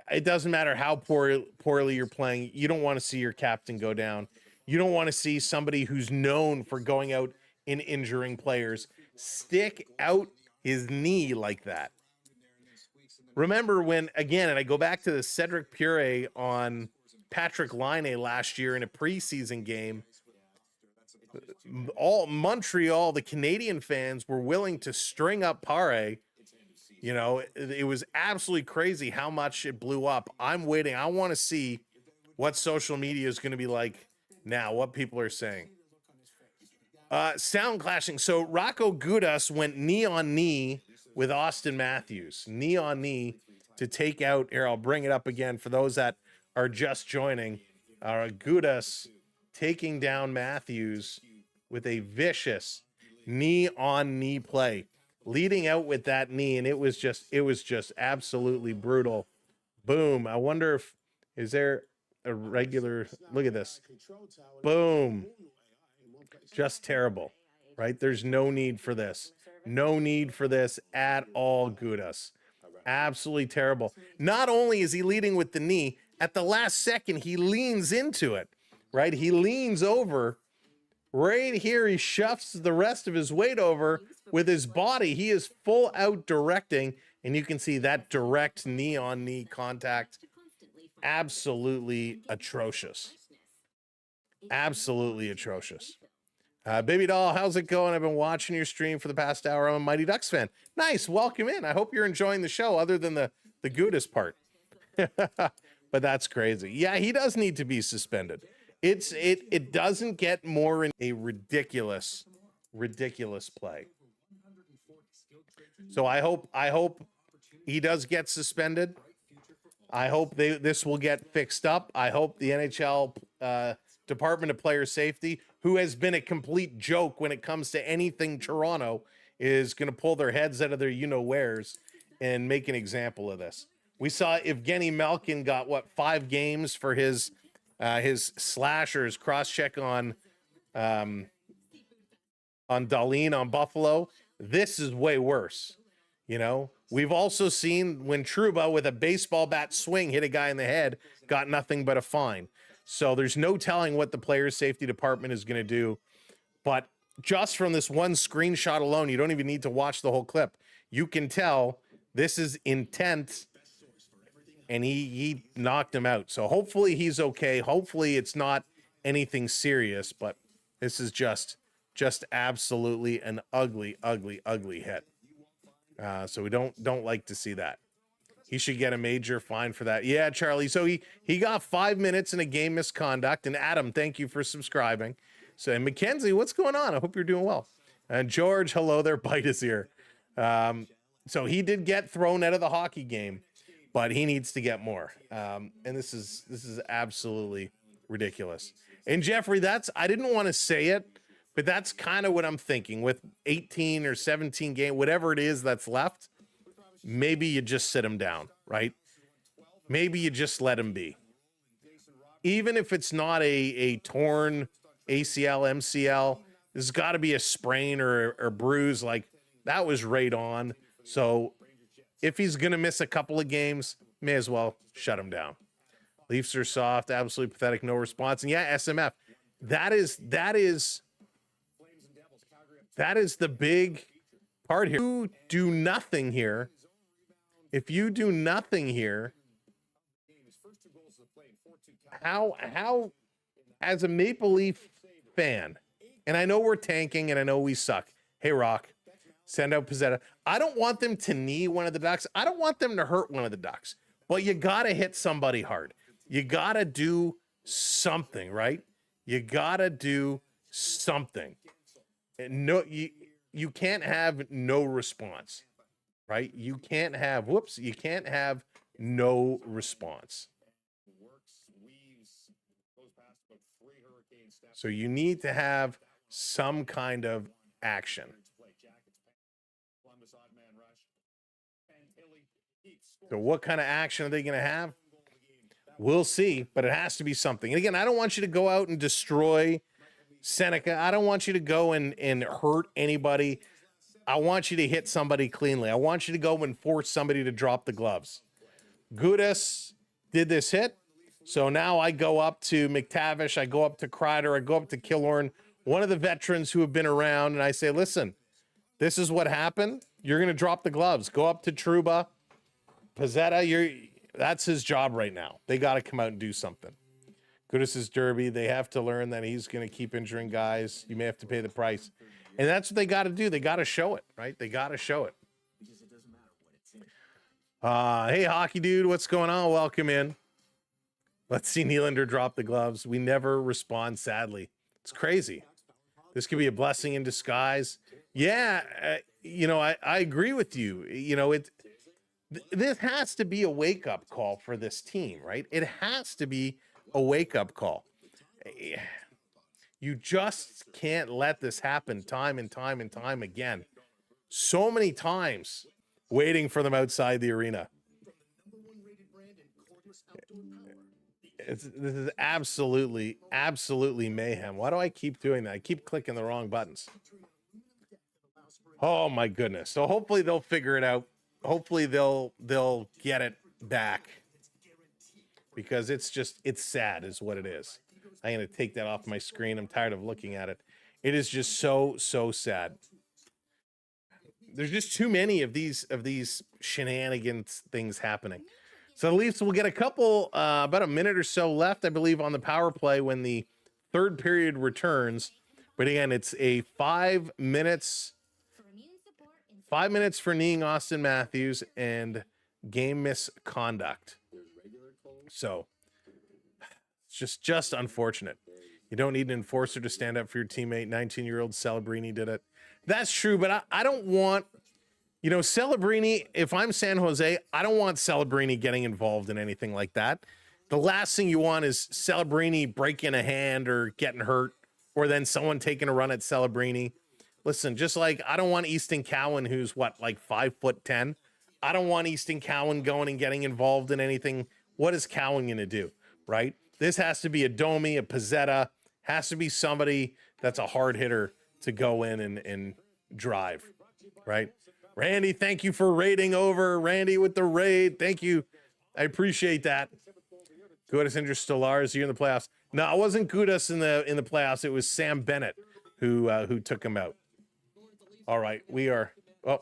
Speaker 1: it doesn't matter how poorly you're playing. You don't want to see your captain go down. You don't want to see somebody who's known for going out and injuring players stick out his knee like that. Remember when, again, and I go back to the Cedric Pure on Patrick Laine last year in a preseason game, all Montreal, the Canadian fans were willing to string up Pare. You know, it was absolutely crazy how much it blew up. I'm waiting. I want to see what social media is going to be like now, what people are saying. Sound clashing. So Rocco Gudas went knee on knee with Austin Matthews, knee on knee to take out, here, I'll bring it up again for those that are just joining. Gudas taking down Matthews with a vicious knee on knee play, leading out with that knee. And it was just absolutely brutal. Boom. I wonder if, is there a regular, look at this. Boom. Just terrible, right? There's no need for this. No need for this at all, Gudas. Absolutely terrible. Not only is he leading with the knee, at the last second, he leans into it, right? He leans over. Right here, he shuffles the rest of his weight over with his body. He is full out directing, and you can see that direct knee-on-knee contact. Absolutely atrocious. Absolutely atrocious. Baby doll, how's it going? I've been watching your stream for the past hour. I'm a Mighty Ducks fan. Nice, welcome in. I hope you're enjoying the show, other than the Gudas part. But that's crazy. Yeah, he does need to be suspended. It doesn't get more in a ridiculous play. So I hope he does get suspended. I hope this will get fixed up. I hope the NHL Department of Player Safety, who has been a complete joke when it comes to anything Toronto, is going to pull their heads out of their you-know-wheres and make an example of this. We saw Evgeny Malkin got, 5 games for his slash or his cross-check on Dahlin on Buffalo. This is way worse. You know, we've also seen when Trouba with a baseball bat swing hit a guy in the head, got nothing but a fine. So there's no telling what the Players Safety Department is going to do. But just from this one screenshot alone, you don't even need to watch the whole clip. You can tell this is intent, and he knocked him out. So hopefully he's okay. Hopefully it's not anything serious, but this is just absolutely an ugly hit. So we don't like to see that. He should get a major fine for that. Yeah, Charlie. So he got 5 minutes in a game misconduct. And Adam, thank you for subscribing. So, and Mackenzie, what's going on? I hope you're doing well. And George, hello there. Bite is here. So he did get thrown out of the hockey game, but he needs to get more. And this is absolutely ridiculous. And Jeffrey, I didn't want to say it, but that's kind of what I'm thinking with 18 or 17 game, whatever it is that's left. Maybe you just sit him down, right? Maybe you just let him be. Even if it's not a torn ACL, MCL, there's got to be a sprain or bruise. Like, that was right on. So if he's going to miss a couple of games, may as well shut him down. Leafs are soft, absolutely pathetic, no response. And yeah, SMF, that is the big part here. If you do nothing here, how as a Maple Leaf fan, and I know we're tanking and I know we suck. Hey, Rock, send out Pizzetta. I don't want them to knee one of the Ducks. I don't want them to hurt one of the Ducks. But you got to hit somebody hard. You got to do something, right? You got to do something. And no, you can't have no response, right? You can't have no response. So you need to have some kind of action. So what kind of action are they going to have? We'll see, but it has to be something. And again, I don't want you to go out and destroy Seneca. I don't want you to go and hurt anybody. I want you to hit somebody cleanly. I want you to go and force somebody to drop the gloves. Gudas did this hit. So now I go up to McTavish, I go up to Kreider, I go up to Killorn, one of the veterans who have been around, and I say, listen, this is what happened. You're going to drop the gloves. Go up to Trouba. Pizzetta, that's his job right now. They got to come out and do something. Gudas' derby. They have to learn that he's going to keep injuring guys. You may have to pay the price. And that's what they got to do. They got to show it, right? They got to show it. Hey, hockey dude, what's going on? Welcome in. Let's see Nylander drop the gloves. We never respond, sadly. It's crazy. This could be a blessing in disguise. Yeah, I agree with you. This has to be a wake-up call for this team, right? It has to be a wake-up call. You just can't let this happen time and time and time again. So many times waiting for them outside the arena. This is absolutely mayhem. Why do I keep doing that? I keep clicking the wrong buttons. Oh my goodness. So hopefully they'll figure it out. Hopefully they'll get it back. Because it's sad is what it is. I'm going to take that off my screen. I'm tired of looking at it. It is just so sad. There's just too many of these shenanigans things happening. So the Leafs will get a couple, about a minute or so left, I believe, on the power play when the third period returns. But again, it's a 5 minutes for kneeing Austin Matthews and game misconduct. So it's just unfortunate. You don't need an enforcer to stand up for your teammate. 19-year-old Celebrini did it. That's true, but I don't want, Celebrini, if I'm San Jose, I don't want Celebrini getting involved in anything like that. The last thing you want is Celebrini breaking a hand or getting hurt, or then someone taking a run at Celebrini. Listen, just like I don't want Easton Cowan, who's like 5'10". I don't want Easton Cowan going and getting involved in anything. What is Cowan going to do, right? This has to be a Domi, a Pizzetta, has to be somebody that's a hard hitter to go in and drive, right? Randy, thank you for raiding over. Randy with the raid. Thank you. I appreciate that. Gudas and Stolarz here in the playoffs. No, it wasn't Gudas in the playoffs. It was Sam Bennett who took him out. All right, we are. Oh,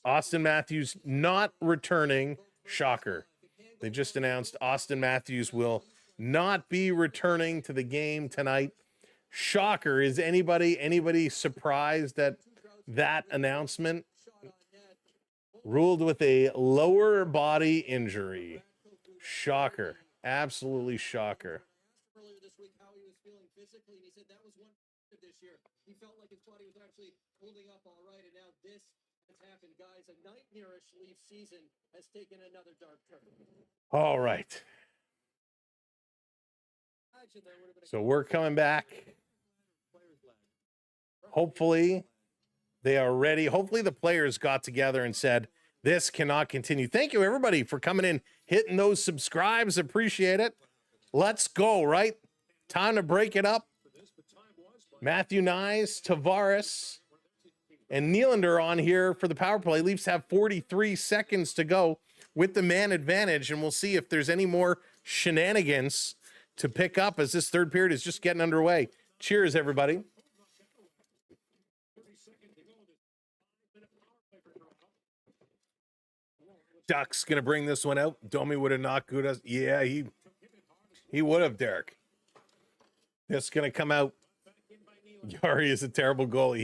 Speaker 1: Austin Matthews not returning. Shocker. They just announced Austin Matthews will not be returning to the game tonight. Shocker. Is anybody surprised at that announcement? Ruled with a lower body injury. Shocker. Absolutely shocker.
Speaker 4: Earlier this week, how he was feeling physically, and he said that was one this year. He felt like his body was actually holding up all right, and now this has happened, guys. A nightmarish Leaf season has taken another dark turn.
Speaker 1: All right. So we're coming back. Hopefully they are ready. Hopefully the players got together and said, this cannot continue. Thank you, everybody, for coming in, hitting those subscribes. Appreciate it. Let's go, right? Time to break it up. Matthew Nyes, Tavares. and Nylander on here for the power play. Leafs have 43 seconds to go with the man advantage, and we'll see if there's any more shenanigans to pick up as this third period is just getting underway. Cheers, everybody. Ducks gonna bring this one out. Domi would have knocked Gudas. Yeah, he would have, Derek. This gonna come out. Yari is a terrible goalie.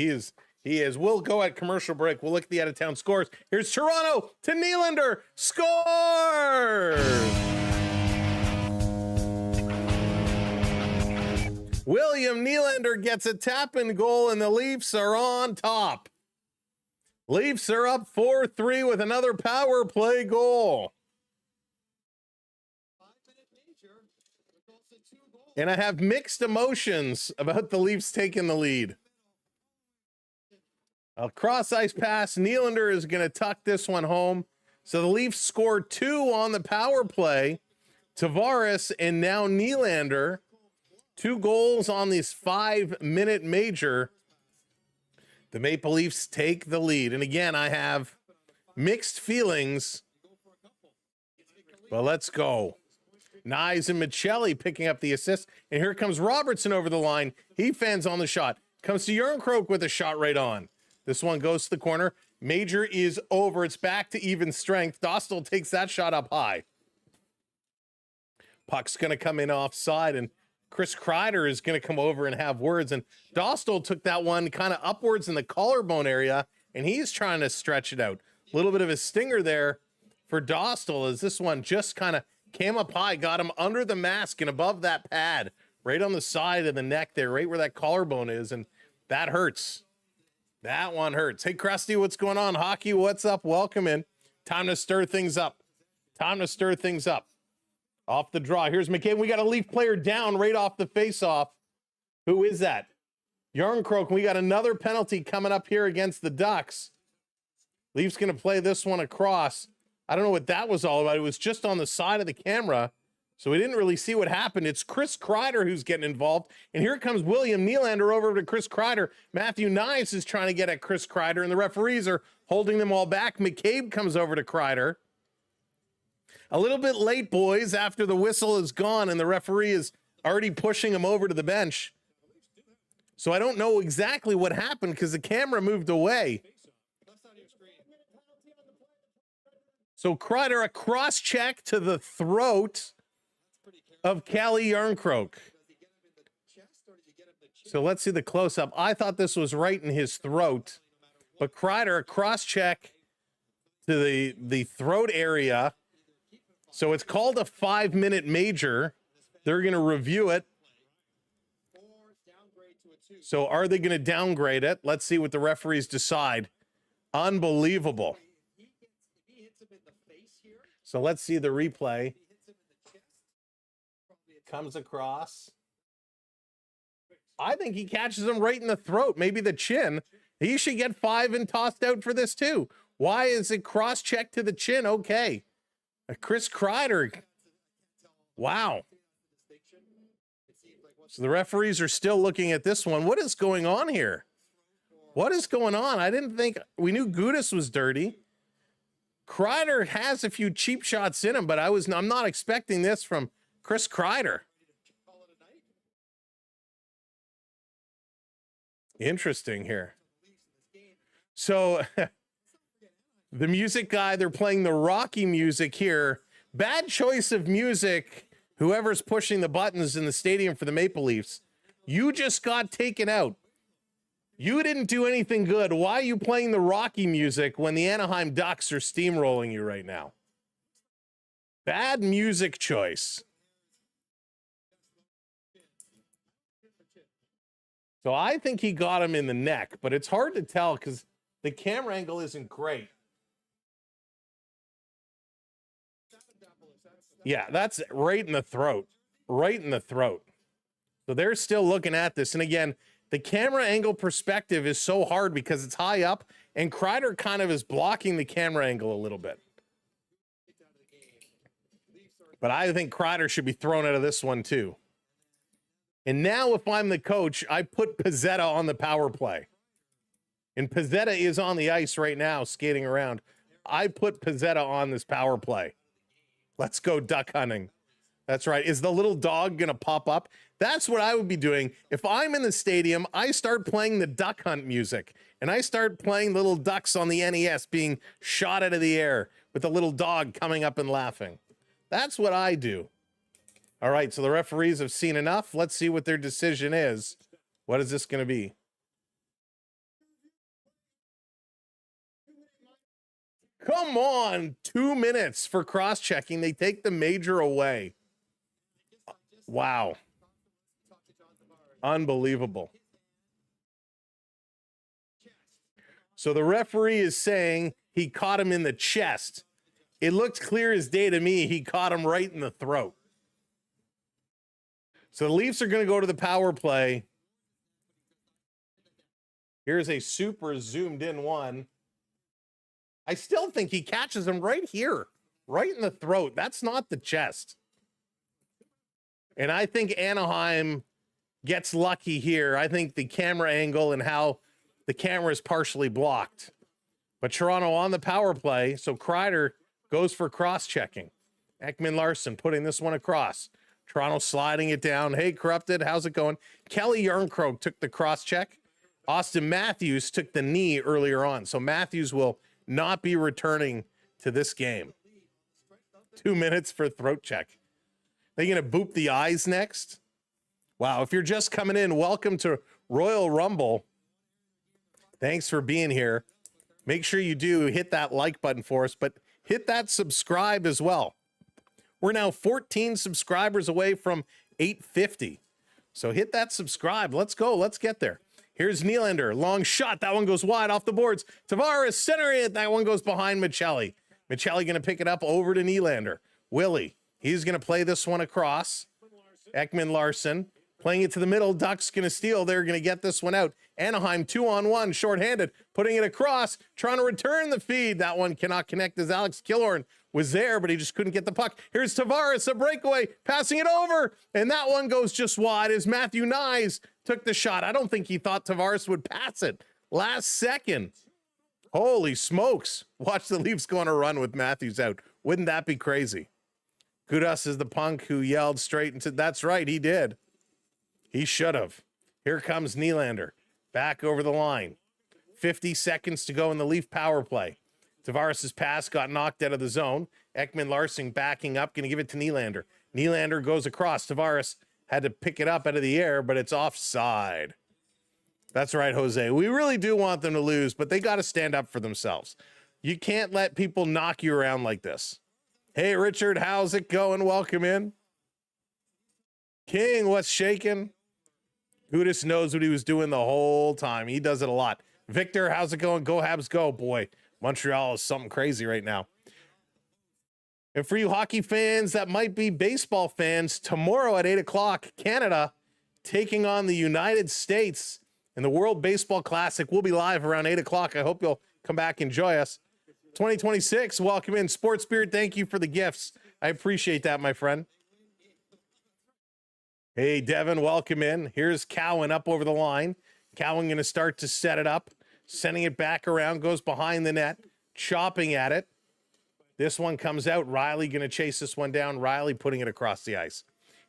Speaker 1: He is. We'll go at commercial break. We'll look at the out-of-town scores. Here's Toronto to Nylander. Scores! William Nylander gets a tap-in goal, and the Leafs are on top. Leafs are up 4-3 with another power play goal. And I have mixed emotions about the Leafs taking the lead. A cross-ice pass. Nylander is going to tuck this one home. So the Leafs scored 2 on the power play. Tavares and now Nylander. 2 goals on this 5-minute major. The Maple Leafs take the lead. And again, I have mixed feelings. But let's go. Knies and Michelli picking up the assist. And here comes Robertson over the line. He fans on the shot. Comes to Järnkrok with a shot right on. This one goes to the corner. Major is over. It's back to even strength. Dostal takes that shot up high. Puck's going to come in offside, and Chris Kreider is going to come over and have words. And Dostal took that one kind of upwards in the collarbone area, and he's trying to stretch it out. A little bit of a stinger there for Dostal as this one just kind of came up high, got him under the mask and above that pad, right on the side of the neck there, right where that collarbone is, and that hurts. That one hurts. Hey, Krusty, what's going on? Hockey, what's up? Welcome in. Time to stir things up. Time to stir things up. Off the draw. Here's McCabe. We got a Leaf player down right off the face-off. Who is that? Järnkrok. We got another penalty coming up here against the Ducks. Leafs going to play this one across. I don't know what that was all about. It was just on the side of the camera, so we didn't really see what happened. It's Chris Kreider who's getting involved, and here comes William Nylander over to Chris Kreider. Matthew Knies is trying to get at Chris Kreider, and the referees are holding them all back. McCabe comes over to Kreider. A little bit late, boys, after the whistle is gone, and the referee is already pushing him over to the bench. So I don't know exactly what happened because the camera moved away. So Kreider, a cross-check to the throat of Calle Järnkrok. So let's see the close-up. I thought this was right in his throat. But Kreider, a cross-check to the throat area. So it's called a 5-minute major. They're going to review it. So are they going to downgrade it? Let's see what the referees decide. Unbelievable. So let's see the replay. Comes across. I think he catches him right in the throat, maybe the chin. He should get 5 and tossed out for this too. Why is it cross-check to the chin? Okay. Chris Kreider. Wow. So the referees are still looking at this one. What is going on here? What is going on? I didn't think we knew Gudas was dirty. Kreider has a few cheap shots in him, but I'm not expecting this from Chris Kreider. Interesting here. So the music guy, they're playing the Rocky music here. Bad choice of music, whoever's pushing the buttons in the stadium for the Maple Leafs. You just got taken out. You didn't do anything good. Why are you playing the Rocky music when the Anaheim Ducks are steamrolling you right now? Bad music choice. So I think he got him in the neck, but it's hard to tell because the camera angle isn't great. Yeah, that's right in the throat. Right in the throat. So they're still looking at this. And again, the camera angle perspective is so hard because it's high up, and Kreider kind of is blocking the camera angle a little bit. But I think Kreider should be thrown out of this one too. And now if I'm the coach, I put Pezzetta on the power play. And Pizzetta is on the ice right now, skating around. I put Pizzetta on this power play. Let's go duck hunting. That's right. Is the little dog going to pop up? That's what I would be doing. If I'm in the stadium, I start playing the duck hunt music. And I start playing little ducks on the NES being shot out of the air with a little dog coming up and laughing. That's what I do. All right, so the referees have seen enough. Let's see what their decision is. What is this going to be? Come on, 2 minutes for cross-checking. They take the major away. Wow. Unbelievable. So the referee is saying he caught him in the chest. It looked clear as day to me. He caught him right in the throat. So the Leafs are going to go to the power play. Here's a super zoomed in one. I still think he catches him right here, right in the throat. That's not the chest. And I think Anaheim gets lucky here. I think the camera angle and how the camera is partially blocked. But Toronto on the power play, so Kreider goes for cross-checking. Ekman-Larsson putting this one across. Toronto sliding it down. Hey, Corrupted, how's it going? Kelly Yarncroke took the cross-check. Austin Matthews took the knee earlier on. So Matthews will not be returning to this game. 2 minutes for throat check. They're going to boop the eyes next? Wow, if you're just coming in, welcome to Royal Rumble. Thanks for being here. Make sure you do hit that like button for us, but hit that subscribe as well. We're now 14 subscribers away from 850. So hit that subscribe. Let's go. Let's get there. Here's Nylander. Long shot. That one goes wide off the boards. Tavares centering it. That one goes behind Michelli. Michelli going to pick it up over to Nylander. Willie. He's going to play this one across. Ekman-Larsson playing it to the middle. Ducks going to steal. They're going to get this one out. Anaheim 2-on-1, shorthanded, putting it across, trying to return the feed. That one cannot connect as Alex Killorn was there, but he just couldn't get the puck. Here's Tavares, a breakaway, passing it over, and that one goes just wide as Matthew Nyes took the shot. I don't think he thought Tavares would pass it. Last second. Holy smokes. Watch the Leafs go on a run with Matthews out. Wouldn't that be crazy? Kudos is the punk who yelled straight into, that's right, he did. He should have. Here comes Nylander. Back over the line. 50 seconds to go in the Leaf power play. Tavares' pass got knocked out of the zone. Ekman-Larsson backing up, going to give it to Nylander. Nylander goes across. Tavares had to pick it up out of the air, but it's offside. That's right, Jose. We really do want them to lose, but they got to stand up for themselves. You can't let people knock you around like this. Hey, Richard, how's it going? Welcome in. King, what's shaking? Gudis knows what he was doing the whole time. He does it a lot. Victor, how's it going? Go Habs, go. Boy, Montreal is something crazy right now. And for you hockey fans that might be baseball fans, tomorrow at 8 o'clock, Canada taking on the United States in the World Baseball Classic. We'll be live around 8 o'clock. I hope you'll come back and enjoy us. 2026, welcome in. Sports Spirit, thank you for the gifts. I appreciate that, my friend. Hey, Devin, welcome in. Here's Cowan up over the line. Cowan going to start to set it up, sending it back around, goes behind the net, chopping at it. This one comes out. Riley going to chase this one down. Riley putting it across the ice.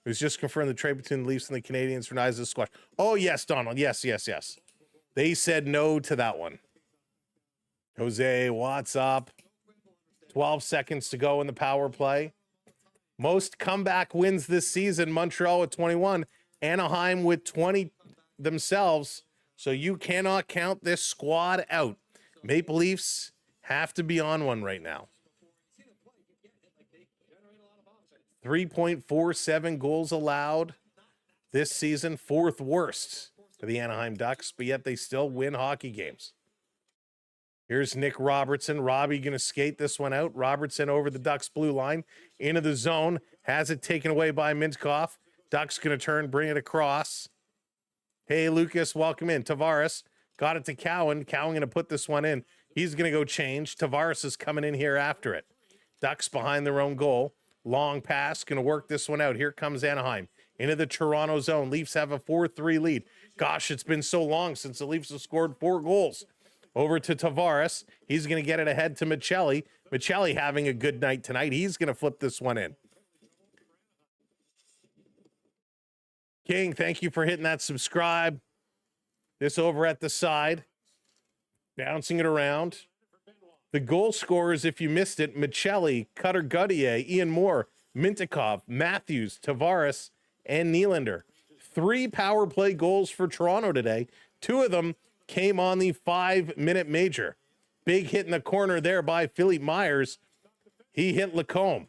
Speaker 1: It was just confirmed the trade between the Leafs and the Canadians for Nyes' squash. Oh, yes, Donald. Yes. They said no to that one. Jose, what's up? 12 seconds to go in the power play. Most comeback wins this season. Montreal with 21. Anaheim with 20 themselves. So you cannot count this squad out. Maple Leafs have to be on one right now. 3.47 goals allowed this season. Fourth worst for the Anaheim Ducks, but yet they still win hockey games. Here's Nick Robertson. Robbie going to skate this one out. Robertson over the Ducks blue line into the zone. Has it taken away by Mintkov. Ducks going to turn, bring it across. Hey, Lucas, welcome in. Tavares got it to Cowan. Cowan going to put this one in. He's going to go change. Tavares is coming in here after it. Ducks behind their own goal. Long pass, going to work this one out. Here comes Anaheim into the Toronto zone. Leafs have a 4-3 lead. Gosh, it's been so long since the Leafs have scored 4 goals. Over to Tavares. He's going to get it ahead to Michelli. Michelli having a good night tonight. He's going to flip this one in. King, thank you for hitting that subscribe. This over at the side. Bouncing it around. The goal scorers, if you missed it, Michelli, Cutter-Guttier, Ian Moore, Mintikov, Matthews, Tavares, and Nylander. 3 power play goals for Toronto today. 2 of them came on the 5-minute major. Big hit in the corner there by Philippe Myers. He hit Lacombe.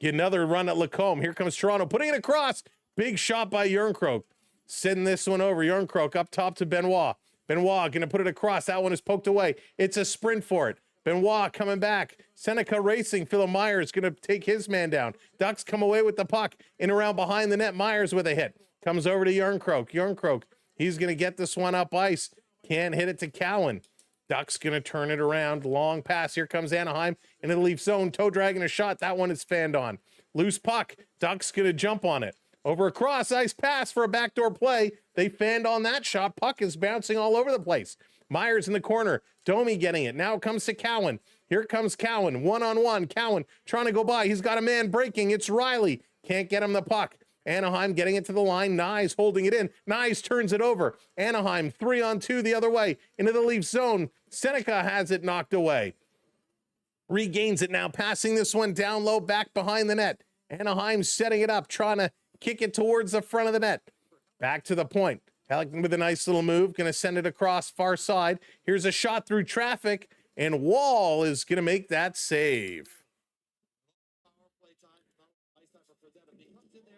Speaker 1: Get another run at Lacombe. Here comes Toronto, putting it across. Big shot by Järnkrok. Sending this one over. Järnkrok up top to Benoit. Benoit going to put it across. That one is poked away. It's a sprint for it. Benoit coming back. Seneca racing. Philip Myers going to take his man down. Ducks come away with the puck. In around behind the net. Myers with a hit. Comes over to Järnkrok. Järnkrok, he's going to get this one up ice. Can't hit it to Cowan. Ducks going to turn it around. Long pass. Here comes Anaheim into the Leaf zone. Toe dragging a shot. That one is fanned on. Loose puck. Ducks going to jump on it. Over a cross ice pass for a backdoor play. They fanned on that shot. Puck is bouncing all over the place. Myers in the corner. Domi getting it. Now it comes to Cowan. Here comes Cowan. One-on-one. Cowan trying to go by. He's got a man breaking. It's Riley. Can't get him the puck. Anaheim getting it to the line. Nyes holding it in. Nyes turns it over. Anaheim 3-on-2 the other way into the Leaf zone. Seneca has it knocked away. Regains it now. Passing this one down low back behind the net. Anaheim setting it up. Trying to kick it towards the front of the net. Back to the point. Hellickson with a nice little move. Going to send it across far side. Here's a shot through traffic. And Wall is going to make that save.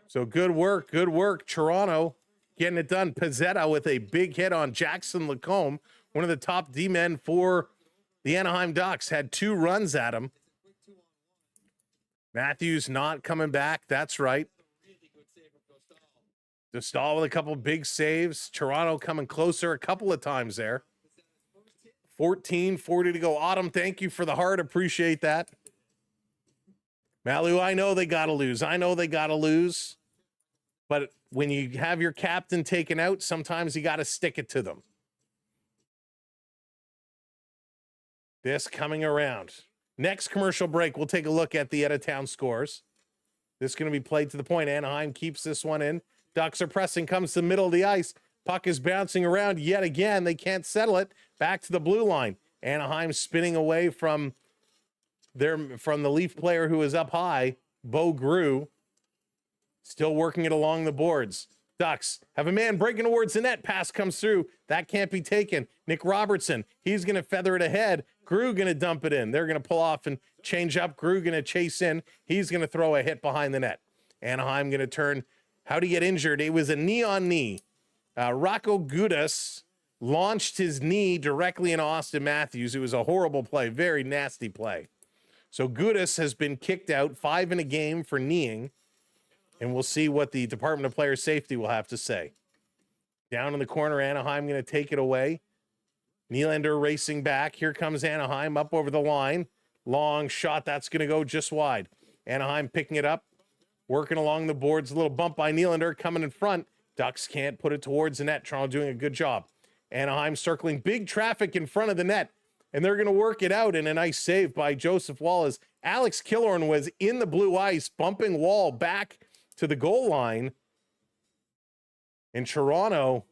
Speaker 1: So good work. Good work. Toronto getting it done. Pezzetta with a big hit on Jackson Lacombe. One of the top D-men for the Anaheim Ducks. Had 2 runs at him. Matthews not coming back. That's right. Stahl with a couple big saves. Toronto coming closer a couple of times there. 14:40 to go. Autumn, thank you for the heart. Appreciate that. Malu, I know they got to lose. I know they got to lose. But when you have your captain taken out, sometimes you got to stick it to them. This coming around. Next commercial break, we'll take a look at the out-of-town scores. This is going to be played to the point. Anaheim keeps this one in. Ducks are pressing, comes to the middle of the ice. Puck is bouncing around yet again. They can't settle it. Back to the blue line. Anaheim spinning away from the Leaf player who is up high. Bo Grew still working it along the boards. Ducks have a man breaking towards the net. Pass comes through. That can't be taken. Nick Robertson, he's going to feather it ahead. Grew going to dump it in. They're going to pull off and change up. Grew going to chase in. He's going to throw a hit behind the net. Anaheim going to turn. How'd he get injured? It was a knee-on-knee. Rocco Gudas launched his knee directly in Austin Matthews. It was a horrible play, very nasty play. So Gudas has been kicked out, 5 in a game for kneeing, and we'll see what the Department of Player Safety will have to say. Down in the corner, Anaheim going to take it away. Nylander racing back. Here comes Anaheim up over the line. Long shot. That's going to go just wide. Anaheim picking it up. Working along the boards, a little bump by Nylander coming in front. Ducks can't put it towards the net. Toronto doing a good job. Anaheim circling big traffic in front of the net, and they're going to work it out in a nice save by Joseph Wall as Alex Killorn was in the blue ice, bumping Wall back to the goal line. And Toronto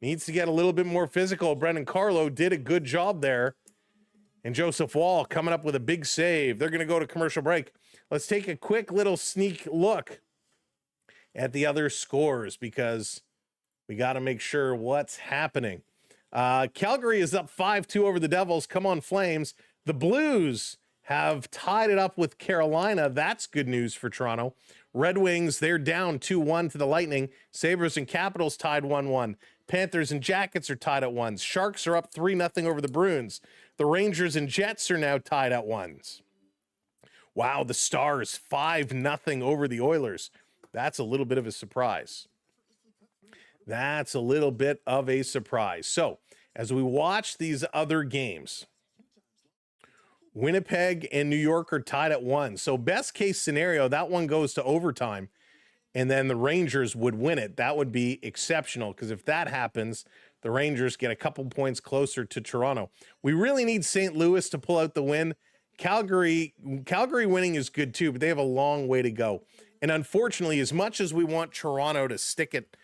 Speaker 1: needs to get a little bit more physical. Brendan Carlo did a good job there. And Joseph Wall coming up with a big save. They're going to go to commercial break. Let's take a quick little sneak look at the other scores because we got to make sure what's happening. Calgary is up 5-2 over the Devils. Come on, Flames. The Blues have tied it up with Carolina. That's good news for Toronto. Red Wings, they're down 2-1 to the Lightning. Sabres and Capitals tied 1-1. Panthers and Jackets are tied at 1s. Sharks are up 3-0 over the Bruins. The Rangers and Jets are now tied at 1s. Wow, the Stars 5-0 over the Oilers. That's a little bit of a surprise. That's a little bit of a surprise. So, as we watch these other games, Winnipeg and New York are tied at 1. So, best case scenario, that one goes to overtime, and then the Rangers would win it. That would be exceptional, because if that happens, the Rangers get a couple points closer to Toronto. We really need St. Louis to pull out the win. Calgary winning is good too, but they have a long way to go. And unfortunately, as much as we want Toronto to stick it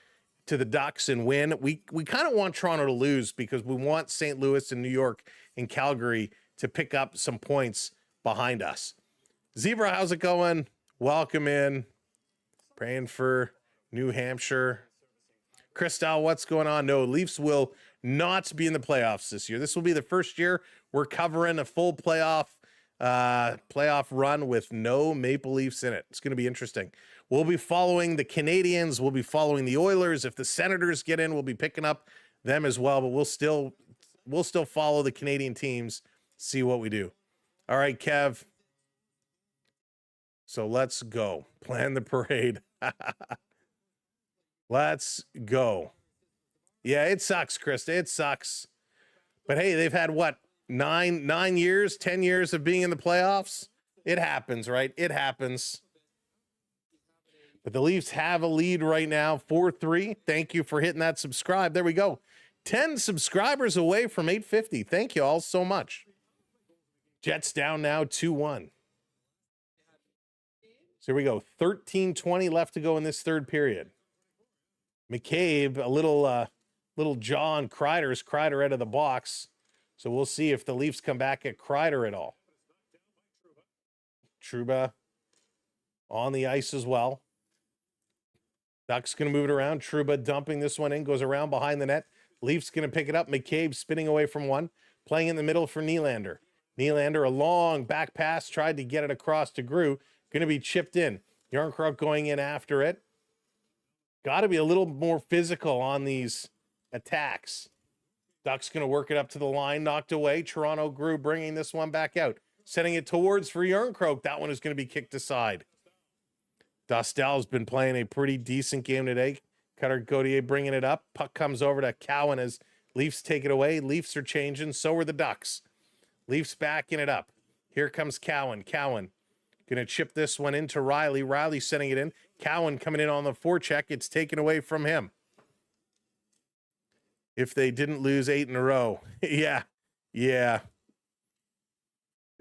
Speaker 1: to the Ducks and win, we kind of want Toronto to lose because we want St. Louis and New York and Calgary to pick up some points behind us. Zebra, how's it going? Welcome in. Praying for New Hampshire. Christel, what's going on? No, Leafs will not be in the playoffs this year. This will be the first year we're covering a full playoff run with no Maple Leafs in it. It's going to be interesting. We'll be following the Canadiens. We'll be following the Oilers. If the Senators get in, we'll be picking up them as well. But we'll still follow the Canadian teams, see what we do. All right, Kev. So let's go. Plan the parade. Let's go. Yeah, it sucks, Krista. It sucks. But hey, they've had what? 10 years of being in the playoffs. It happens, right? It happens. But the Leafs have a lead right now, 4-3. Thank you for hitting that subscribe. There we go. 10 subscribers away from 850. Thank you all so much. Jets down now 2-1. So here we go. 13:20 left to go in this third period. McCabe, a little jaw on Kreider out of the box. So we'll see if the Leafs come back at Kreider at all. Trouba on the ice as well. Ducks going to move it around. Trouba dumping this one in, goes around behind the net. Leafs going to pick it up. McCabe spinning away from one, playing in the middle for Nylander. Nylander, a long back pass, tried to get it across to Grew. Going to be chipped in. Yarncroc going in after it. Got to be a little more physical on these attacks. Ducks going to work it up to the line, knocked away. Toronto Grew bringing this one back out. Sending it towards for Yarncroc. That one is going to be kicked aside. Dostal's been playing a pretty decent game today. Cutter Gauthier bringing it up. Puck comes over to Cowan as Leafs take it away. Leafs are changing. So are the Ducks. Leafs backing it up. Here comes Cowan. Cowan going to chip this one into Riley. Riley sending it in. Cowan coming in on the forecheck. It's taken away from him. If they didn't lose 8 in a row. Yeah. This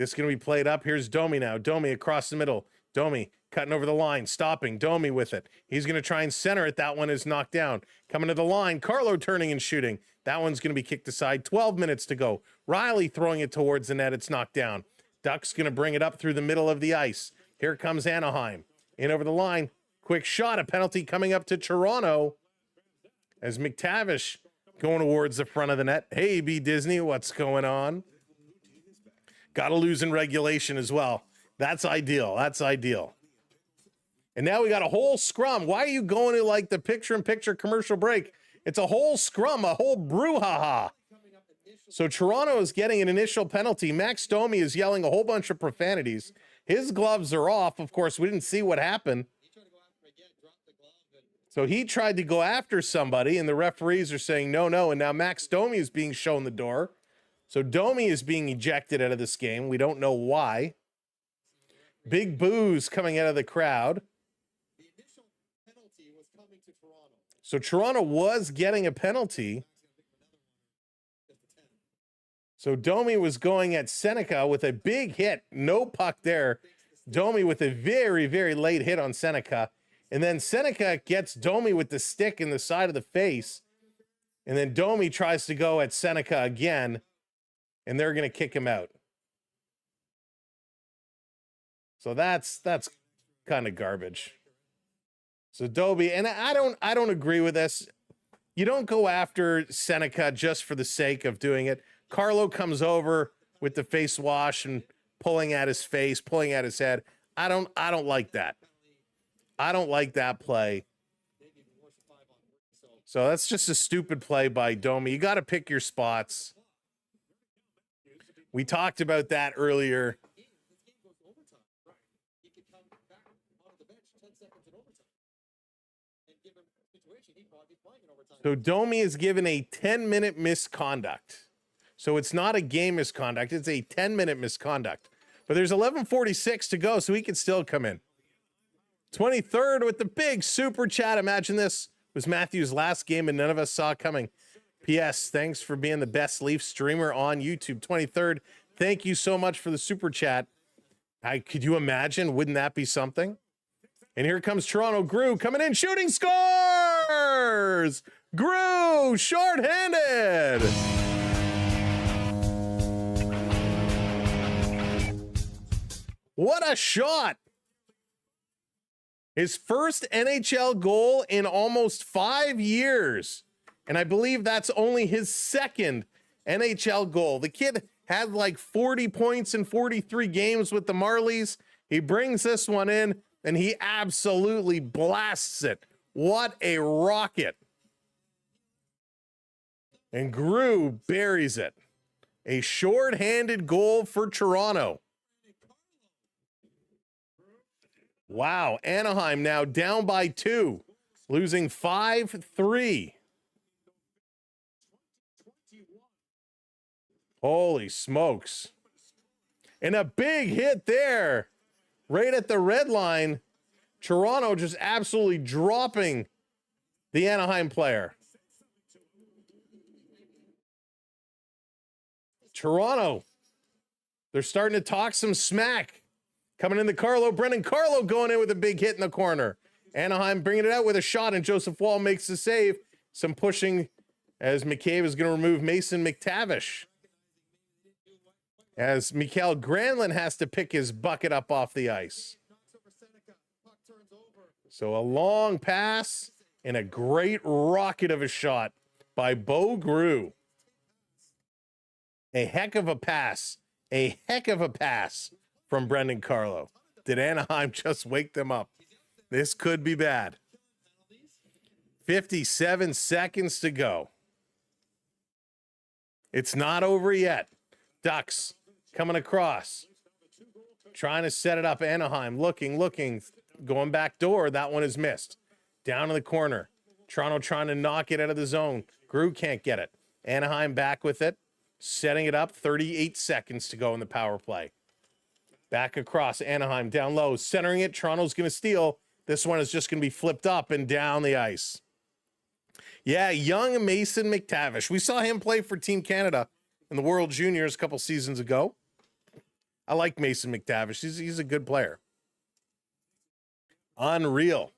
Speaker 1: is going to be played up. Here's Domi now. Domi across the middle. Domi cutting over the line, stopping. Domi with it. He's going to try and center it. That one is knocked down. Coming to the line. Carlo turning and shooting. That one's going to be kicked aside. 12 minutes to go. Riley throwing it towards the net. It's knocked down. Ducks going to bring it up through the middle of the ice. Here comes Anaheim. In over the line. Quick shot. A penalty coming up to Toronto as McTavish going towards the front of the net. Hey, B. Disney, what's going on? Got to lose in regulation as well. That's ideal. That's ideal. And now we got a whole scrum. Why are you going to like the picture-in-picture commercial break? It's a whole scrum, a whole brouhaha. So Toronto is getting an initial penalty. Max Domi is yelling a whole bunch of profanities. His gloves are off. Of course, we didn't see what happened. So he tried to go after somebody, and the referees are saying no. And now Max Domi is being shown the door. So Domi is being ejected out of this game. We don't know why. Big boos coming out of the crowd.
Speaker 4: The initial penalty was coming to Toronto.
Speaker 1: So Toronto was getting a penalty. So Domi was going at Seneca with a big hit. No puck there. Domi with a very, very late hit on Seneca. And then Seneca gets Domi with the stick in the side of the face. And then Domi tries to go at Seneca again. And they're going to kick him out. So that's kind of garbage. So Domi, and I don't agree with this. You don't go after Seneca just for the sake of doing it. Carlo comes over with the face wash and pulling at his face, pulling at his head. I don't like that. I don't like that play. So that's just a stupid play by Domi. You got to pick your spots. We talked about that earlier. So Domi is given a 10-minute misconduct. So it's not a game misconduct. It's a 10-minute misconduct. But there's 11:46 to go, so he can still come in. 23rd with the big super chat. Imagine this was Matthew's last game and none of us saw it coming. P.S. Thanks for being the best Leaf streamer on YouTube. 23rd. Thank you so much for the super chat. Could you imagine? Wouldn't that be something? And here comes Toronto. Grew coming in, shooting, scores! Grew, shorthanded. What a shot. His first NHL goal in almost 5 years. And I believe that's only his second NHL goal. The kid had like 40 points in 43 games with the Marlies. He brings this one in, and he absolutely blasts it. What a rocket. And Grew buries it. A shorthanded goal for Toronto. Wow, Anaheim now down by 2, losing 5-3. Holy smokes. And a big hit there, right at the red line. Toronto just absolutely dropping the Anaheim player. Toronto, they're starting to talk some smack. Coming in the Carlo, Brendan Carlo going in with a big hit in the corner. Anaheim bringing it out with a shot, and Joseph Wall makes the save. Some pushing as McCabe is going to remove Mason McTavish. As Mikael Granlund has to pick his bucket up off the ice. So a long pass and a great rocket of a shot by Bo Grew. A heck of a pass. A heck of a pass from Brendan Carlo. Did Anaheim just wake them up? This could be bad. 57 seconds to go. It's not over yet. Ducks coming across. Trying to set it up. Anaheim looking. Going back door. That one is missed. Down in the corner. Toronto trying to knock it out of the zone. Grew can't get it. Anaheim back with it. Setting it up. 38 seconds to go in the power play. Back across. Anaheim down low. Centering it. Toronto's going to steal. This one is just going to be flipped up and down the ice. Yeah, young Mason McTavish. We saw him play for Team Canada in the World Juniors a couple seasons ago. I like Mason McTavish. He's a good player. Unreal.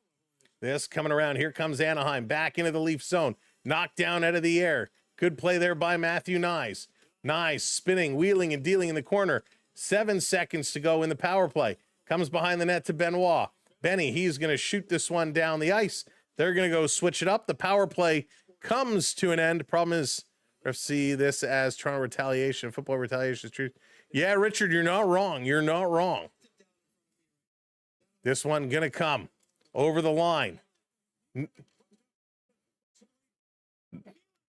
Speaker 1: This coming around. Here comes Anaheim back into the Leaf zone. Knocked down out of the air. Good play there by Matthew Nyes. Nyes spinning, wheeling, and dealing in the corner. 7 seconds to go in the power play. Comes behind the net to Benoit. Benny, he's going to shoot this one down the ice. They're going to go switch it up. The power play comes to an end. Problem is, refs see this as Toronto retaliation. Football retaliation is true. Yeah, Richard, you're not wrong. You're not wrong. This one going to come over the line.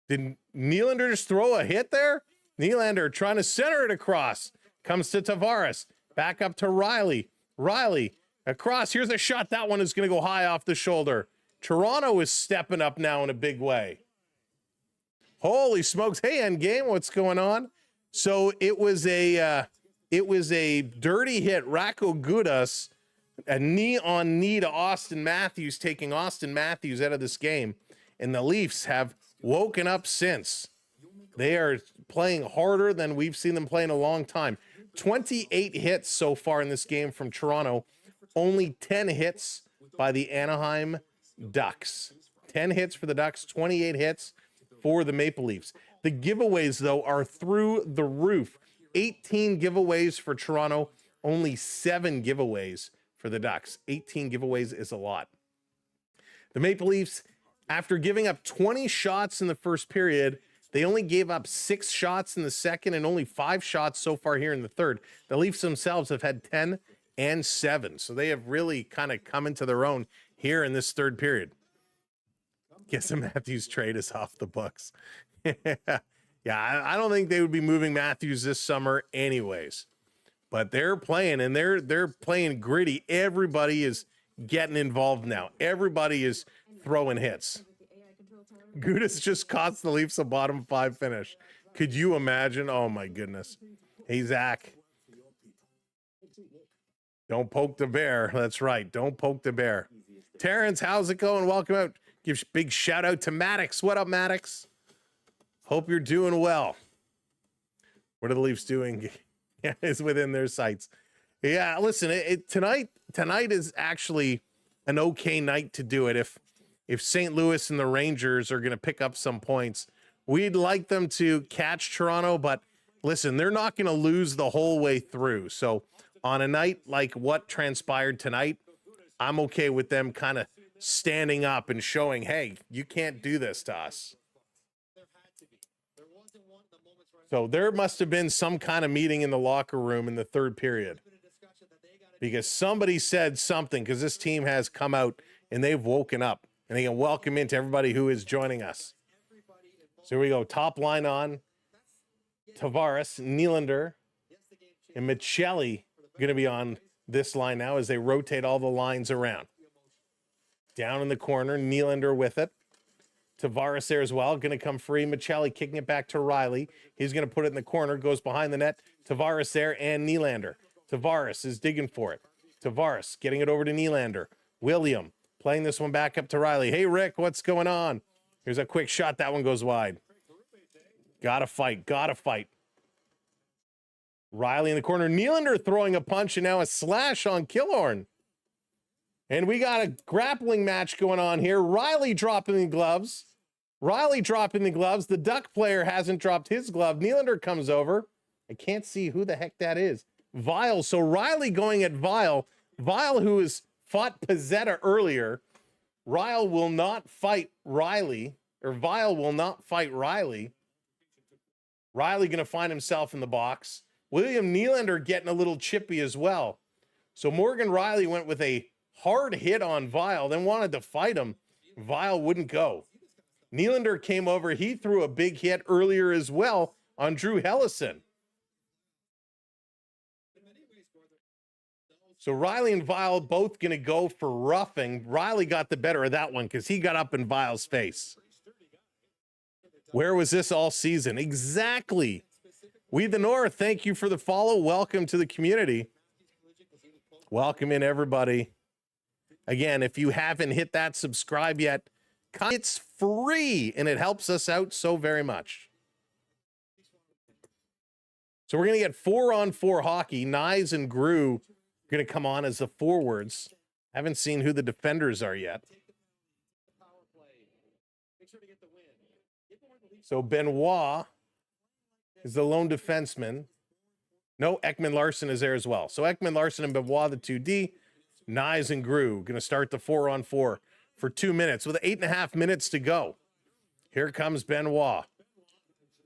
Speaker 1: Did Nylander just throw a hit there? Nylander trying to center it across. Comes to Tavares. Back up to Riley. Riley across. Here's a shot. That one is going to go high off the shoulder. Toronto is stepping up now in a big way. Holy smokes. Hey, Endgame, what's going on? So it was a dirty hit. Racco Gudas, a knee on knee to Austin Matthews, taking Austin Matthews out of this game. And the Leafs have woken up since. They are playing harder than we've seen them play in a long time. 28 hits so far in this game from Toronto. Only 10 hits by the Anaheim Ducks. 10 hits for the Ducks, 28 hits for the Maple Leafs. The giveaways, though, are through the roof. 18 giveaways for Toronto, only 7 giveaways for the Ducks. 18 giveaways is a lot. The Maple Leafs, after giving up 20 shots in the first period, they only gave up 6 shots in the second and only 5 shots so far here in the third. The Leafs themselves have had 10 and 7, so they have really kind of come into their own here in this third period. Guess the Matthews trade is off the books. Yeah, I don't think they would be moving Matthews this summer anyways. But they're playing, and they're playing gritty. Everybody is getting involved now. Everybody is throwing hits. Gudas just cost the Leafs a bottom 5 finish. Could you imagine? Oh, my goodness. Hey, Zach. Don't poke the bear. That's right. Don't poke the bear. Terrence, how's it going? Welcome out. Give big shout out to Maddox. What up, Maddox? Hope you're doing well. What are the Leafs doing? Yeah, it's within their sights. Yeah, listen, tonight is actually an okay night to do it. If St. Louis and the Rangers are going to pick up some points, we'd like them to catch Toronto, but listen, they're not going to lose the whole way through. So on a night like what transpired tonight, I'm okay with them kind of standing up and showing, hey, you can't do this to us. So there must have been some kind of meeting in the locker room in the third period, because somebody said something, because this team has come out and they've woken up. And again, welcome into everybody who is joining us. So here we go. Top line on. Tavares, Nylander, and Michelli going to be on this line now as they rotate all the lines around. Down in the corner, Nylander with it. Tavares there as well, going to come free. Michelli kicking it back to Riley. He's going to put it in the corner, goes behind the net. Tavares there and Nylander. Tavares is digging for it. Tavares getting it over to Nylander. William playing this one back up to Riley. Hey, Rick, what's going on? Here's a quick shot. That one goes wide. Gotta fight. Riley in the corner. Nylander throwing a punch and now a slash on Killorn. And we got a grappling match going on here. Riley dropping the gloves. The Duck player hasn't dropped his glove. Nylander comes over. I can't see who the heck that is. Vile. So Riley going at Vile. Vile, who has fought Pizzetta earlier. Vile will not fight Riley. Riley going to find himself in the box. William Nylander getting a little chippy as well. So Morgan Riley went with a hard hit on Vile, then wanted to fight him. Vile wouldn't go. Nylander came over. He threw a big hit earlier as well on Drew Hellison. So Riley and Vile both going to go for roughing. Riley got the better of that one because he got up in Vile's face. Where was this all season? Exactly. We the North, thank you for the follow. Welcome to the community. Welcome in, everybody. Again, if you haven't hit that subscribe yet, it's free and it helps us out so very much. So we're going to get 4-on-4 hockey. Nyes and Grew are going to come on as the forwards. Haven't seen who the defenders are yet. So Benoit is the lone defenseman. No, Ekman Larson is there as well. So Ekman Larson and Benoit, the 2D. Nyes and Grew going to start the 4-on-4 for 2 minutes with 8.5 minutes to go. Here comes Benoit.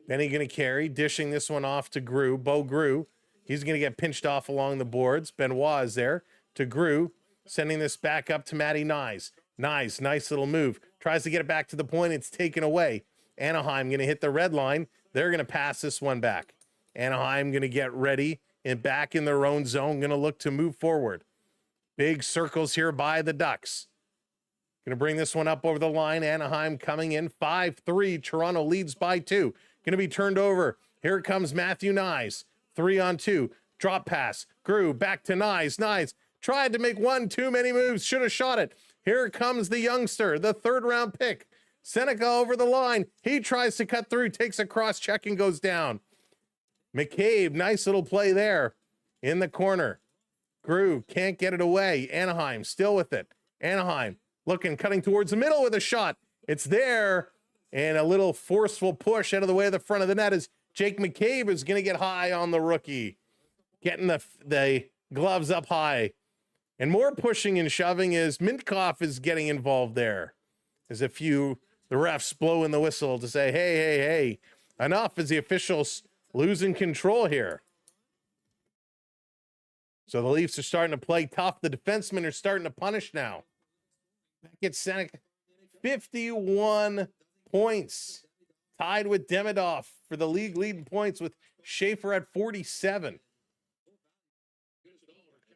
Speaker 1: Benny going to carry, dishing this one off to Grew. Bo Grew. He's going to get pinched off along the boards. Benoit is there to Grew, sending this back up to Matty Nyes. Nyes, nice little move. Tries to get it back to the point. It's taken away. Anaheim going to hit the red line. They're going to pass this one back. Anaheim going to get ready and back in their own zone. Going to look to move forward. Big circles here by the Ducks. Going to bring this one up over the line. Anaheim coming in 5-3. Toronto leads by 2. Going to be turned over. Here comes Matthew Nyes. 3-on-2. Drop pass. Grew back to Nyes. Nyes tried to make one too many moves. Should have shot it. Here comes the youngster, the 3rd-round pick. Seneca over the line. He tries to cut through, takes a cross check and goes down. McCabe, nice little play there in the corner. Grew can't get it away. Anaheim still with it. Anaheim looking, cutting towards the middle with a shot. It's there, and a little forceful push out of the way of the front of the net as Jake McCabe is going to get high on the rookie. Getting the gloves up high. And more pushing and shoving as Mintkov is getting involved there. As the refs blow in the whistle to say, hey, enough, as the officials losing control here. So the Leafs are starting to play tough. The defensemen are starting to punish now. Back at Seneca, 51 points. Tied with Demidov for the league leading points with Schaefer at 47.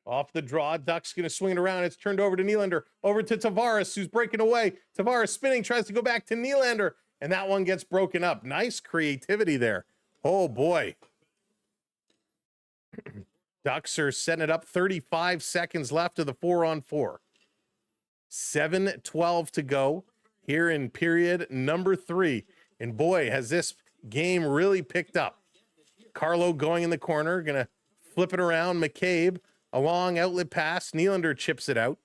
Speaker 1: Off the draw, Ducks going to swing it around. It's turned over to Nylander, over to Tavares, who's breaking away. Tavares spinning, tries to go back to Nylander, and that one gets broken up. Nice creativity there. Oh, boy. Ducks are setting it up. 35 seconds left of the 4-on-4. 7:12 to go here in period number 3. And boy, has this game really picked up. Carlo going in the corner, going to flip it around. McCabe, a long outlet pass. Nylander chips it out.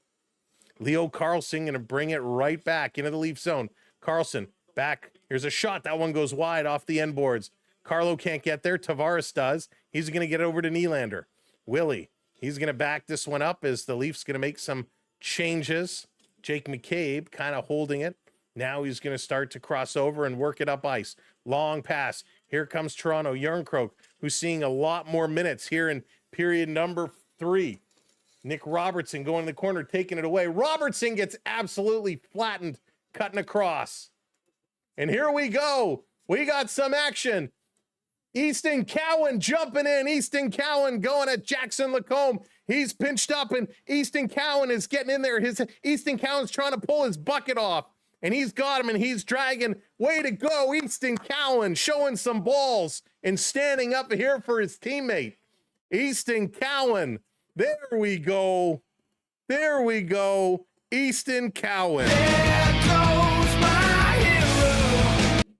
Speaker 1: Leo Carlson going to bring it right back into the Leaf zone. Carlson back. Here's a shot. That one goes wide off the end boards. Carlo can't get there. Tavares does. He's going to get it over to Nylander. Willie, he's going to back this one up as the Leafs going to make some changes. Jake McCabe kind of holding it. Now he's going to start to cross over and work it up ice. Long pass. Here comes Toronto. Järnkrok, who's seeing a lot more minutes here in period number 3. Nick Robertson going in the corner, taking it away. Robertson gets absolutely flattened, cutting across. And here we go. We got some action. Easton Cowan jumping in. Easton Cowan going at Jackson Lacombe. He's pinched up, and Easton Cowan is getting in there. Easton Cowan's trying to pull his bucket off, and he's got him, and he's dragging. Way to go, Easton Cowan, showing some balls and standing up here for his teammate. Easton Cowan. There we go. There we go. Easton Cowan.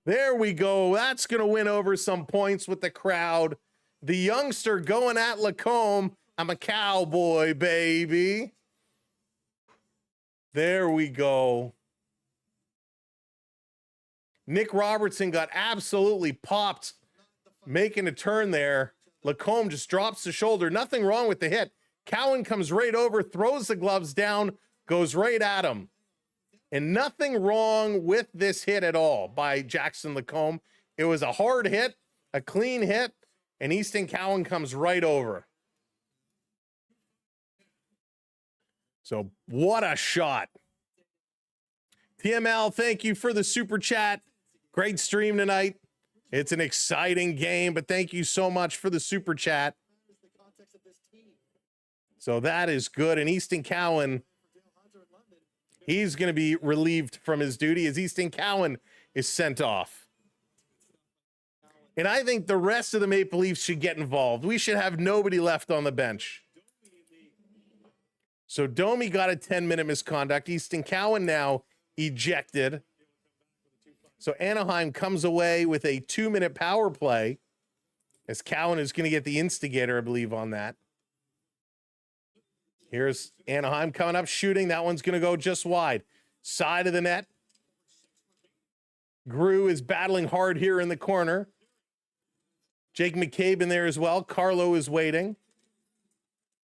Speaker 1: There we go. That's going to win over some points with the crowd. The youngster going at Lacombe. I'm a cowboy, baby. There we go. Nick Robertson got absolutely popped making a turn there. Lacombe just drops the shoulder. Nothing wrong with the hit. Cowan comes right over, throws the gloves down, goes right at him. And nothing wrong with this hit at all by Jackson Lacombe. It was a hard hit, a clean hit, and Easton Cowan comes right over. So what a shot. TML, thank you for the super chat. Great stream tonight. It's an exciting game, but thank you so much for the super chat. So that is good. And Easton Cowan, he's going to be relieved from his duty as Easton Cowan is sent off. And I think the rest of the Maple Leafs should get involved. We should have nobody left on the bench. So Domi got a 10-minute misconduct. Easton Cowan now ejected. So Anaheim comes away with a 2-minute power play as Cowan is going to get the instigator, I believe, on that. Here's Anaheim coming up, shooting. That one's going to go just wide. Side of the net. Grew is battling hard here in the corner. Jake McCabe in there as well. Carlo is waiting.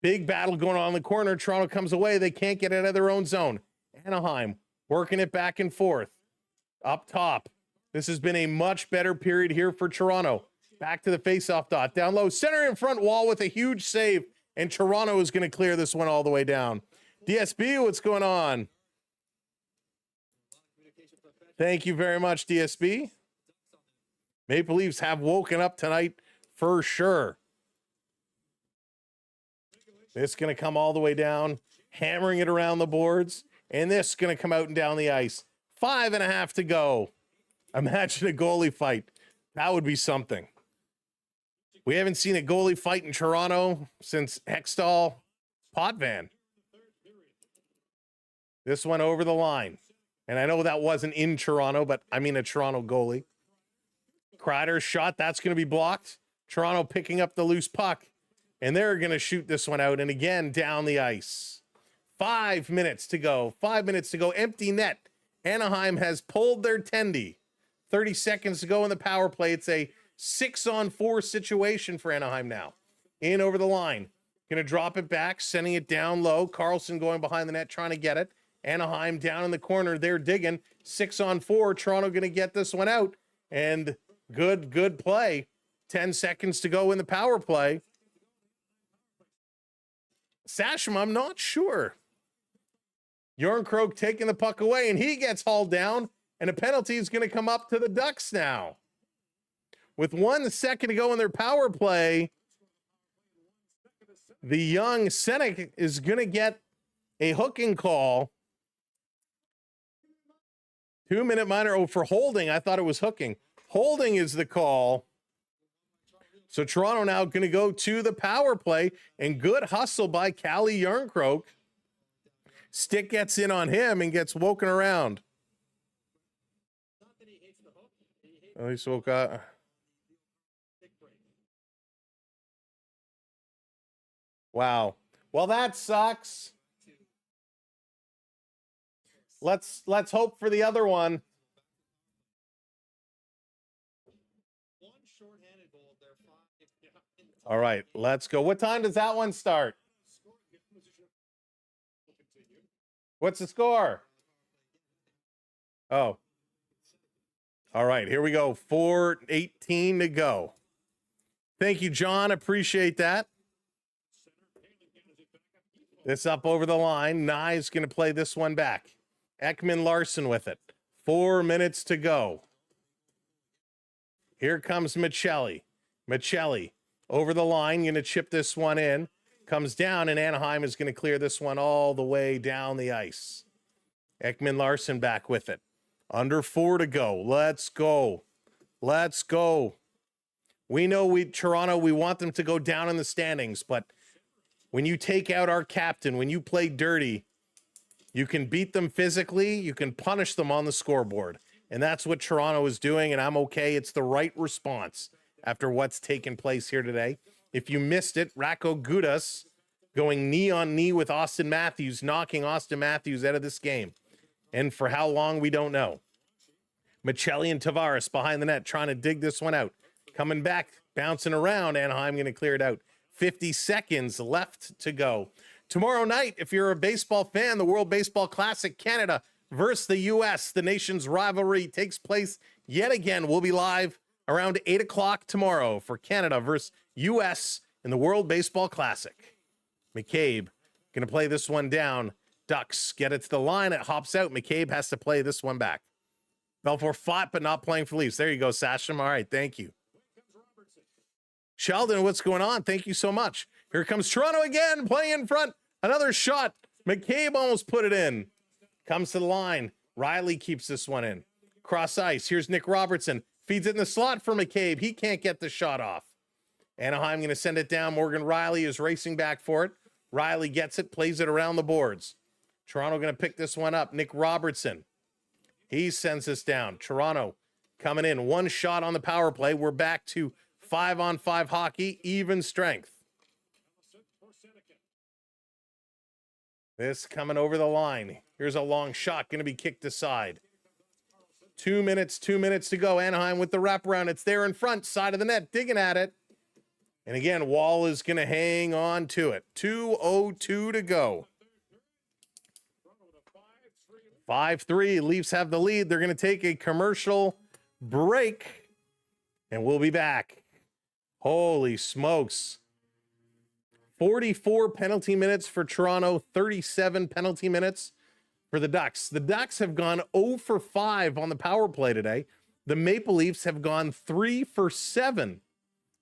Speaker 1: Big battle going on in the corner. Toronto comes away. They can't get out of their own zone. Anaheim working it back and forth. Up top. This has been a much better period here for Toronto. Back to the faceoff dot. Down low. Center in front wall with a huge save. And Toronto is going to clear this one all the way down. DSB, what's going on? Thank you very much, DSB. Maple Leafs have woken up tonight for sure. This is going to come all the way down, hammering it around the boards. And this is going to come out and down the ice. 5.5 to go. Imagine a goalie fight. That would be something. We haven't seen a goalie fight in Toronto since Hextall Potvin. This went over the line. And I know that wasn't in Toronto, but I mean a Toronto goalie. Kreider's shot, that's going to be blocked. Toronto picking up the loose puck. And they're going to shoot this one out. And again, down the ice. 5 minutes to go. 5 minutes to go. Empty net. Anaheim has pulled their tendy. 30 seconds to go in the power play. It's a 6-on-4 situation for Anaheim now. In over the line. Going to drop it back, sending it down low. Carlson going behind the net, trying to get it. Anaheim down in the corner. They're digging. 6-on-4. Toronto going to get this one out. And good play. 10 seconds to go in the power play. Sasham, I'm not sure. Järnkrok taking the puck away, and he gets hauled down. And a penalty is going to come up to the Ducks now. With 1 second to go in their power play, the young Senek is going to get a hooking call. 2-minute minor for holding. I thought it was hooking. Holding is the call. So Toronto now going to go to the power play, and good hustle by Calle Järnkrok. Stick gets in on him and gets woken around. Oh, he woke up. Wow. Well, that sucks. Let's hope for the other one. All right, let's go. What time does that one start? What's the score? Oh. All right, here we go. 4:18 to go. Thank you, John. Appreciate that. This up over the line. Nye's going to play this one back. Ekman Larson with it. 4 minutes to go. Here comes Michelli. Michelli over the line, going to chip this one in. Comes down, and Anaheim is going to clear this one all the way down the ice. Ekman Larson back with it. Under 4 to go. Let's go. Let's go. We know Toronto, we want them to go down in the standings, but when you take out our captain, when you play dirty, you can beat them physically, you can punish them on the scoreboard. And that's what Toronto is doing, and I'm okay. It's the right response after what's taken place here today. If you missed it, Racco Gudas going knee on knee with Austin Matthews, knocking Austin Matthews out of this game. And for how long, we don't know. Michelli and Tavares behind the net trying to dig this one out. Coming back, bouncing around. Anaheim going to clear it out. 50 seconds left to go. Tomorrow night, if you're a baseball fan, the World Baseball Classic, Canada versus the U.S., the nation's rivalry takes place yet again. We'll be live around 8 o'clock tomorrow for Canada versus U.S. in the World Baseball Classic. McCabe going to play this one down. Ducks get it to the line. It hops out. McCabe has to play this one back. Belfour fought, but not playing for Leafs. There you go, Sasham. All right, thank you. Sheldon, what's going on? Thank you so much. Here comes Toronto again, playing in front. Another shot. McCabe almost put it in. Comes to the line. Riley keeps this one in. Cross ice. Here's Nick Robertson. Feeds it in the slot for McCabe. He can't get the shot off. Anaheim going to send it down. Morgan Riley is racing back for it. Riley gets it, plays it around the boards. Toronto going to pick this one up. Nick Robertson. He sends this down. Toronto coming in. One shot on the power play. We're back to 5-on-5 hockey, even strength. This coming over the line. Here's a long shot, going to be kicked aside. 2 minutes to go. Anaheim with the wraparound. It's there in front, side of the net, digging at it. And again, Wall is going to hang on to it. 2:02 to go. 5-3. Leafs have the lead. They're going to take a commercial break, and we'll be back. Holy smokes. 44 penalty minutes for Toronto, 37 penalty minutes for the Ducks. The Ducks have gone 0 for 5 on the power play today. The Maple Leafs have gone 3 for 7,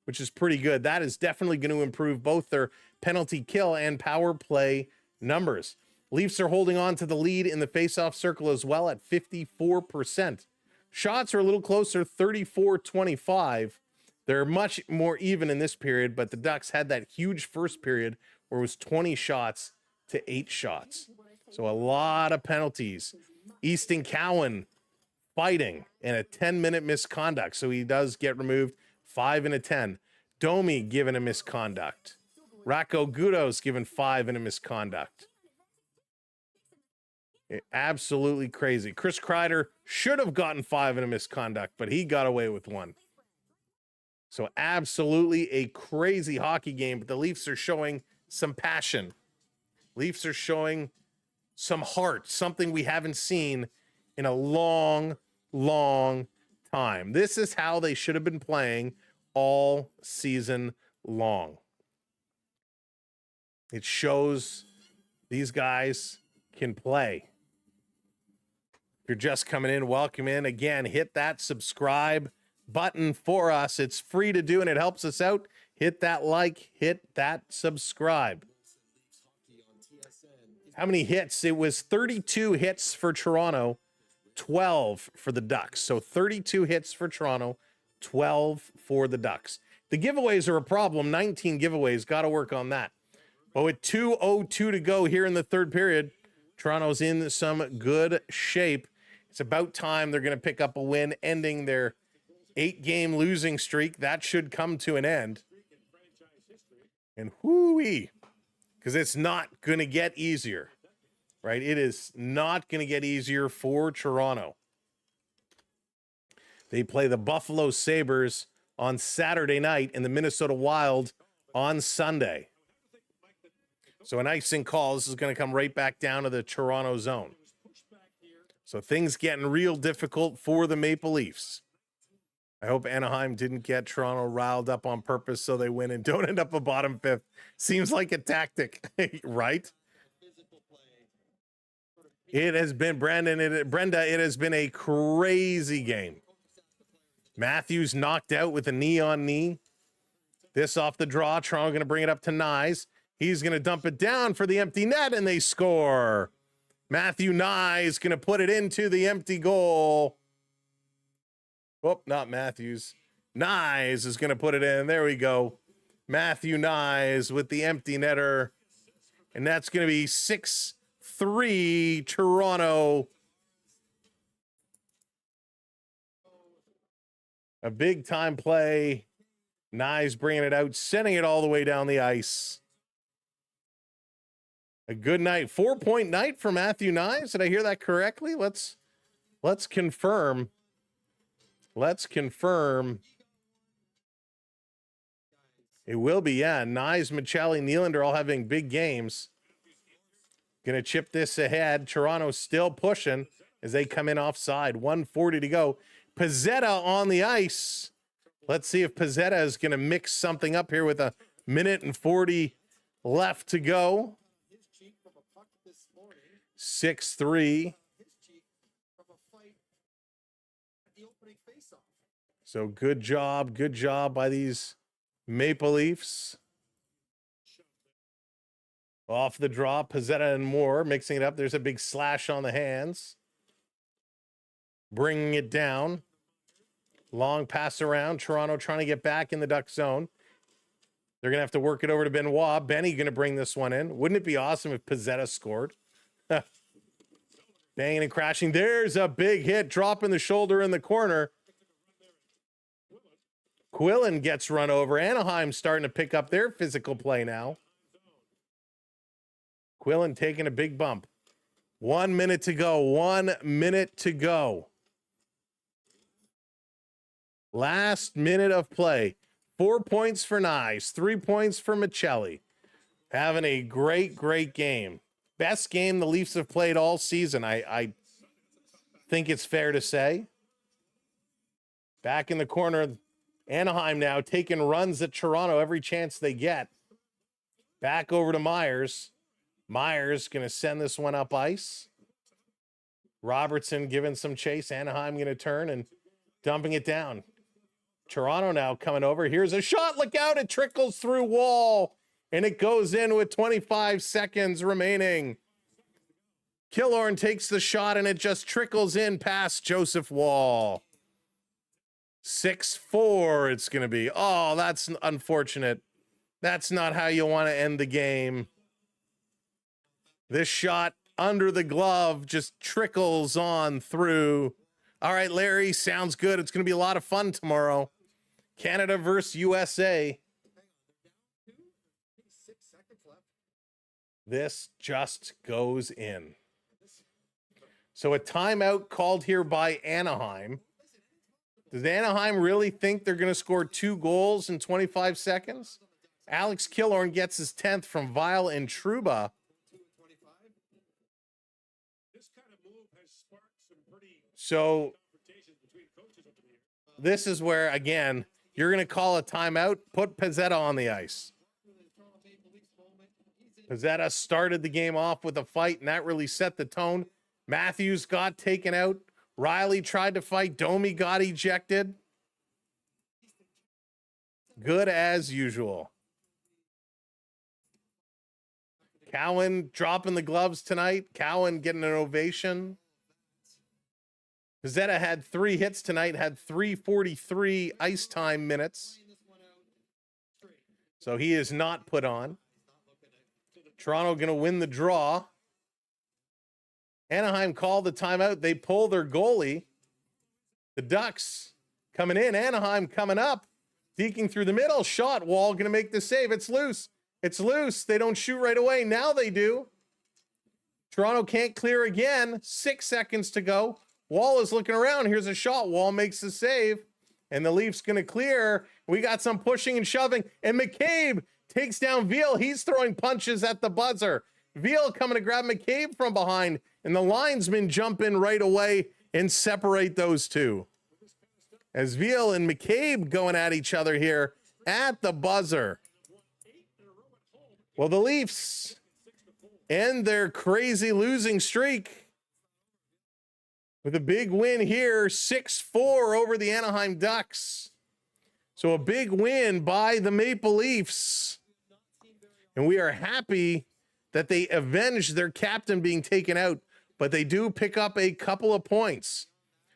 Speaker 1: which is pretty good. That is definitely going to improve both their penalty kill and power play numbers. Leafs are holding on to the lead in the faceoff circle as well at 54%. Shots are a little closer, 34-25. They're much more even in this period, but the Ducks had that huge first period where it was 20 shots to 8 shots. So a lot of penalties. Easton Cowan fighting and a 10-minute misconduct. So he does get removed. 5 and a 10. Domi given a misconduct. Racco Gudos given 5 and a misconduct. Absolutely crazy. Chris Kreider should have gotten 5 in a misconduct, but he got away with 1. So absolutely a crazy hockey game, but the Leafs are showing some passion. Leafs are showing some heart, something we haven't seen in a long, long time. This is how they should have been playing all season long. It shows these guys can play. If you're just coming in, welcome in. Again, hit that subscribe button for us. It's free to do and it helps us out. Hit that like, hit that subscribe. How many hits? It was 32 hits for Toronto, 12 for the Ducks. So 32 hits for Toronto, 12 for the Ducks. The giveaways are a problem. 19 giveaways. Got to work on that. But with 2:02 to go here in the third period, Toronto's in some good shape. It's about time they're going to pick up a win, ending their 8-game losing streak. That should come to an end. And whoo-wee, because it's not going to get easier, right? It is not going to get easier for Toronto. They play the Buffalo Sabres on Saturday night and the Minnesota Wild on Sunday. So an icing call. This is going to come right back down to the Toronto zone. So things getting real difficult for the Maple Leafs. I hope Anaheim didn't get Toronto riled up on purpose so they win and don't end up a bottom fifth. Seems like a tactic, right? It has been, Brenda, it has been a crazy game. Matthews knocked out with a knee on knee. This off the draw. Toronto going to bring it up to Nyes. He's going to dump it down for the empty net, and they score. Matthew Nyes going to put it into the empty goal. Oh, not Matthews. Nyes is going to put it in. There we go. Matthew Nyes with the empty netter. And that's going to be 6-3 Toronto. A big time play. Nyes bringing it out, sending it all the way down the ice. A good night. 4-point night for Matthew Nyes. Did I hear that correctly? Let's confirm. Let's confirm. It will be, yeah. Nyes, Michelli, Nylander all having big games. Gonna chip this ahead. Toronto still pushing as they come in offside. 1:40 to go. Pezzetta on the ice. Let's see if Pezzetta is gonna mix something up here with a minute and 40 left to go. 6-3. So good job by these Maple Leafs. Off the draw, Pezzetta and Moore mixing it up. There's a big slash on the hands. Bringing it down. Long pass around. Toronto trying to get back in the Duck zone. They're going to have to work it over to Benoit. Benny going to bring this one in. Wouldn't it be awesome if Pezzetta scored? Banging and crashing. There's a big hit. Dropping the shoulder in the corner. Quillen gets run over. Anaheim starting to pick up their physical play now. Quillen taking a big bump. 1 minute to go. 1 minute to go. Last minute of play. 4 points for Nyes. 3 points for Michelli. Having a great game. Best game the Leafs have played all season. I think it's fair to say. Back in the corner, Anaheim now taking runs at Toronto every chance they get. Back over to Myers. Myers going to send this one up ice. Robertson giving some chase. Anaheim going to turn and dumping it down. Toronto now coming over. Here's a shot. Look out. It trickles through wall. And it goes in with 25 seconds remaining. Killorn takes the shot and it just trickles in past Joseph Wall. 6-4 it's going to be. Oh, that's unfortunate. That's not how you want to end the game. This shot under the glove just trickles on through. All right, Larry, sounds good. It's going to be a lot of fun tomorrow. Canada versus USA. This just goes in. So a timeout called here by Anaheim. Does Anaheim really think they're going to score 2 goals in 25 seconds? Alex Killorn gets his 10th from Vile and Trouba. So this is where, again, you're going to call a timeout, put Pezzetta on the ice. Pezzetta started the game off with a fight, and that really set the tone. Matthews got taken out. Riley tried to fight. Domi got ejected. Good as usual. Cowan dropping the gloves tonight. Cowan getting an ovation. Pezzetta had 3 hits tonight, had 3:43 ice time minutes. So he is not put on. Toronto going to win the draw. Anaheim called the timeout. They pull their goalie. The Ducks coming in. Anaheim coming up. Deking through the middle. Shot. Wall going to make the save. It's loose. It's loose. They don't shoot right away. Now they do. Toronto can't clear again. 6 seconds to go. Wall is looking around. Here's a shot. Wall makes the save. And the Leafs going to clear. We got some pushing and shoving. And McCabe takes down Veal. He's throwing punches at the buzzer. Veal coming to grab McCabe from behind. And the linesmen jump in right away and separate those two. As Veal and McCabe going at each other here at the buzzer. Well, the Leafs end their crazy losing streak with a big win here, 6-4 over the Anaheim Ducks. So a big win by the Maple Leafs. And we are happy that they avenged their captain being taken out, but they do pick up a couple of points.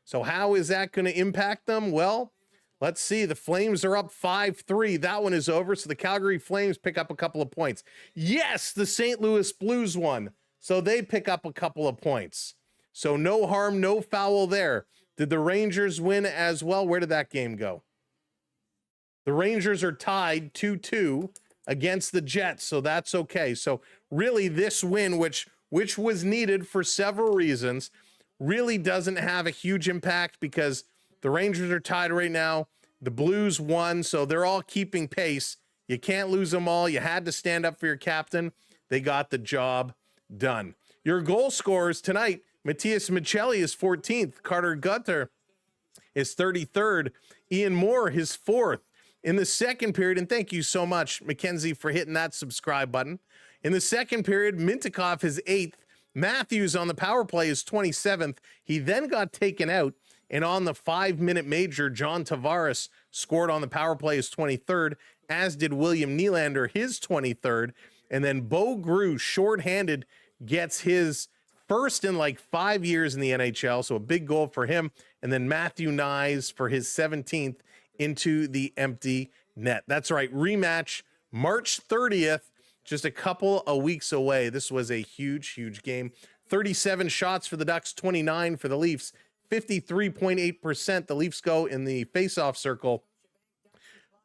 Speaker 1: So how is that going to impact them? Well, let's see. The Flames are up 5-3. That one is over. So the Calgary Flames pick up a couple of points. Yes, the St. Louis Blues won. So they pick up a couple of points. So no harm, no foul there. Did the Rangers win as well? Where did that game go? The Rangers are tied 2-2 against the Jets. So that's okay. So really this win, which was needed for several reasons, really doesn't have a huge impact because the Rangers are tied right now. The Blues won, so they're all keeping pace. You can't lose them all. You had to stand up for your captain. They got the job done. Your goal scorers tonight, Matthias Michelli is 14th. Carter Gutter is 33rd. Ian Moore, his 4th. In the second period, and thank you so much, Mackenzie, for hitting that subscribe button. In the second period, Mintyukov is 8th. Matthews on the power play is 27th. He then got taken out, and on the 5-minute major, John Tavares scored on the power play is 23rd, as did William Nylander, his 23rd. And then Bo Grew, shorthanded, gets his first in like 5 years in the NHL, so a big goal for him. And then Matthew Nyes for his 17th into the empty net. That's right, rematch March 30th. Just a couple of weeks away. This was a huge, huge game. 37 shots for the Ducks, 29 for the Leafs. 53.8% the Leafs go in the faceoff circle.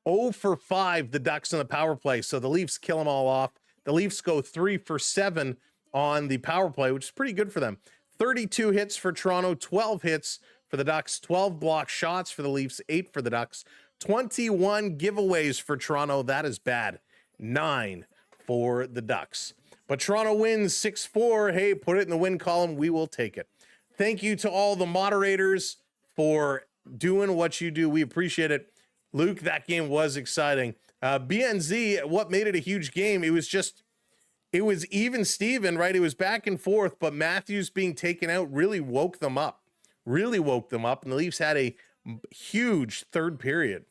Speaker 1: 0 for 5 the Ducks on the power play. So the Leafs kill them all off. The Leafs go 3 for 7 on the power play, which is pretty good for them. 32 hits for Toronto, 12 hits for the Ducks, 12 block shots for the Leafs, 8 for the Ducks. 21 giveaways for Toronto. That is bad. 9 for the Ducks. But Toronto wins 6-4. Hey, put it in the win column. We will take it. Thank you to all the moderators for doing what you do. We appreciate it. Luke, that game was exciting. BNZ, what made it a huge game? It was even Steven, right? It was back and forth, but Matthews being taken out really woke them up. And the Leafs had a huge third period.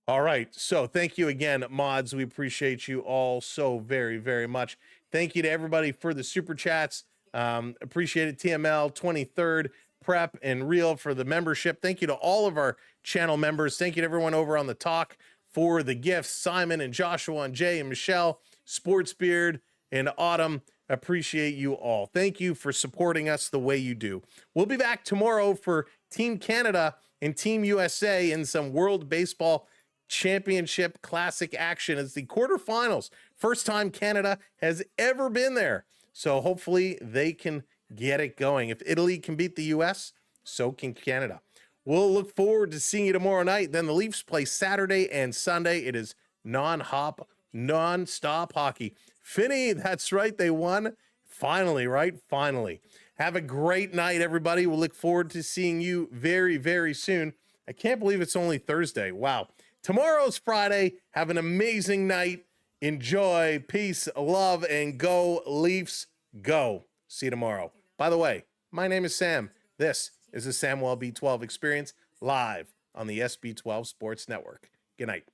Speaker 1: All right, so thank you again, mods. We appreciate you all so very, very much. Thank you to everybody for the super chats. Appreciate it, TML, 23rd, Prep, and Real for the membership. Thank you to all of our channel members. Thank you to everyone over on the talk for the gifts. Simon and Joshua and Jay and Michelle, Sportsbeard and Autumn. Appreciate you all. Thank you for supporting us the way you do. We'll be back tomorrow for Team Canada and Team USA in some World Baseball Championship Classic action. It's the quarterfinals. First time Canada has ever been there. So hopefully they can get it going. If Italy can beat the US, so can Canada. We'll look forward to seeing you tomorrow night. Then the Leafs play Saturday and Sunday. It is non-stop hockey. Finney, that's right. They won. Finally, right? Finally. Have a great night, everybody. We'll look forward to seeing you very, very soon. I can't believe it's only Thursday. Wow. Tomorrow's Friday. Have an amazing night. Enjoy. Peace, love, and go Leafs, go. See you tomorrow. By the way, my name is Sam. This is the Samwelb12 Experience live on the SB12 Sports Network. Good night.